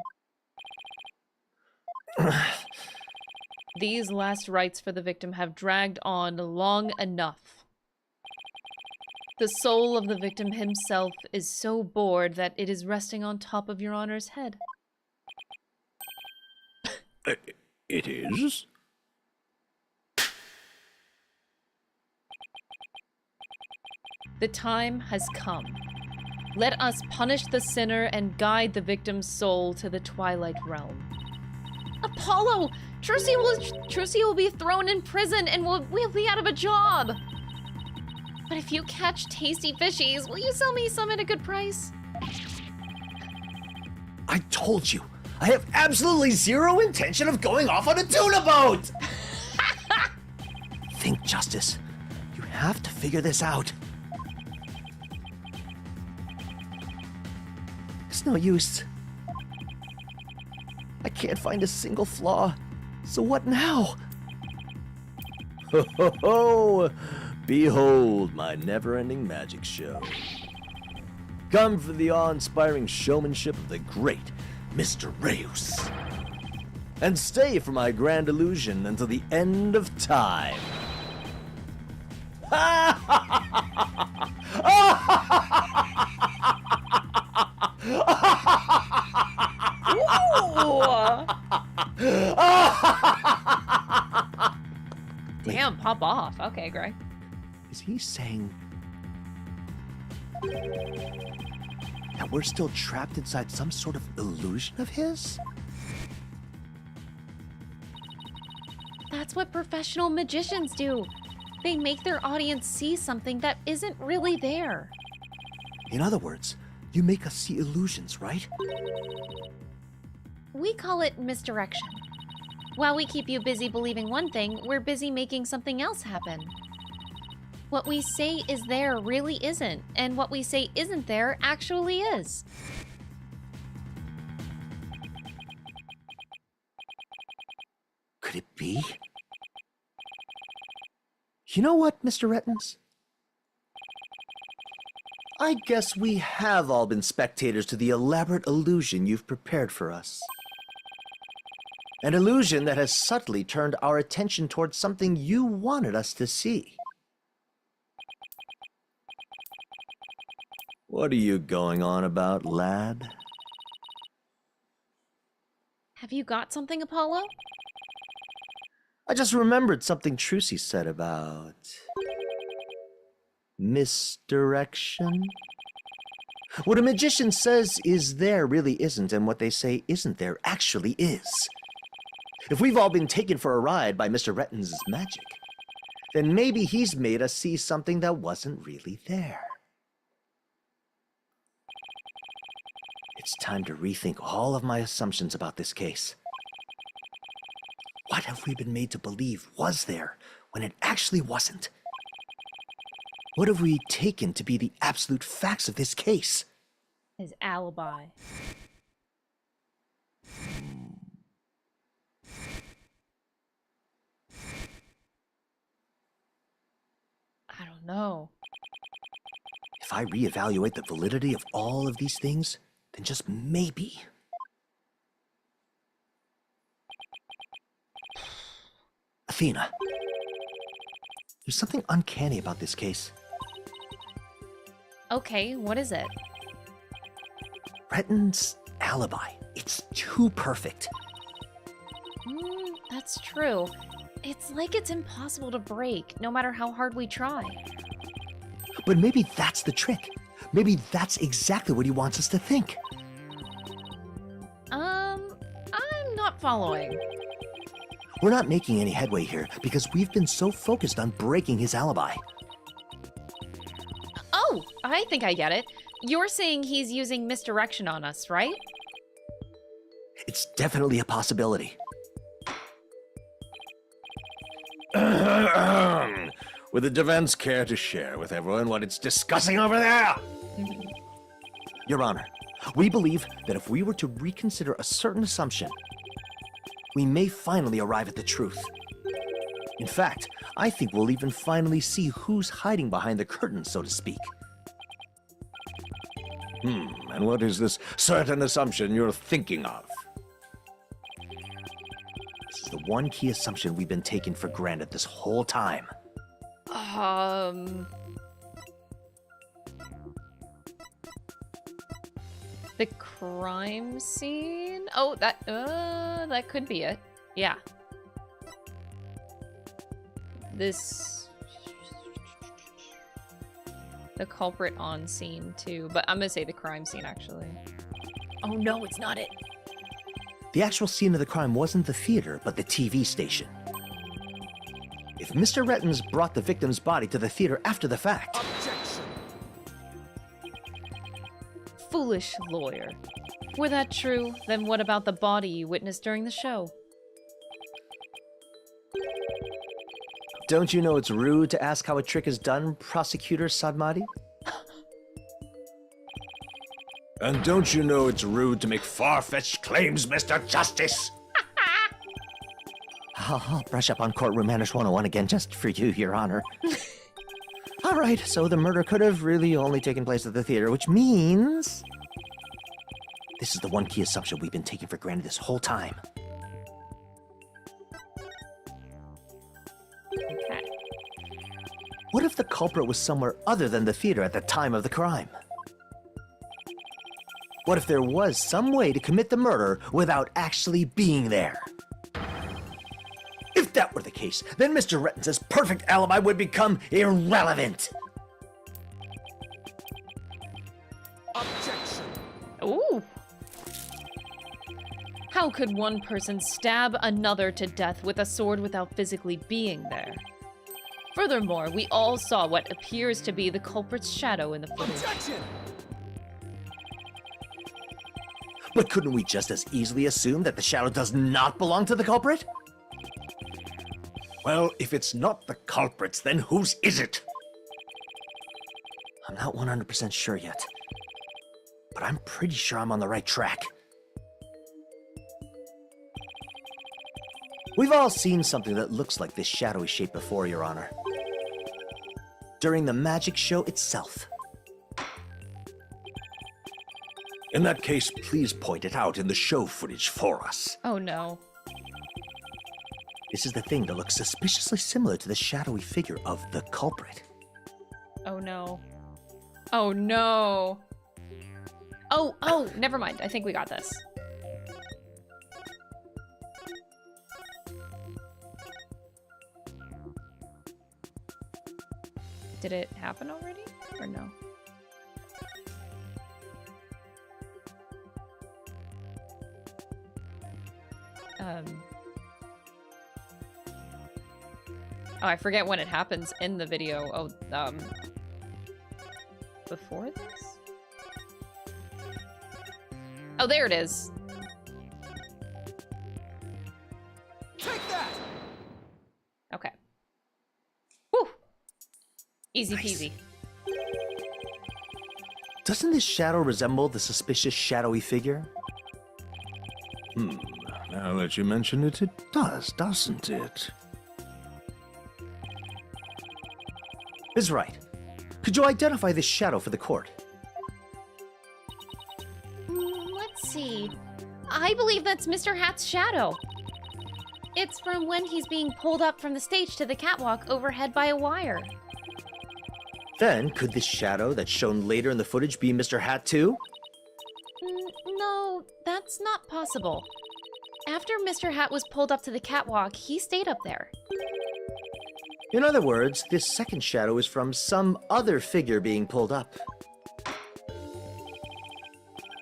These last rites for the victim have dragged on long enough. The soul of the victim himself is so bored that it is resting on top of Your Honor's head. It is? The time has come. Let us punish the sinner and guide the victim's soul to the Twilight Realm. Apollo! Trucy will be thrown in prison and we'll be out of a job! But if you catch tasty fishies, will you sell me some at a good price? I told you, I have absolutely zero intention of going off on a tuna boat! Think, Justice. You have to figure this out. It's no use. I can't find a single flaw. So what now? Ho ho ho! Behold my never-ending magic show. Come for the awe-inspiring showmanship of the great Mr. Reus. And stay for my grand illusion until the end of time. Damn, pop off. Okay, Greg. Is he saying that we're still trapped inside some sort of illusion of his? That's what professional magicians do. They make their audience see something that isn't really there. In other words, you make us see illusions, right? We call it misdirection. While we keep you busy believing one thing, we're busy making something else happen. What we say is there really isn't, and what we say isn't there actually is. Could it be? You know what, Mr. Rettins? I guess we have all been spectators to the elaborate illusion you've prepared for us. An illusion that has subtly turned our attention towards something you wanted us to see. What are you going on about, lad? Have you got something, Apollo? I just remembered something Trucy said about... misdirection? What a magician says is there really isn't, and what they say isn't there actually is. If we've all been taken for a ride by Mr. Retton's magic, then maybe he's made us see something that wasn't really there. It's time to rethink all of my assumptions about this case. What have we been made to believe was there when it actually wasn't? What have we taken to be the absolute facts of this case? His alibi. I don't know. If I reevaluate the validity of all of these things, then just maybe... Athena, there's something uncanny about this case. Okay, what is it? Retton's alibi. It's too perfect. That's true. It's like it's impossible to break, no matter how hard we try. But maybe that's the trick. Maybe that's exactly what he wants us to think. I'm not following. We're not making any headway here because we've been so focused on breaking his alibi. Oh, I think I get it. You're saying he's using misdirection on us, right? It's definitely a possibility. Would the defense care to share with everyone what it's discussing over there? Your Honor, we believe that if we were to reconsider a certain assumption, we may finally arrive at the truth. In fact, I think we'll even finally see who's hiding behind the curtain, so to speak. And what is this certain assumption you're thinking of? This is the one key assumption we've been taking for granted this whole time. The crime scene? Oh, that could be it. Yeah. The culprit on scene too, but I'm gonna say the crime scene actually. Oh no, it's not it. The actual scene of the crime wasn't the theater, but the TV station. If Mr. Retton's brought the victim's body to the theater after the fact... Objection! Foolish lawyer. Were that true, then what about the body you witnessed during the show? Don't you know it's rude to ask how a trick is done, Prosecutor Sadmati? And don't you know it's rude to make far-fetched claims, Mr. Justice? I'll brush up on Courtroom Manners 101 again just for you, Your Honor. All right, so the murder could have really only taken place at the theater, which means... This is the one key assumption we've been taking for granted this whole time. Okay. What if the culprit was somewhere other than the theater at the time of the crime? What if there was some way to commit the murder without actually being there? If that were the case, then Mr. Retton's perfect alibi would become irrelevant. Objection! Ooh. How could one person stab another to death with a sword without physically being there? Furthermore, we all saw what appears to be the culprit's shadow in the footage. Objection! But couldn't we just as easily assume that the shadow does not belong to the culprit? Well, if it's not the culprits, then whose is it? I'm not 100% sure yet, but I'm pretty sure I'm on the right track. We've all seen something that looks like this shadowy shape before, Your Honor. During the magic show itself. In that case, please point it out in the show footage for us. Oh no. This is the thing that looks suspiciously similar to the shadowy figure of the culprit. Oh no. Oh no. Oh, never mind. I think we got this. Did it happen already? Or no? Oh, I forget when it happens in the video. Oh, before this? Oh, there it is. Take that! Okay. Whew. Easy Nice. peasy. Doesn't this shadow resemble the suspicious shadowy figure? Now that you mention it, it does, doesn't it? Is right. Could you identify this shadow for the court? Let's see. I believe that's Mr. Hat's shadow. It's from when he's being pulled up from the stage to the catwalk overhead by a wire. Then, could this shadow that's shown later in the footage be Mr. Hat too? No, that's not possible. After Mr. Hat was pulled up to the catwalk, he stayed up there. In other words, this second shadow is from some other figure being pulled up.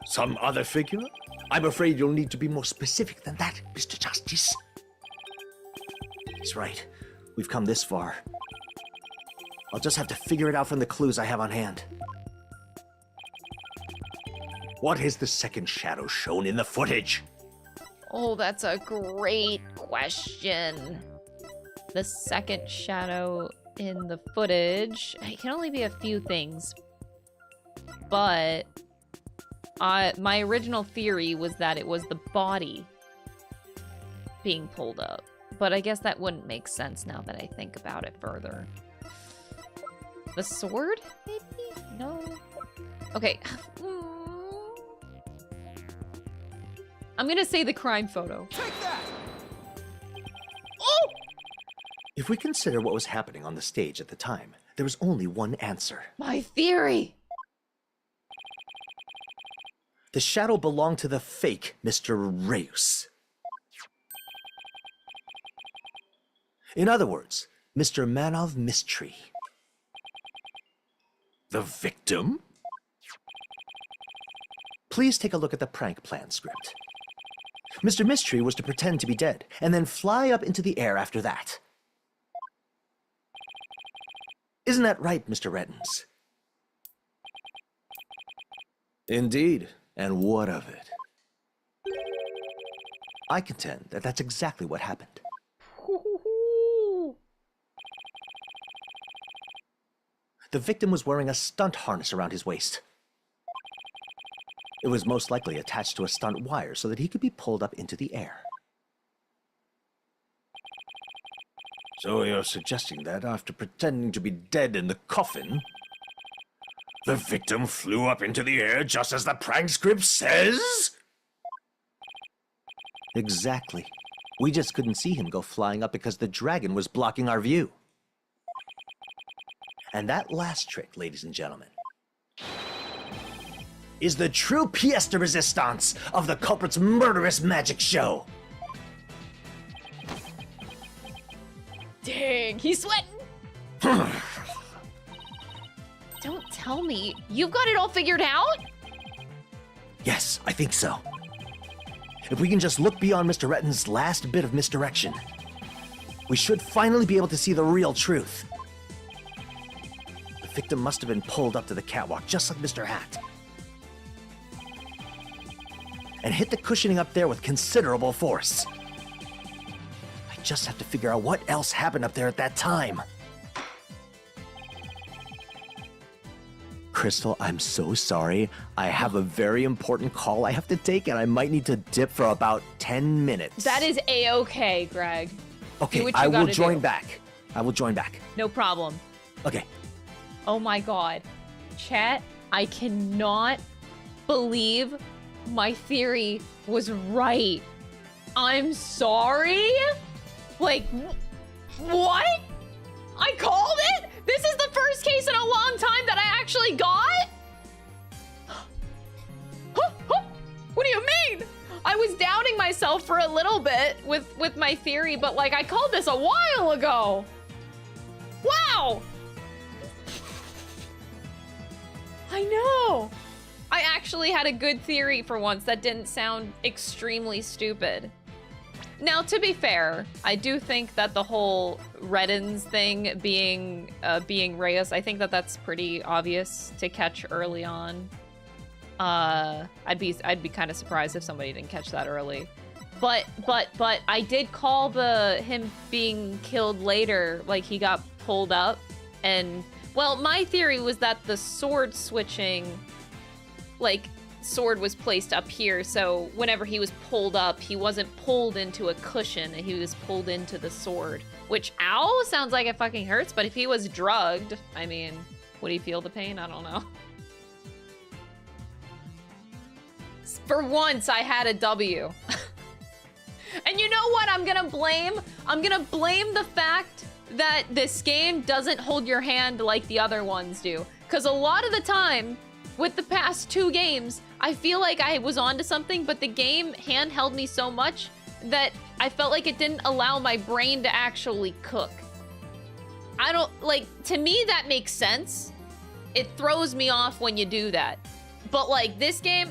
Some other figure? I'm afraid you'll need to be more specific than that, Mr. Justice. He's right. We've come this far. I'll just have to figure it out from the clues I have on hand. What is the second shadow shown in the footage? Oh, that's a great question. The second shadow in the footage, it can only be a few things. But my original theory was that it was the body being pulled up. But I guess that wouldn't make sense now that I think about it further. The sword, maybe? No. Okay. I'm gonna say the crime photo. Take that! Oh! If we consider what was happening on the stage at the time, there was only one answer. My theory! The shadow belonged to the fake Mr. Reus. In other words, Mr. Man of Mystery. The victim? Please take a look at the prank plan script. Mr. Mystery was to pretend to be dead, and then fly up into the air after that. Isn't that right, Mr. Rettens? Indeed. And what of it? I contend that that's exactly what happened. The victim was wearing a stunt harness around his waist. It was most likely attached to a stunt wire so that he could be pulled up into the air. So you're suggesting that after pretending to be dead in the coffin, the victim flew up into the air just as the prank script says? Exactly. We just couldn't see him go flying up because the dragon was blocking our view. And that last trick, ladies and gentlemen, is the true pièce de résistance of the culprit's murderous magic show. Dang, he's sweating! Don't tell me. You've got it all figured out? Yes, I think so. If we can just look beyond Mr. Retten's last bit of misdirection, we should finally be able to see the real truth. The victim must have been pulled up to the catwalk, just like Mr. Hat, and hit the cushioning up there with considerable force. I just have to figure out what else happened up there at that time. Crystal, I'm so sorry. I have a very important call I have to take, and I might need to dip for about 10 minutes. That is a-okay, Greg. Do Okay, what you I will gotta join do. back. I will join back. No problem. Okay. Oh my god. Chat, I cannot believe my theory was right. I'm sorry? Like, what? I called it? This is the first case in a long time that I actually got? a little bit with my theory, but like I called this a while ago. Wow. I know. I actually had a good theory for once that didn't sound extremely stupid. Now, to be fair, I do think that the whole Reddens thing being Reyes, I think that that's pretty obvious to catch early on. I'd be kind of surprised if somebody didn't catch that early. But I did call him being killed later, like he got pulled up, and well, my theory was that the sword switching, like, sword was placed up here, so whenever he was pulled up, he wasn't pulled into a cushion, he was pulled into the sword. Which, ow, sounds like it fucking hurts, but if he was drugged, I mean, would he feel the pain? I don't know. For once, I had a W. And you know what I'm gonna blame? I'm gonna blame the fact that this game doesn't hold your hand like the other ones do. Because a lot of the time, with the past 2 games, I feel like I was onto something, but the game handheld me so much that I felt like it didn't allow my brain to actually cook. I don't, like, to me that makes sense. It throws me off when you do that. But like this game,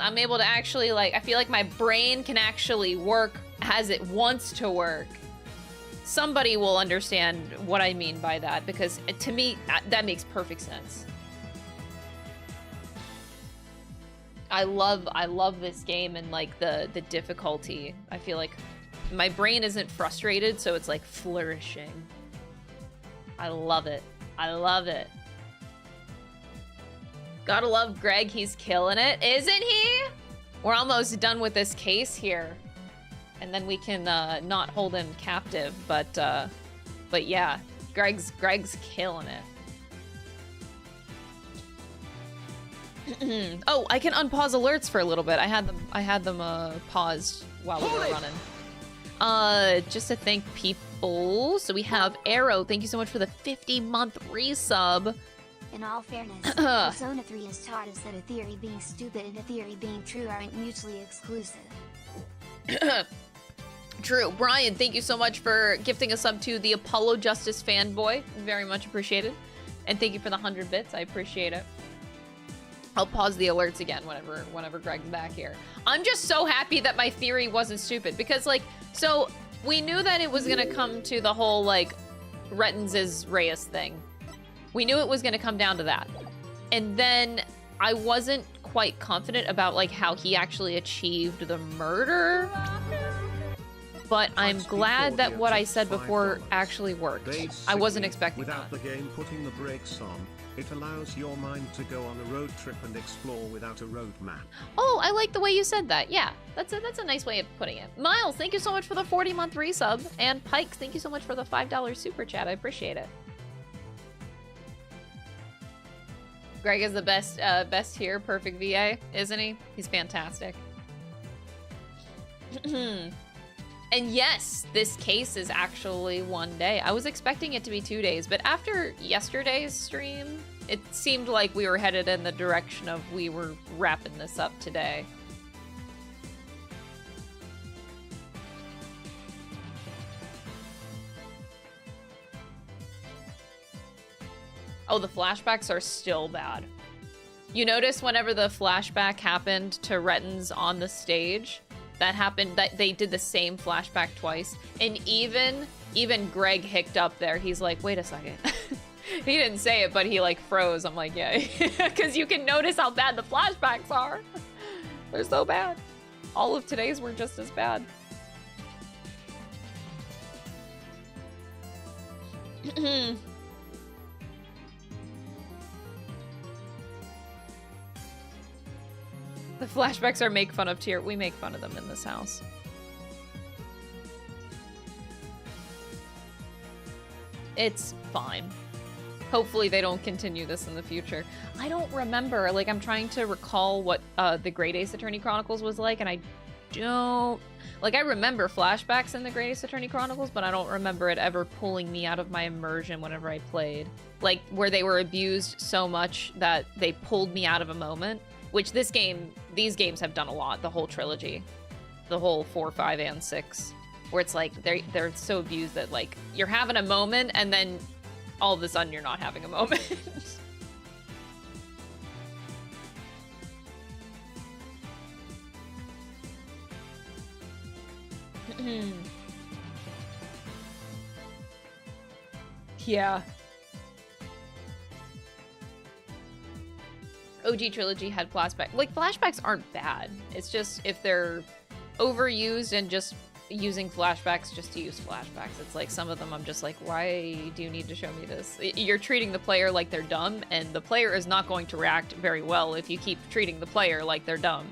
I'm able to actually, like, I feel like my brain can actually work as it wants to work. Somebody will understand what I mean by that, because to me, that makes perfect sense. I love this game and like the difficulty. I feel like my brain isn't frustrated, so it's like flourishing. I love it. I love it. Gotta love Greg, he's killing it, isn't he? We're almost done with this case here. And then we can not hold him captive, but yeah, Greg's killing it. Oh, I can unpause alerts for a little bit. I had them paused while we were running. Just to thank people. So we have Arrow. Thank you so much for the 50-month resub. In all fairness, Persona 3 has taught us that a theory being stupid and a theory being true aren't mutually exclusive. True. Brian, thank you so much for gifting a sub to the Apollo Justice fanboy. Very much appreciated. And thank you for the 100 bits. I appreciate it. I'll pause the alerts again whenever Greg's back here. I'm just so happy that my theory wasn't stupid, because like, so we knew that it was gonna come to the whole like Rettens' Reyes thing. We knew it was gonna come down to that. And then I wasn't quite confident about like how he actually achieved the murder. But I'm glad that what I said before actually worked. I wasn't expecting that. Without the game putting the brakes on, it allows your mind to go on a road trip and explore without a road map. Oh, I like the way you said that. Yeah, that's a nice way of putting it. Miles, thank you so much for the 40-month resub. And Pikes, thank you so much for the $5 super chat. I appreciate it. Greg is the best here, perfect VA, isn't he? He's fantastic. And yes, this case is actually 1 day. I was expecting it to be 2 days, but after yesterday's stream, it seemed like we were headed in the direction of we were wrapping this up today. Oh, the flashbacks are still bad. You notice whenever the flashback happened to Rettens on the stage, that happened, that they did the same flashback twice, and even Greg hicked up there. He's like, wait a second. He didn't say it, but he like froze. I'm like, yeah, because you can notice how bad the flashbacks are. They're so bad. All of today's were just as bad. The flashbacks are make fun of tier. We make fun of them in this house. It's fine. Hopefully they don't continue this in the future. I don't remember. Like, I'm trying to recall what the Great Ace Attorney Chronicles was like, and I don't... Like, I remember flashbacks in the Great Ace Attorney Chronicles, but I don't remember it ever pulling me out of my immersion whenever I played. Like, where they were abused so much that they pulled me out of a moment. Which these games have done a lot, the whole trilogy. the whole 4, 5, and 6, where it's like they're so abused that like you're having a moment and then all of a sudden you're not having a moment. Yeah. OG Trilogy had flashbacks. Like, flashbacks aren't bad. It's just if they're overused and just using flashbacks just to use flashbacks. It's like some of them I'm just like, why do you need to show me this? You're treating the player like they're dumb, and the player is not going to react very well if you keep treating the player like they're dumb.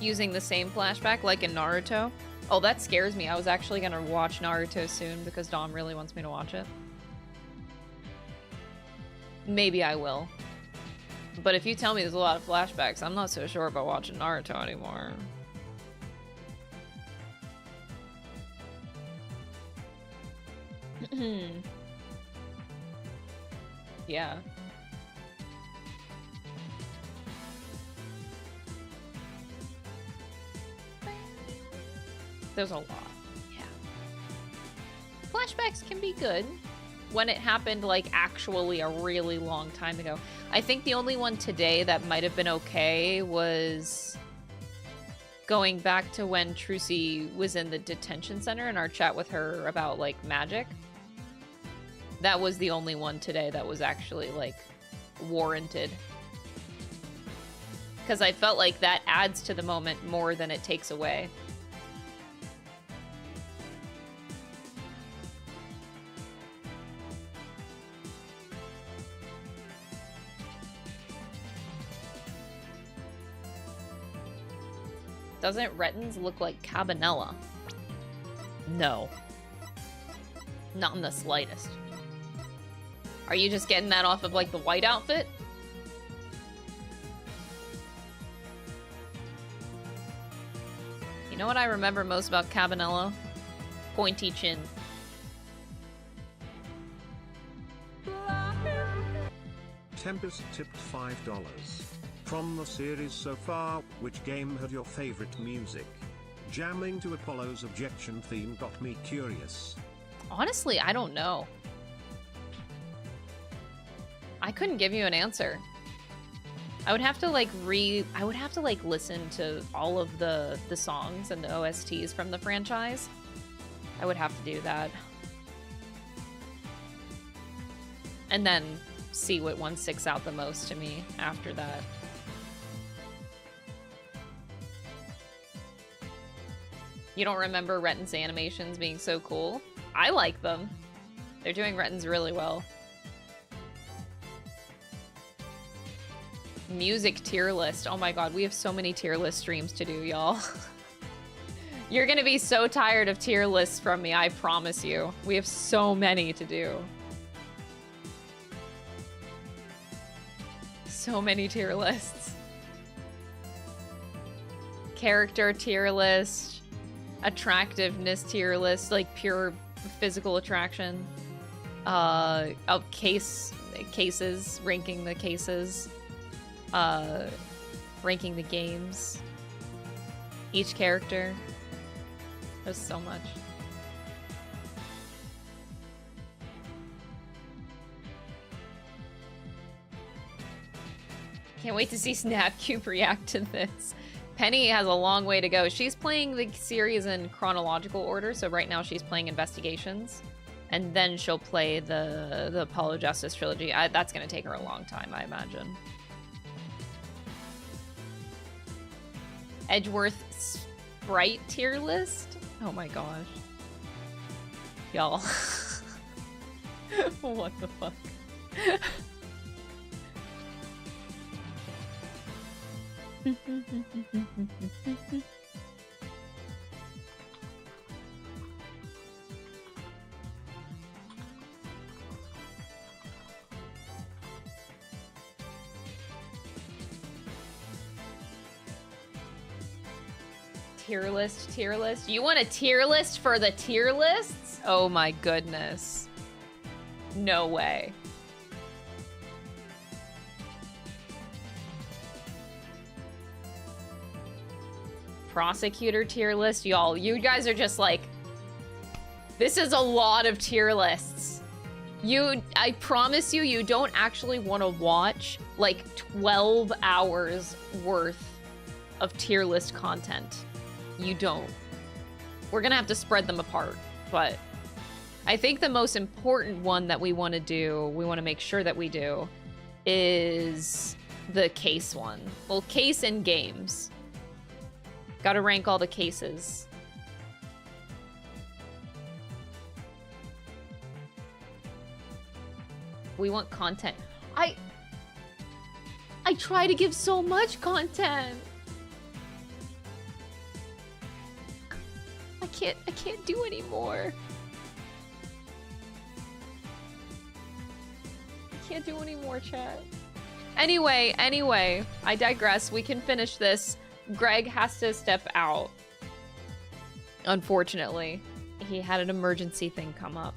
Using the same flashback like in Naruto. Oh, that scares me. I was actually gonna watch Naruto soon because Dom really wants me to watch it. Maybe I will. But if you tell me there's a lot of flashbacks, I'm not so sure about watching Naruto anymore. Yeah. There's a lot. Yeah. Flashbacks can be good when it happened like actually a really long time ago. I think the only one today that might have been okay was going back to when Trucy was in the detention center and our chat with her about like magic. That was the only one today that was actually like warranted. Because I felt like that adds to the moment more than it takes away. Doesn't Rettins look like Cabanela? No. Not in the slightest. Are you just getting that off of like the white outfit? You know what I remember most about Cabanela? Pointy chin. Tempest tipped $5. From the series so far, which game had your favorite music? Jamming to Apollo's objection theme got me curious. Honestly, I don't know. I couldn't give you an answer. I would have to like listen to all of the songs and the OSTs from the franchise. I would have to do that. And then see what one sticks out the most to me after that. You don't remember Retten's animations being so cool? I like them. They're doing Retten's really well. Music tier list. Oh my god, we have so many tier list streams to do, y'all. You're gonna be so tired of tier lists from me, I promise you. We have so many to do. So many tier lists. Character tier list. Attractiveness tier list, like pure physical attraction. Of cases, ranking the cases. Ranking the games. Each character. There's so much. Can't wait to see Snapcube react to this. Penny has a long way to go. She's playing the series in chronological order, so right now she's playing Investigations. And then she'll play the Apollo Justice trilogy. That's going to take her a long time, I imagine. Edgeworth Sprite tier list? Oh my gosh. Y'all. What the fuck? tier list, tier list. You want a tier list for the tier lists? Oh my goodness. No way. Prosecutor tier list? Y'all, you guys are just like... This is a lot of tier lists. I promise you, you don't actually want to watch like 12 hours worth of tier list content. You don't. We're gonna have to spread them apart, but I think the most important one that we want to make sure that we do, is the case one. Well, case and games. Gotta rank all the cases. We want content. I try to give so much content. I can't do anymore. I can't do any more, chat. Anyway, I digress. We can finish this. Greg has to step out. Unfortunately, he had an emergency thing come up.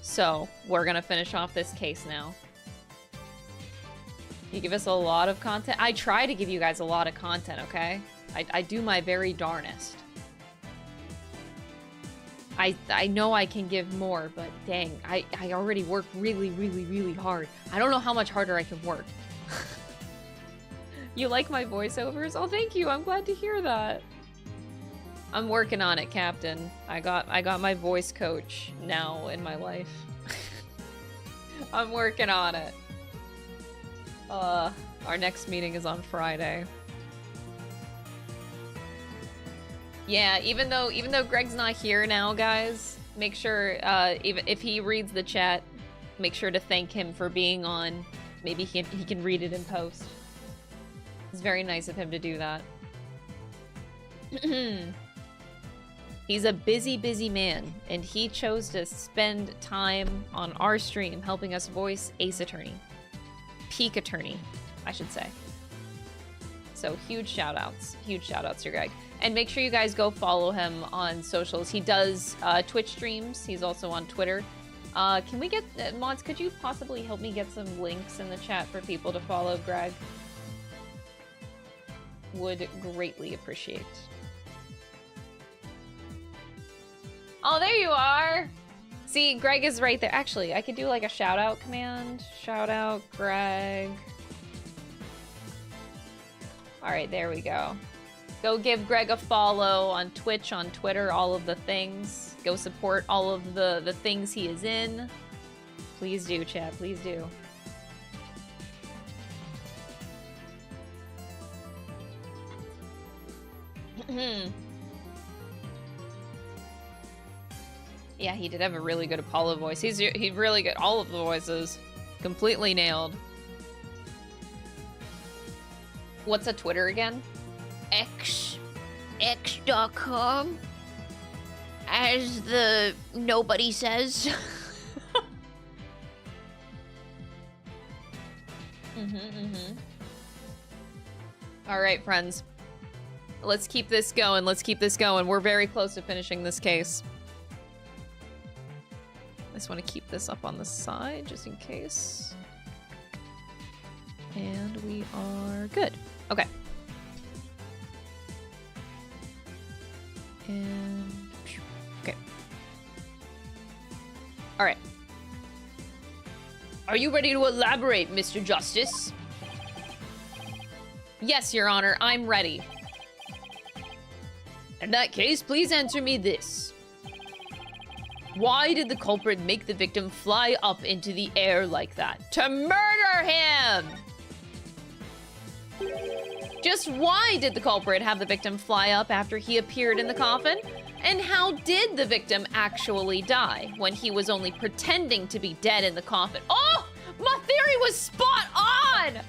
So, we're gonna finish off this case now. You give us a lot of content. I try to give you guys a lot of content, okay? I do my very darnest. I know I can give more, but dang, I already work really, really, really hard. I don't know how much harder I can work. You like my voiceovers? Oh, thank you. I'm glad to hear that. I'm working on it, Captain. I got my voice coach now in my life. I'm working on it. Our next meeting is on Friday. Yeah, even though Greg's not here now, guys, make sure even if he reads the chat, make sure to thank him for being on. Maybe he can read it in post. It's very nice of him to do that. He's a busy man, and he chose to spend time on our stream helping us voice Ace Attorney. Peak Attorney, I should say. So huge shout outs to Greg. And make sure you guys go follow him on socials. He does Twitch streams. He's also on Twitter. Can we get, Mods, could you possibly help me get some links in the chat for people to follow Greg? Would greatly appreciate. Oh, there you are! See, Greg is right there. Actually, I could do like a shout out command. Shout out Greg. Alright, there we go. Go give Greg a follow on Twitch, on Twitter, all of the things. Go support all of the things he is in. Please do, chat. Please do. Yeah, he did have a really good Apollo voice. He's really good. All of the voices. Completely nailed. What's a Twitter again? X.com, as the nobody says. All right, friends. Let's keep this going. We're very close to finishing this case. I just want to keep this up on the side just in case. And we are good. Okay. And okay. All right. Are you ready to elaborate, Mr. Justice? Yes, Your Honor, I'm ready. In that case, please answer me this. Why did the culprit make the victim fly up into the air like that? To murder him! Just why did the culprit have the victim fly up after he appeared in the coffin? And how did the victim actually die when he was only pretending to be dead in the coffin? Oh! My theory was spot on!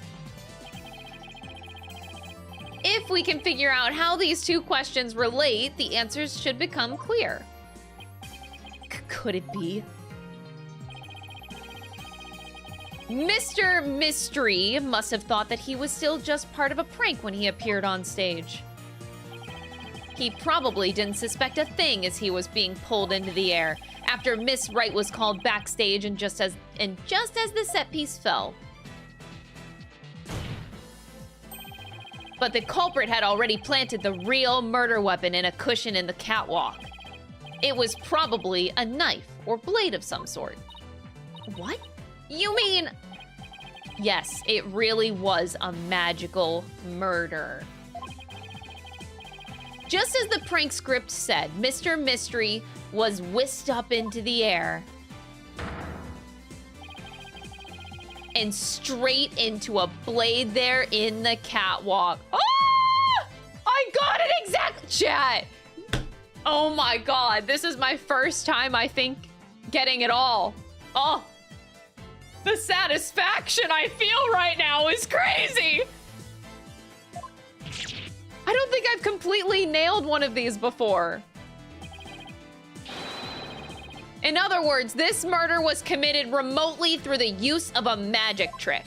If we can figure out how these two questions relate, the answers should become clear. Could it be? Mr. Mystery must have thought that he was still just part of a prank when he appeared on stage. He probably didn't suspect a thing as he was being pulled into the air after Miss Wright was called backstage and just as the set piece fell. But the culprit had already planted the real murder weapon in a cushion in the catwalk. It was probably a knife or blade of some sort. What? You mean... Yes, it really was a magical murder. Just as the prank script said, Mr. Mystery was whisked up into the air and straight into a blade there in the catwalk. Oh! I got it exactly, chat. Oh my God, this is my first time, I think, getting it all. Oh, the satisfaction I feel right now is crazy. I don't think I've completely nailed one of these before. In other words, this murder was committed remotely through the use of a magic trick.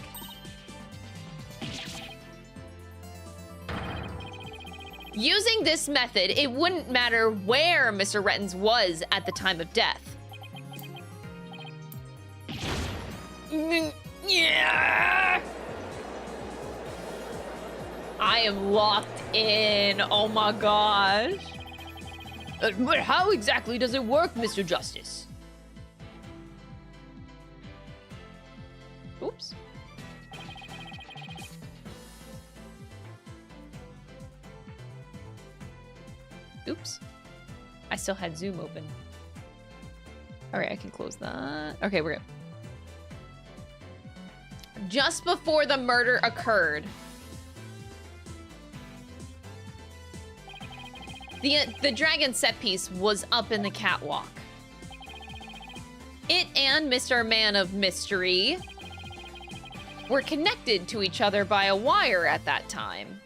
Using this method, it wouldn't matter where Mr. Rettens was at the time of death. Yeah! I am locked in. Oh my gosh. But how exactly does it work, Mr. Justice? Oops. Oops. I still had Zoom open. All right, I can close that. Okay, we're good. Just before the murder occurred, the dragon set piece was up in the catwalk. It and Mr. Man of Mystery were connected to each other by a wire at that time.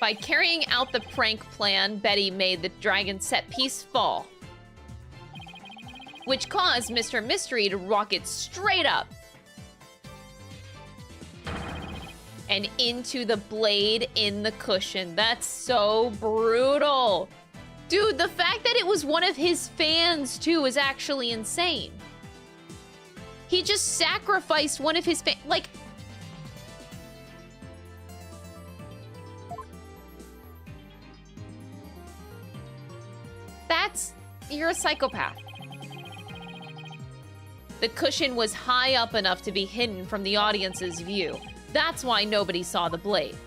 By carrying out the prank plan, Betty made the dragon set piece fall, which caused Mr. Mystery to rocket straight up and into the blade in the cushion. That's so brutal. Dude, the fact that it was one of his fans too is actually insane. He just sacrificed one of his fans. Like, you're a psychopath. The cushion was high up enough to be hidden from the audience's view. That's why nobody saw the blade.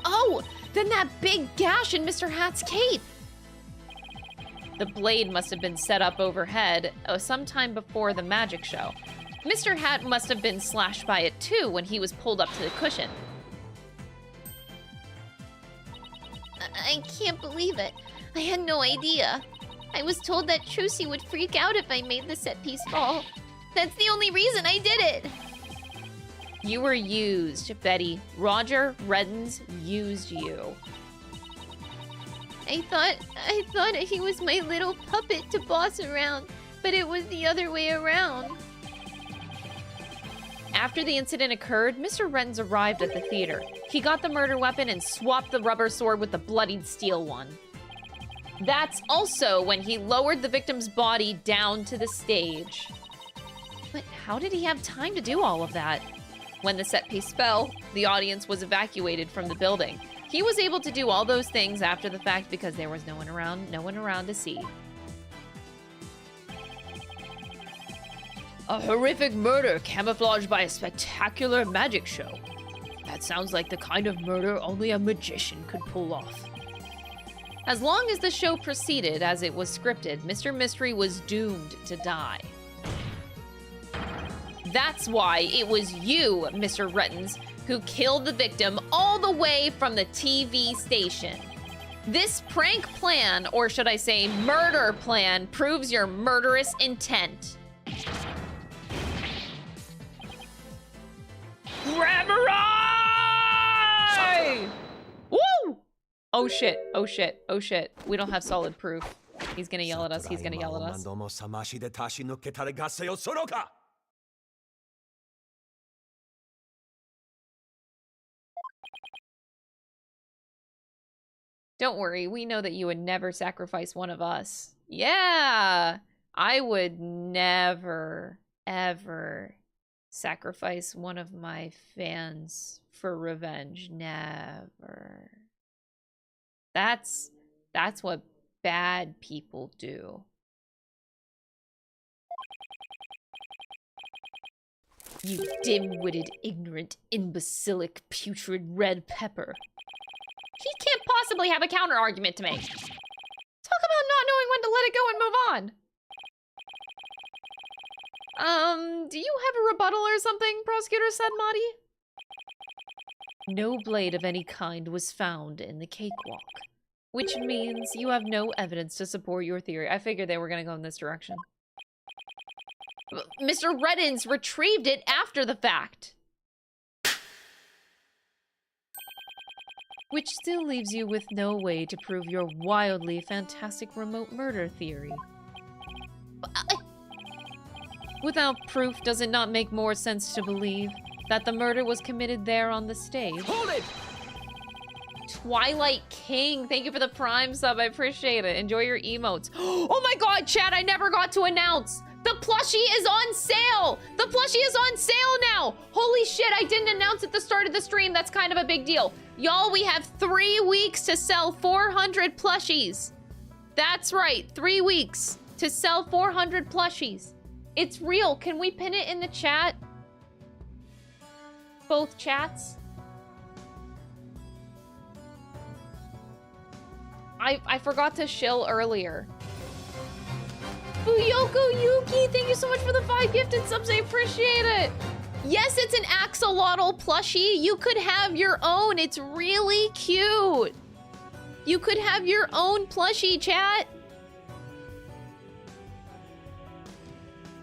Oh, then that big gash in Mr. Hat's cape. The blade must have been set up overhead sometime before the magic show. Mr. Hat must have been slashed by it too when he was pulled up to the cushion. I can't believe it. I had no idea. I was told that Trucy would freak out if I made the set piece fall. That's the only reason I did it. You were used, Betty. Roger Reddens used you. I thought he was my little puppet to boss around, but it was the other way around. After the incident occurred, Mr. Reddens arrived at the theater. He got the murder weapon and swapped the rubber sword with the bloodied steel one. That's also when he lowered the victim's body down to the stage. But how did he have time to do all of that? When the set piece fell, the audience was evacuated from the building. He was able to do all those things after the fact because there was no one around to see. A horrific murder camouflaged by a spectacular magic show. That sounds like the kind of murder only a magician could pull off. As long as the show proceeded as it was scripted, Mr. Mystery was doomed to die. That's why it was you, Mr. Rettens, who killed the victim all the way from the TV station. This prank plan, or should I say murder plan, proves your murderous intent. Grab her eye! Woo! Oh shit, oh shit, oh shit. We don't have solid proof. He's gonna yell at us, he's gonna yell at us. Don't worry, we know that you would never sacrifice one of us. Yeah! I would never, ever sacrifice one of my fans for revenge. Never. That's what bad people do. You dim-witted, ignorant, imbecilic, putrid red pepper. He can't possibly have a counter-argument to make. Talk about not knowing when to let it go and move on. Do you have a rebuttal or something? Prosecutor said, Marty. No blade of any kind was found in the cakewalk, which means you have no evidence to support your theory. I figured they were going to go in this direction. Mr. Reddins retrieved it after the fact. Which still leaves you with no way to prove your wildly fantastic remote murder theory. Without proof, does it not make more sense to believe that the murder was committed there on the stage? Hold it! Twilight King, thank you for the Prime sub. I appreciate it. Enjoy your emotes. Oh my god, chat, I never got to announce. The plushie is on sale! The plushie is on sale now! Holy shit, I didn't announce at the start of the stream. That's kind of a big deal. Y'all, we have 3 weeks to sell 400 plushies. That's right, 3 weeks to sell 400 plushies. It's real. Can we pin it in the chat? Both chats? I forgot to shill earlier. Fuyoko Yuki, thank you so much for the 5 gifted subs. I appreciate it. Yes, it's an axolotl plushie. You could have your own. It's really cute. You could have your own plushie, chat.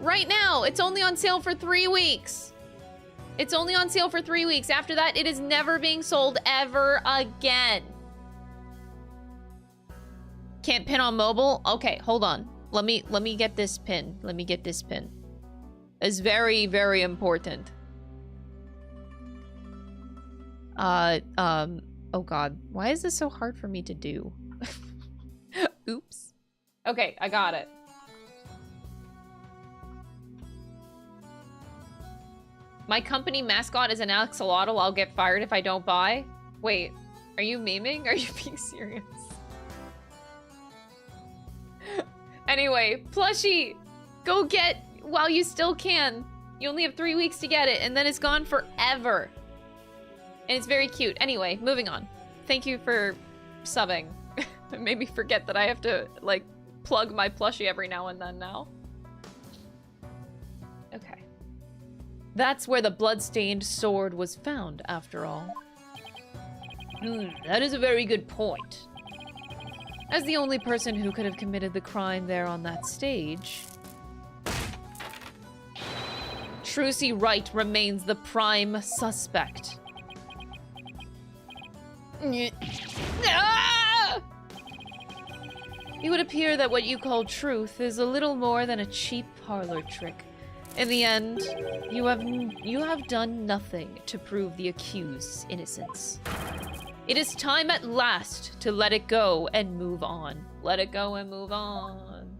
Right now, it's only on sale for 3 weeks. It's only on sale for 3 weeks. After that, it is never being sold ever again. Can't pin on mobile? Okay, hold on. Let me get this pin. Let me get this pin. It's very, very important. Oh god. Why is this so hard for me to do? Oops. Okay, I got it. My company mascot is an axolotl. I'll get fired if I don't buy. Wait, are you memeing? Are you being serious? Anyway, plushie, go get while you still can. You only have 3 weeks to get it, and then it's gone forever. And it's very cute. Anyway, moving on. Thank you for subbing. It made me forget that I have to, like, plug my plushie every now and then now. Okay. That's where the blood-stained sword was found, after all. That is a very good point. As the only person who could have committed the crime there on that stage, Trucy Wright remains the prime suspect. Ah! It would appear that what you call truth is a little more than a cheap parlor trick. In the end, you have done nothing to prove the accused's innocence. It is time at last to let it go and move on. Let it go and move on.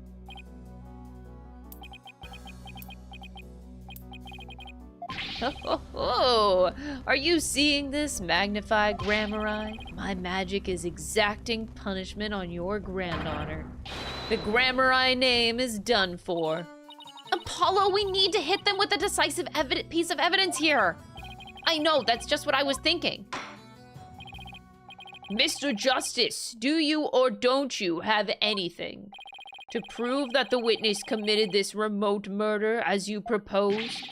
Oh, are you seeing this, magnified Grammar-Eye? My magic is exacting punishment on your grand honor. The Grammar-Eye name is done for. Apollo, we need to hit them with a decisive piece of evidence here. I know, that's just what I was thinking. Mr. Justice, do you or don't you have anything to prove that the witness committed this remote murder as you proposed?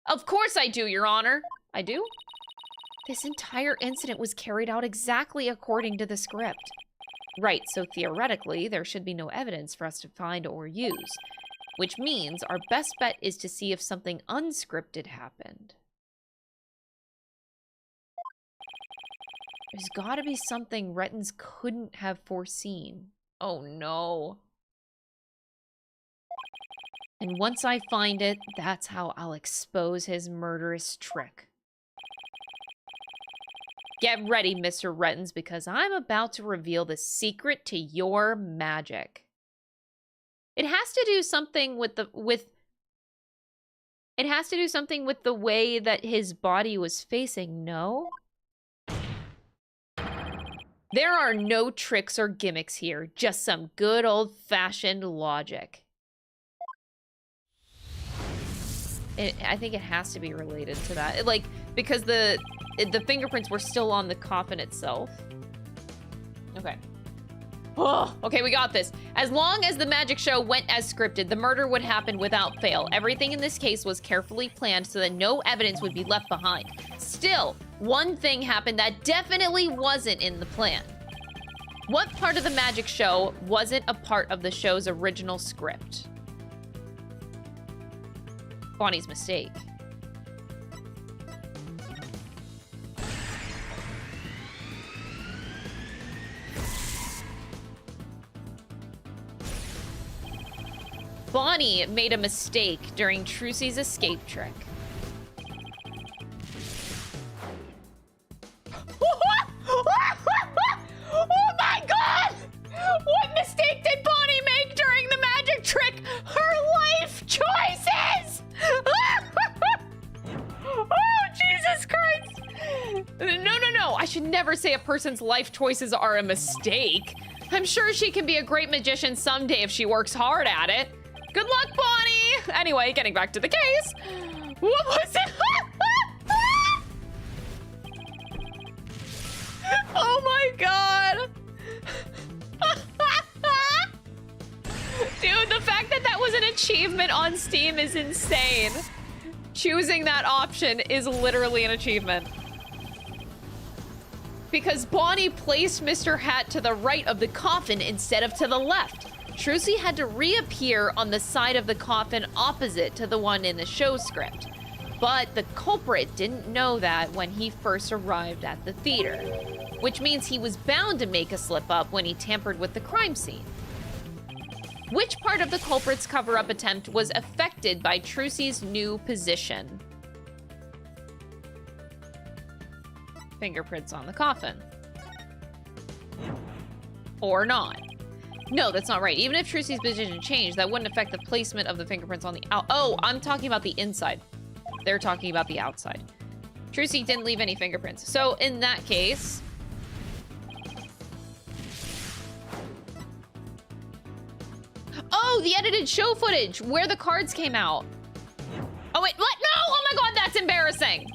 Of course I do, Your Honor. I do? This entire incident was carried out exactly according to the script. Right, so theoretically, there should be no evidence for us to find or use, which means our best bet is to see if something unscripted happened. There's gotta be something Rettins couldn't have foreseen. Oh no. And once I find it, that's how I'll expose his murderous trick. Get ready, Mr. Rettens, because I'm about to reveal the secret to your magic. It has to do something with the It has to do something with the way that his body was facing, no? There are no tricks or gimmicks here, just some good old-fashioned logic. I think it has to be related to that. Like, because the fingerprints were still on the coffin itself. Okay. Oh, okay, we got this. As long as the magic show went as scripted, the murder would happen without fail. Everything in this case was carefully planned so that no evidence would be left behind. Still, one thing happened that definitely wasn't in the plan. What part of the magic show wasn't a part of the show's original script? Bonnie's mistake. Bonnie made a mistake during Trucy's escape trick. Oh my god! What mistake did Bonnie make during the magic trick? Her life choices! Oh, Jesus Christ! No. I should never say a person's life choices are a mistake. I'm sure she can be a great magician someday if she works hard at it. Good luck, Bonnie! Anyway, getting back to the case. What was it? Oh my god! Dude, the fact that that was an achievement on Steam is insane. Choosing that option is literally an achievement. Because Bonnie placed Mr. Hat to the right of the coffin instead of to the left. Trucy had to reappear on the side of the coffin opposite to the one in the show script. But the culprit didn't know that when he first arrived at the theater, which means he was bound to make a slip up when he tampered with the crime scene. Which part of the culprit's cover-up attempt was affected by Trucy's new position? Fingerprints on the coffin. Or not. No, that's not right. Even if Trucy's position changed, that wouldn't affect the placement of the fingerprints on the out. Oh, I'm talking about the inside. They're talking about the outside. Trucy didn't leave any fingerprints. So in that case... Oh, the edited show footage where the cards came out. Oh, wait, what? No! Oh my god, that's embarrassing!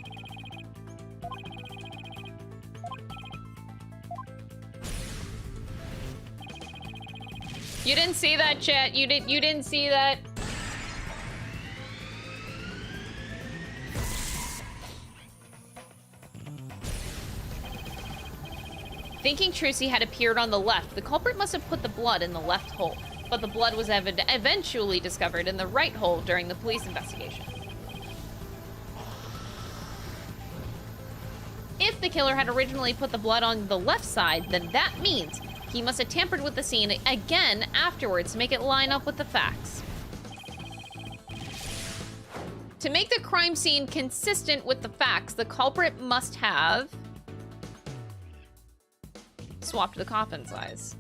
You didn't see that, chat. You didn't see that. Thinking Trucy had appeared on the left, the culprit must have put the blood in the left hole, but the blood was eventually discovered in the right hole during the police investigation. If the killer had originally put the blood on the left side, then that means he must have tampered with the scene again afterwards to make it line up with the facts. To make the crime scene consistent with the facts, the culprit must have swapped the coffin size.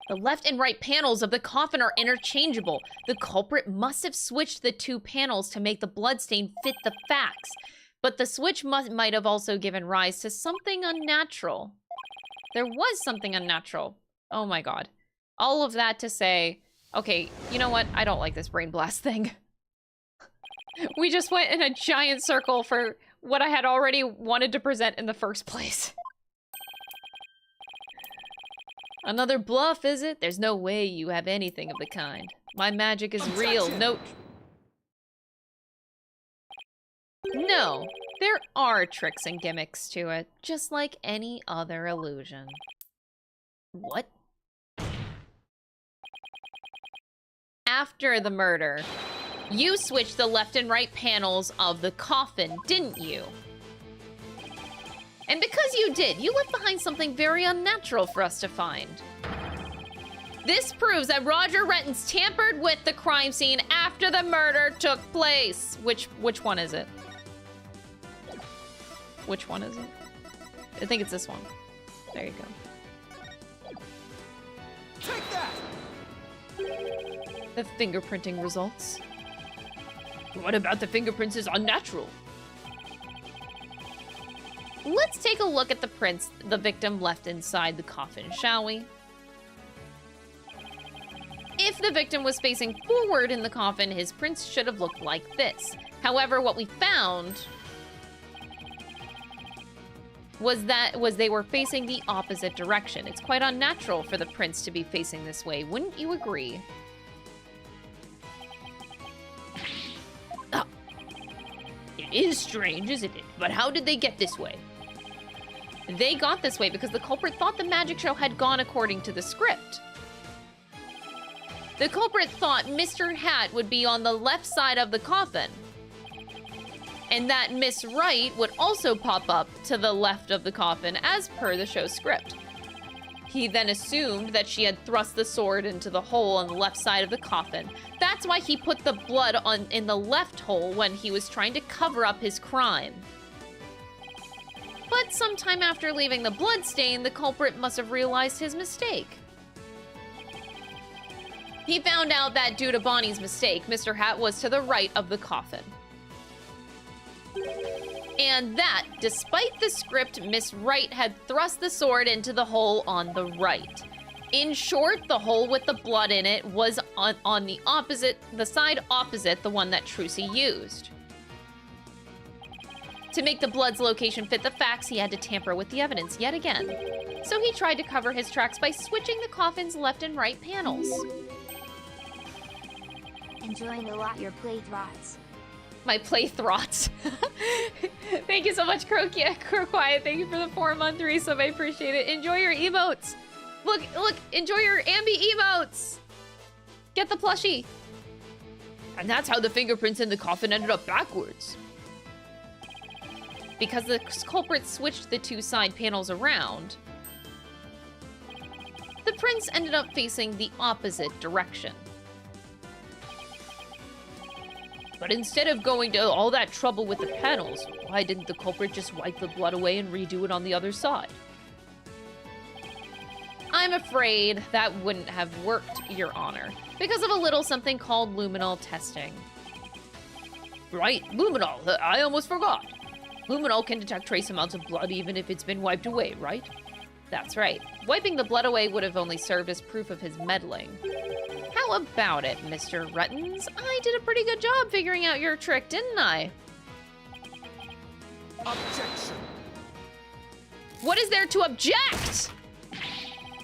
The left and right panels of the coffin are interchangeable. The culprit must have switched the two panels to make the bloodstain fit the facts. But the switch might have also given rise to something unnatural. There was something unnatural. Oh my god. All of that to say, okay, you know what? I don't like this brain blast thing. We just went in a giant circle for what I had already wanted to present in the first place. Another bluff, is it? There's no way you have anything of the kind. My magic is real. No, there are tricks and gimmicks to it, just like any other illusion. What? After the murder, you switched the left and right panels of the coffin, didn't you? And because you did, you left behind something very unnatural for us to find. This proves that Roger Rettons tampered with the crime scene after the murder took place. Which one is it? Which one is it? I think it's this one. There you go. Take that! The fingerprinting results. What about the fingerprints is unnatural? Let's take a look at the prints the victim left inside the coffin, shall we? If the victim was facing forward in the coffin, his prints should have looked like this. However, what we found was they were facing the opposite direction. It's quite unnatural for the prints to be facing this way, wouldn't you agree? Oh. It is strange, isn't it? But how did they get this way? They got this way because the culprit thought the magic show had gone according to the script. The culprit thought Mr. Hat would be on the left side of the coffin, and that Miss Wright would also pop up to the left of the coffin as per the show's script. He then assumed that she had thrust the sword into the hole on the left side of the coffin. That's why he put the blood in the left hole when he was trying to cover up his crime. But sometime after leaving the bloodstain, the culprit must have realized his mistake. He found out that due to Bonnie's mistake, Mr. Hat was to the right of the coffin. And that, despite the script, Miss Wright had thrust the sword into the hole on the right. In short, the hole with the blood in it was on the side opposite the one that Trucy used. To make the blood's location fit the facts, he had to tamper with the evidence yet again. So he tried to cover his tracks by switching the coffin's left and right panels. Enjoying a lot your playthroughs. My playthroughs. Thank you so much, Croquiet. Thank you for the 4-month resub. I appreciate it. Enjoy your emotes. Look, enjoy your Ambi emotes. Get the plushie. And that's how the fingerprints in the coffin ended up backwards. Because the culprit switched the two side panels around, the prints ended up facing the opposite direction. But instead of going to all that trouble with the panels, why didn't the culprit just wipe the blood away and redo it on the other side? I'm afraid that wouldn't have worked, Your Honor, because of a little something called luminol testing. Right, luminol, I almost forgot. Luminol can detect trace amounts of blood even if it's been wiped away, right? That's right. Wiping the blood away would have only served as proof of his meddling. How about it, Mr. Rettons? I did a pretty good job figuring out your trick, didn't I? Objection! What is there to object?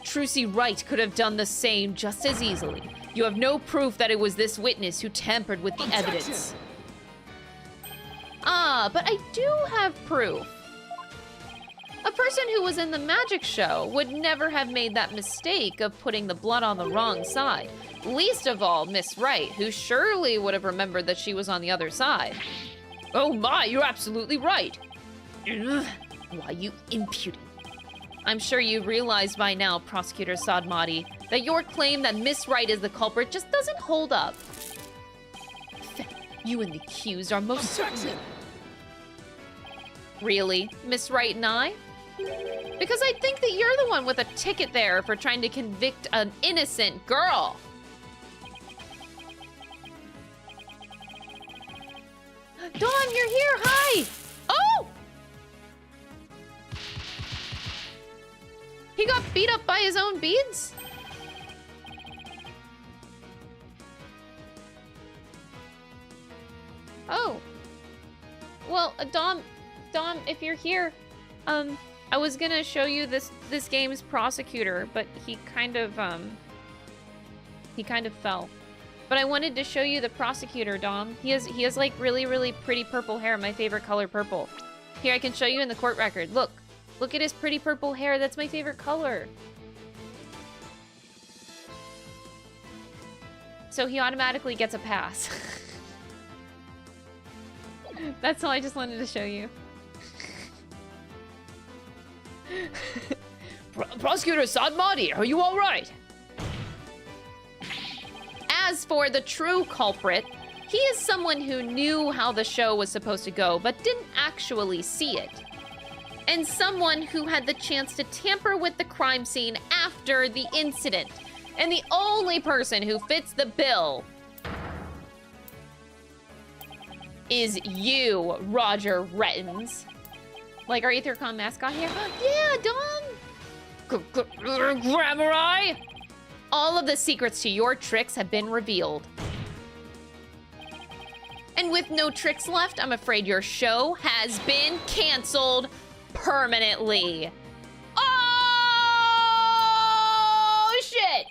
Trucy Wright could have done the same just as easily. You have no proof that it was this witness who tampered with the evidence. Ah, but I do have proof. A person who was in the magic show would never have made that mistake of putting the blood on the wrong side. Least of all, Miss Wright, who surely would have remembered that she was on the other side. Oh my, you're absolutely right. Ugh. Why, you impudent. I'm sure you realize by now, Prosecutor Sadmati, that your claim that Miss Wright is the culprit just doesn't hold up. You and the accused are most certainly... Really, Miss Wright and I? Because I think that you're the one with a ticket there for trying to convict an innocent girl. Dawn, you're here, hi! Oh! He got beat up by his own beads? Oh. Well, Dom, if you're here, I was gonna show you this game's prosecutor, but he kind of fell. But I wanted to show you the prosecutor, Dom. He has like really, really pretty purple hair, my favorite color, purple. Here, I can show you in the court record. Look at his pretty purple hair. That's my favorite color. So he automatically gets a pass. That's all I just wanted to show you. Prosecutor Sadmati, are you all right? As for the true culprit, he is someone who knew how the show was supposed to go, but didn't actually see it. And someone who had the chance to tamper with the crime scene after the incident. And the only person who fits the bill is you, Roger Rettens. Like our Aethercon mascot here? Yeah, Dom! Grammar. All of the secrets to your tricks have been revealed. And with no tricks left, I'm afraid your show has been canceled permanently. Oh, shit!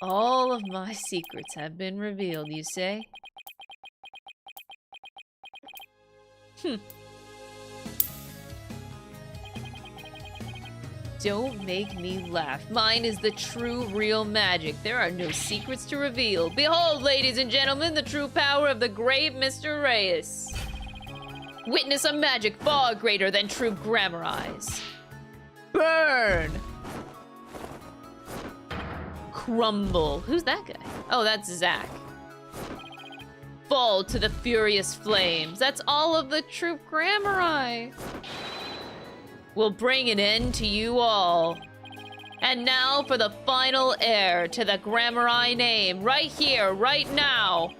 All of my secrets have been revealed, you say? Don't make me laugh. Mine is the true, real magic. There are no secrets to reveal. Behold, ladies and gentlemen, the true power of the great Mr. Reyes. Witness a magic far greater than true grammar eyes. Burn! Crumble. Who's that guy? Oh, that's Zach. Fall to the furious flames. That's all of the true grammar eye. We'll bring an end to you all. And now for the final heir to the Grammar-I name, right here, right now,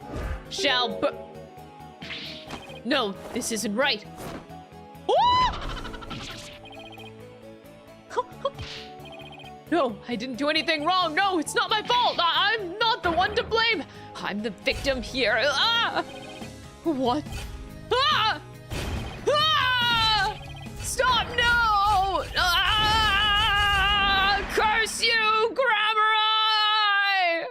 No, this isn't right. No, I didn't do anything wrong. No, it's not my fault. I'm not the one to blame. I'm the victim here. Ah! What? Ah! Ah! Stop, no! Ah! Curse you, Grammar-I!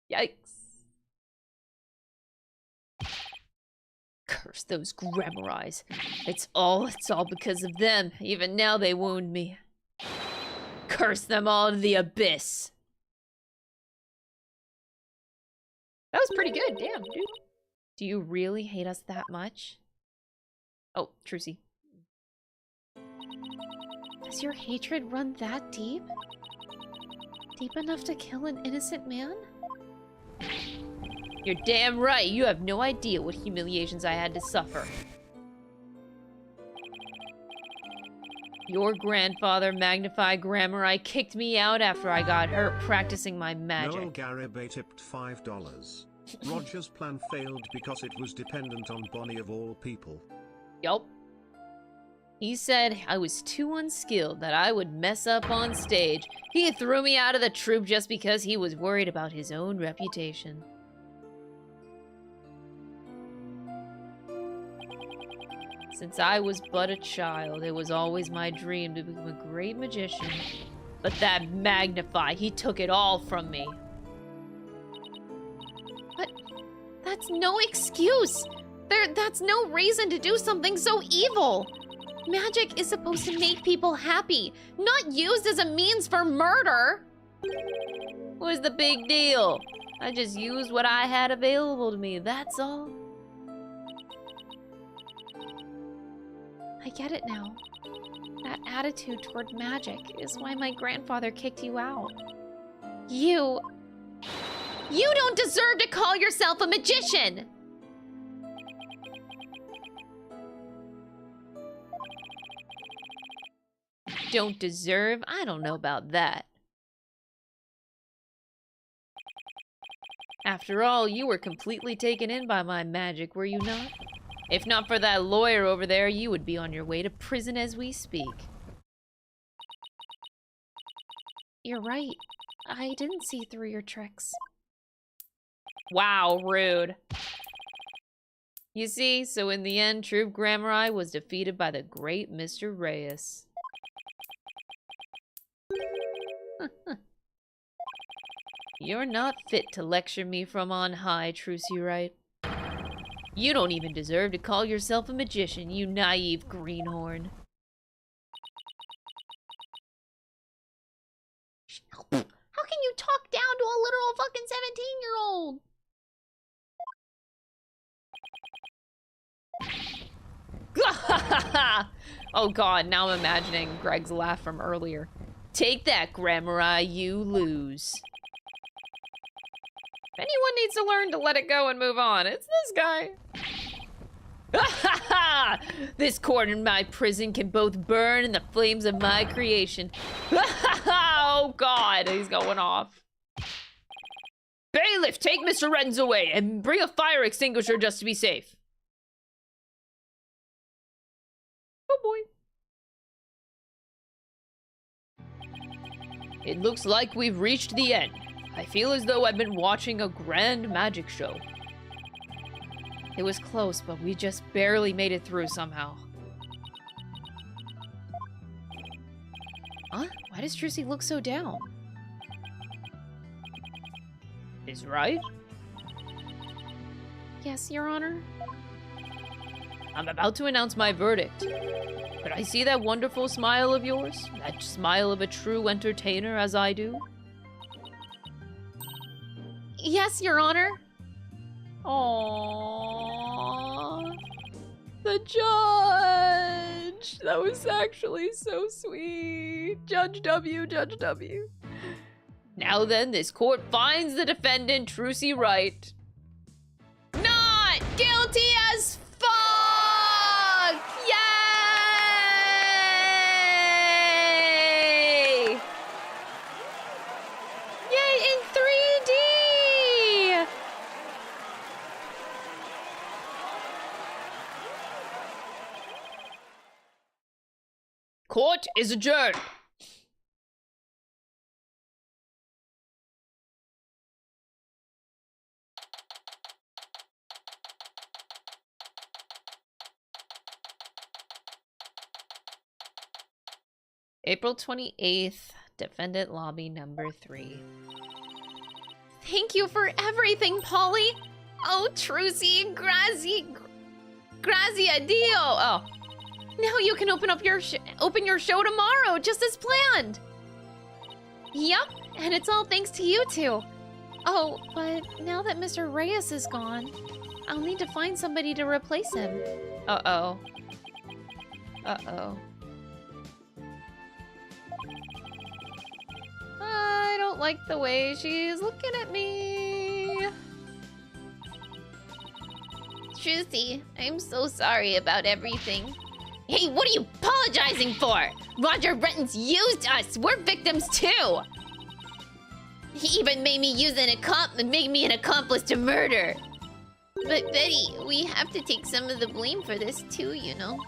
Yikes. Curse those Grammar-Eyes. It's all because of them. Even now they wound me. Curse them all to the abyss. That was pretty good, damn, dude. Do you really hate us that much? Oh, Trucy. Does your hatred run that deep? Deep enough to kill an innocent man? You're damn right. You have no idea what humiliations I had to suffer. Your grandfather, Magnified Grammar-I, kicked me out after I got hurt practicing my magic. Noel Garibay tipped $5. Roger's plan failed because it was dependent on Bonnie of all people. Yup. He said I was too unskilled, that I would mess up on stage. He threw me out of the troupe just because he was worried about his own reputation. Since I was but a child, it was always my dream to become a great magician. But that Magnify, he took it all from me. But that's no excuse. That's no reason to do something so evil. Magic is supposed to make people happy, not used as a means for murder. What's the big deal? I just used what I had available to me, that's all. I get it now. That attitude toward magic is why my grandfather kicked you out. You don't deserve to call yourself a magician! Don't deserve? I don't know about that. After all, you were completely taken in by my magic, were you not? If not for that lawyer over there, you would be on your way to prison as we speak. You're right. I didn't see through your tricks. Wow, rude. You see, so in the end, True Grammar-I was defeated by the great Mr. Reyes. You're not fit to lecture me from on high, Trucy Wright. You don't even deserve to call yourself a magician, you naive greenhorn. How can you talk down to a literal fucking 17-year-old? Oh god, now I'm imagining Greg's laugh from earlier. Take that, Grammar, you lose. If anyone needs to learn to let it go and move on, it's this guy. This corner in my prison can both burn in the flames of my creation. Oh god, he's going off. Bailiff, take Mr. Renz away and bring a fire extinguisher just to be safe. Oh boy. It looks like we've reached the end. I feel as though I've been watching a grand magic show. It was close, but we just barely made it through somehow. Huh? Why does Trucy look so down? Is right? Yes, Your Honor. I'm about to announce my verdict. Could I see that wonderful smile of yours? That smile of a true entertainer as I do? Yes, Your Honor. Aww. The judge! That was actually so sweet. Judge W, Judge W. Now then, this court finds the defendant, Trucy Wright, not guilty as fuck! Yay! Yay, in 3D! Court is adjourned. April 28th, defendant lobby number 3. Thank you for everything, Polly. Oh, Trucy, grazie dio. Oh, now you can open your show tomorrow, just as planned. Yep, and it's all thanks to you two. Oh, but now that Mr. Reyes is gone, I'll need to find somebody to replace him. Uh-oh. Uh-oh. I don't like the way she's looking at me. Trucy, I'm so sorry about everything. Hey, what are you apologizing for? Roger Renton's used us. We're victims too. He even made me make me an accomplice to murder. But Betty, we have to take some of the blame for this too, you know.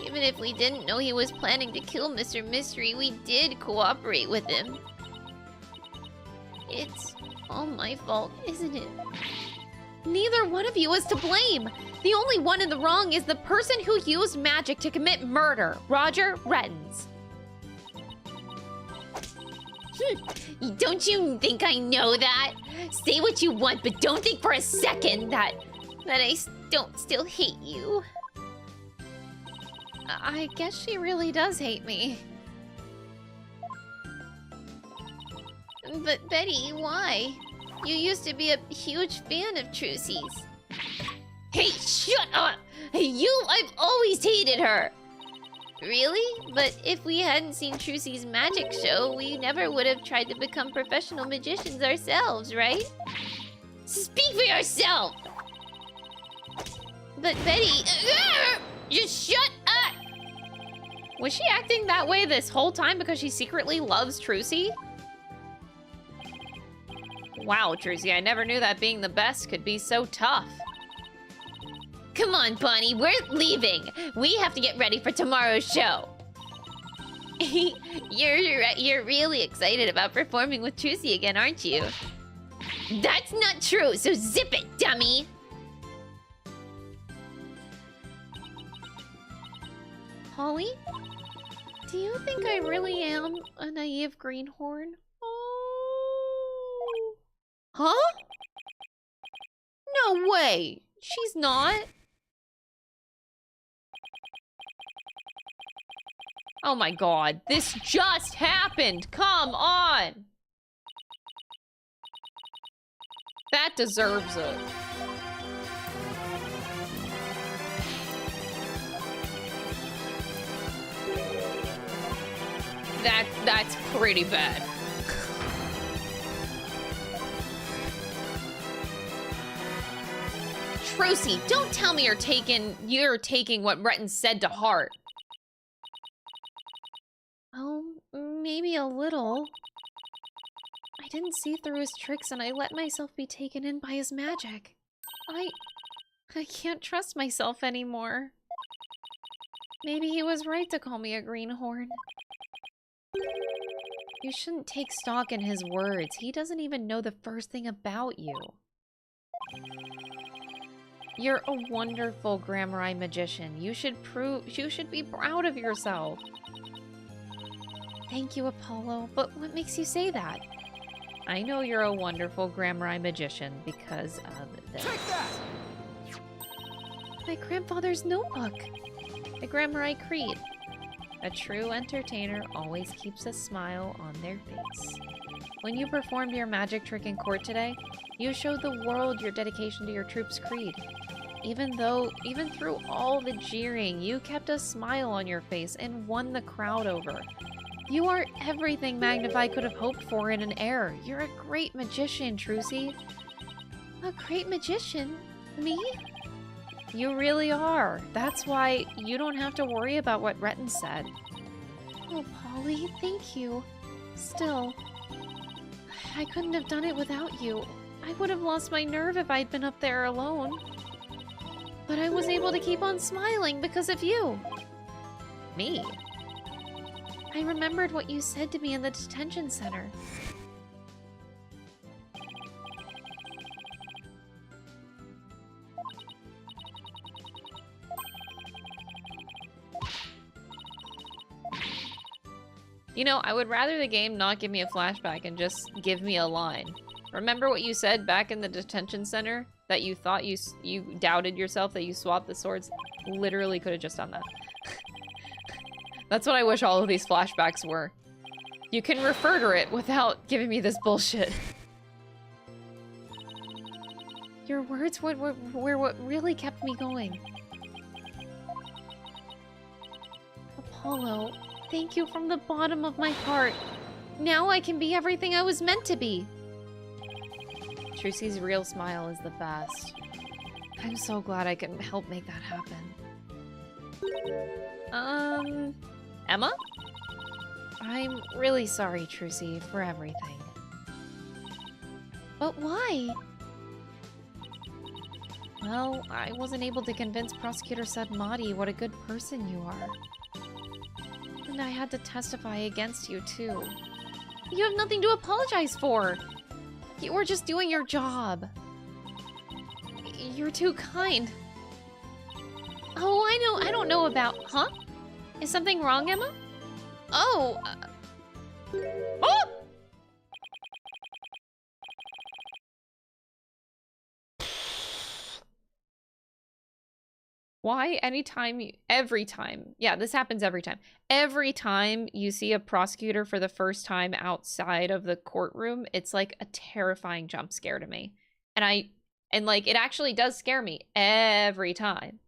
Even if we didn't know he was planning to kill Mr. Mystery, we did cooperate with him. It's all my fault, isn't it? Neither one of you is to blame. The only one in the wrong is the person who used magic to commit murder, Roger Rettens. Don't you think I know that? Say what you want, but don't think for a second that I don't still hate you. I guess she really does hate me. But Betty, why? You used to be a huge fan of Trucy's. Hey, shut up! I've always hated her! Really? But if we hadn't seen Trucy's magic show, we never would have tried to become professional magicians ourselves, right? Speak for yourself! But Betty... just shut up! Was she acting that way this whole time because she secretly loves Trucy? Wow, Trucy, I never knew that being the best could be so tough. Come on, Bonnie, we're leaving. We have to get ready for tomorrow's show. You're really excited about performing with Trucy again, aren't you? That's not true, so zip it, dummy. Holly? Do you think I really am a naive greenhorn? Oh. Huh? No way. She's not. Oh my god, this just happened. Come on. That deserves it. That's pretty bad. Trucy, don't tell me you're taking what Retton said to heart. Oh, maybe a little. I didn't see through his tricks and I let myself be taken in by his magic. I can't trust myself anymore. Maybe he was right to call me a greenhorn. You shouldn't take stock in his words. He doesn't even know the first thing about you. You're a wonderful Grammar magician. You should be proud of yourself. Thank you, Apollo. But what makes you say that? I know you're a wonderful Grammar magician because of this. Take that! My grandfather's notebook. The Grammar Creed. A true entertainer always keeps a smile on their face. When you performed your magic trick in court today, you showed the world your dedication to your troop's creed. Even through all the jeering, you kept a smile on your face and won the crowd over. You are everything Magnify could have hoped for in an heir. You're a great magician, Trucy. A great magician? Me? You really are. That's why you don't have to worry about what Retton said. Oh, Polly, thank you. Still, I couldn't have done it without you. I would have lost my nerve if I'd been up there alone. But I was able to keep on smiling because of you. Me? I remembered what you said to me in the detention center. You know, I would rather the game not give me a flashback and just give me a line. Remember what you said back in the detention center? That you thought you doubted yourself, that you swapped the swords? Literally could have just done that. That's what I wish all of these flashbacks were. You can refer to it without giving me this bullshit. Your words were what really kept me going. Apollo, thank you from the bottom of my heart. Now I can be everything I was meant to be. Trucy's real smile is the best. I'm so glad I can help make that happen. Emma? I'm really sorry, Trucy, for everything. But why? Well, I wasn't able to convince Prosecutor Sadmati what a good person you are. And I had to testify against you, too. You have nothing to apologize for! You were just doing your job. You're too kind. Oh, I don't know about... Huh? Is something wrong, Emma? Oh! Oh! Why? Every time. Yeah, this happens every time. Every time you see a prosecutor for the first time outside of the courtroom, it's like a terrifying jump scare to me. And like, it actually does scare me every time.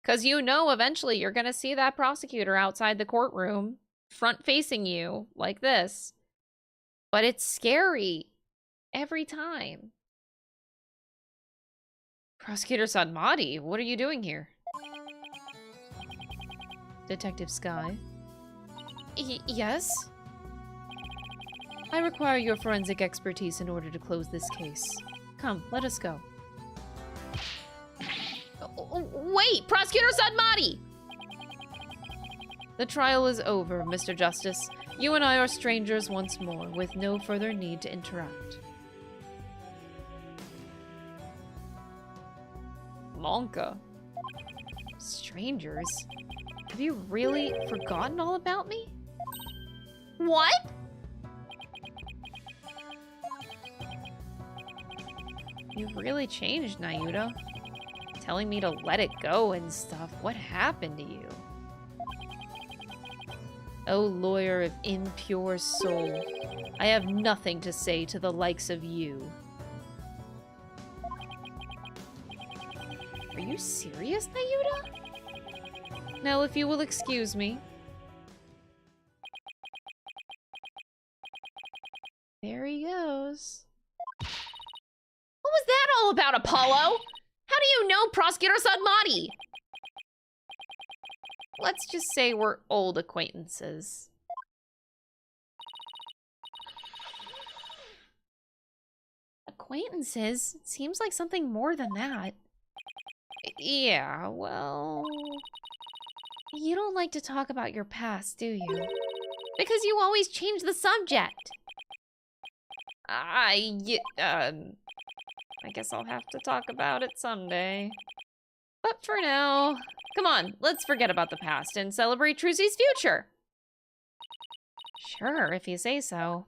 Because you know eventually you're going to see that prosecutor outside the courtroom, front-facing you, like this. But it's scary. Every time. Prosecutor Sadmati, what are you doing here? Detective Sky. Yes? I require your forensic expertise in order to close this case. Come, let us go. Wait! Prosecutor Sadmati! The trial is over, Mr. Justice. You and I are strangers once more, with no further need to interact. Monka. Strangers? Have you really forgotten all about me? What? You've really changed, Nayuta. Telling me to let it go and stuff. What happened to you? Oh, lawyer of impure soul. I have nothing to say to the likes of you. Are you serious, Nayuta? Now, if you will excuse me. about, Apollo? How do you know Prosecutor Sugmati? Let's just say we're old acquaintances. Acquaintances? Seems like something more than that. Yeah, well... You don't like to talk about your past, do you? Because you always change the subject. I guess I'll have to talk about it someday. But for now, come on, let's forget about the past and celebrate Trucy's future. Sure, if you say so.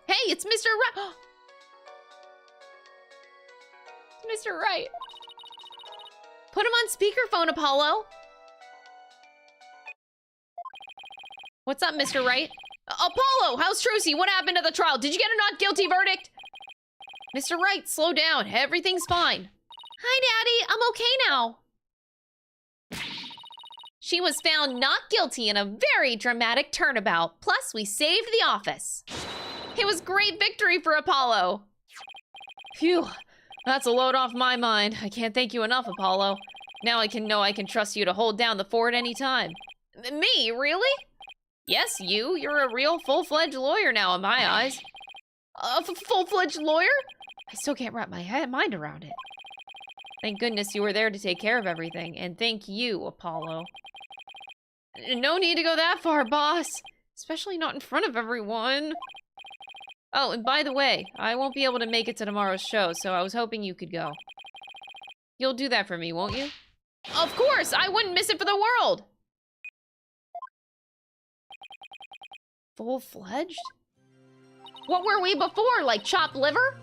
Hey, it's Mr. Wright! It's Mr. Wright. Put him on speakerphone, Apollo. What's up, Mr. Wright? Apollo, how's Trucy? What happened to the trial? Did you get a not guilty verdict? Mr. Wright, slow down. Everything's fine. Hi, Daddy. I'm okay now. She was found not guilty in a very dramatic turnabout. Plus, we saved the office. It was great victory for Apollo. Phew, that's a load off my mind. I can't thank you enough, Apollo. Now I can trust you to hold down the fort anytime. Me, really? Yes, you. You're a real full-fledged lawyer now in my eyes. A full-fledged lawyer? I still can't wrap my mind around it. Thank goodness you were there to take care of everything, and thank you, Apollo. No need to go that far, boss. Especially not in front of everyone. Oh, and by the way, I won't be able to make it to tomorrow's show, so I was hoping you could go. You'll do that for me, won't you? Of course! I wouldn't miss it for the world! Full-fledged? What were we before, like chopped liver?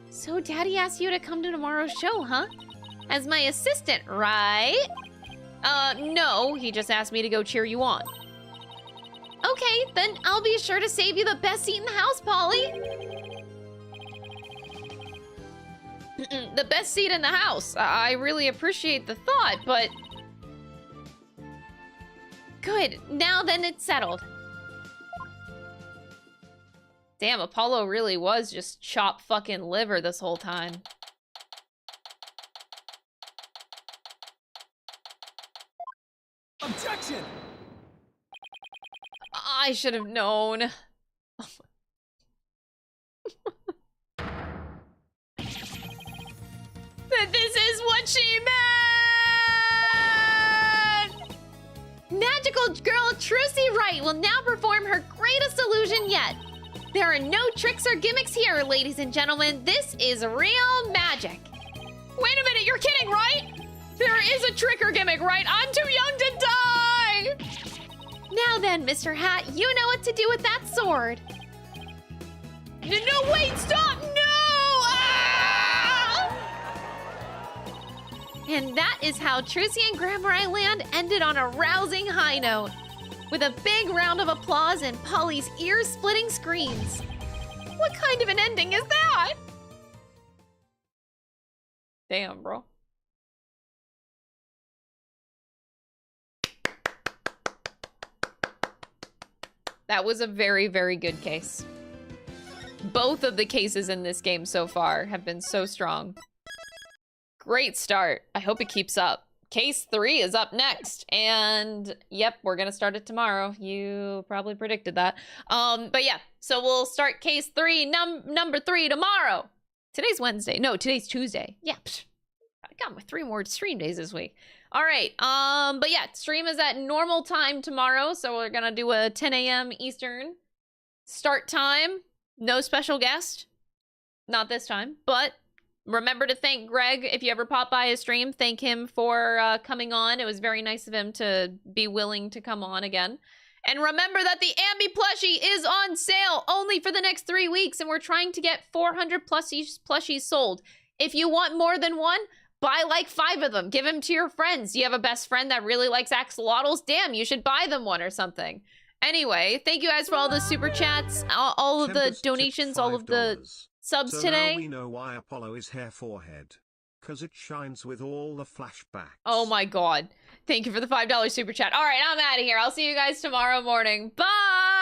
So Daddy asked you to come to tomorrow's show, huh? As my assistant, right? No, he just asked me to go cheer you on. Okay, then I'll be sure to save you the best seat in the house, Polly. The best seat in the house. I really appreciate the thought, but... Good, now then it's settled. Damn, Apollo really was just chopped fucking liver this whole time. Objection! I should have known. That this is what she meant! Magical girl Trucy Wright will now perform her greatest illusion yet. There are no tricks or gimmicks here, ladies and gentlemen. This is real magic. Wait a minute, you're kidding, right? There is a trick or gimmick, right? I'm too young to die! Now then, Mr. Hat, you know what to do with that sword. No, wait, stop! No! Ah! And that is how Trucy and Grammar Island ended on a rousing high note, with a big round of applause and Polly's ear-splitting screams. What kind of an ending is that? Damn, bro. That was a very, very good case. Both of the cases in this game so far have been so strong. Great start. I hope it keeps up. Case 3 is up next. And yep, we're gonna start it tomorrow. You probably predicted that. But yeah, so we'll start case 3, number 3 tomorrow. Today's Wednesday. No, today's Tuesday. Yeah, I got my 3 more stream days this week. All right, but yeah, stream is at normal time tomorrow, so we're gonna do a 10 a.m. Eastern start time. No special guest. Not this time, but remember to thank Greg if you ever pop by his stream. Thank him for coming on. It was very nice of him to be willing to come on again. And remember that the Ambi plushie is on sale only for the next 3 weeks, and we're trying to get 400 plushies sold. If you want more than one, buy like 5 of them. Give them to your friends. You have a best friend that really likes axolotls? Damn, you should buy them one or something. Anyway, thank you guys for all the super chats, all of the donations, all of the subs so today. Now we know why Apollo is hair forehead. Because it shines with all the flashbacks. Oh my god. Thank you for the $5 super chat. All right, I'm out of here. I'll see you guys tomorrow morning. Bye!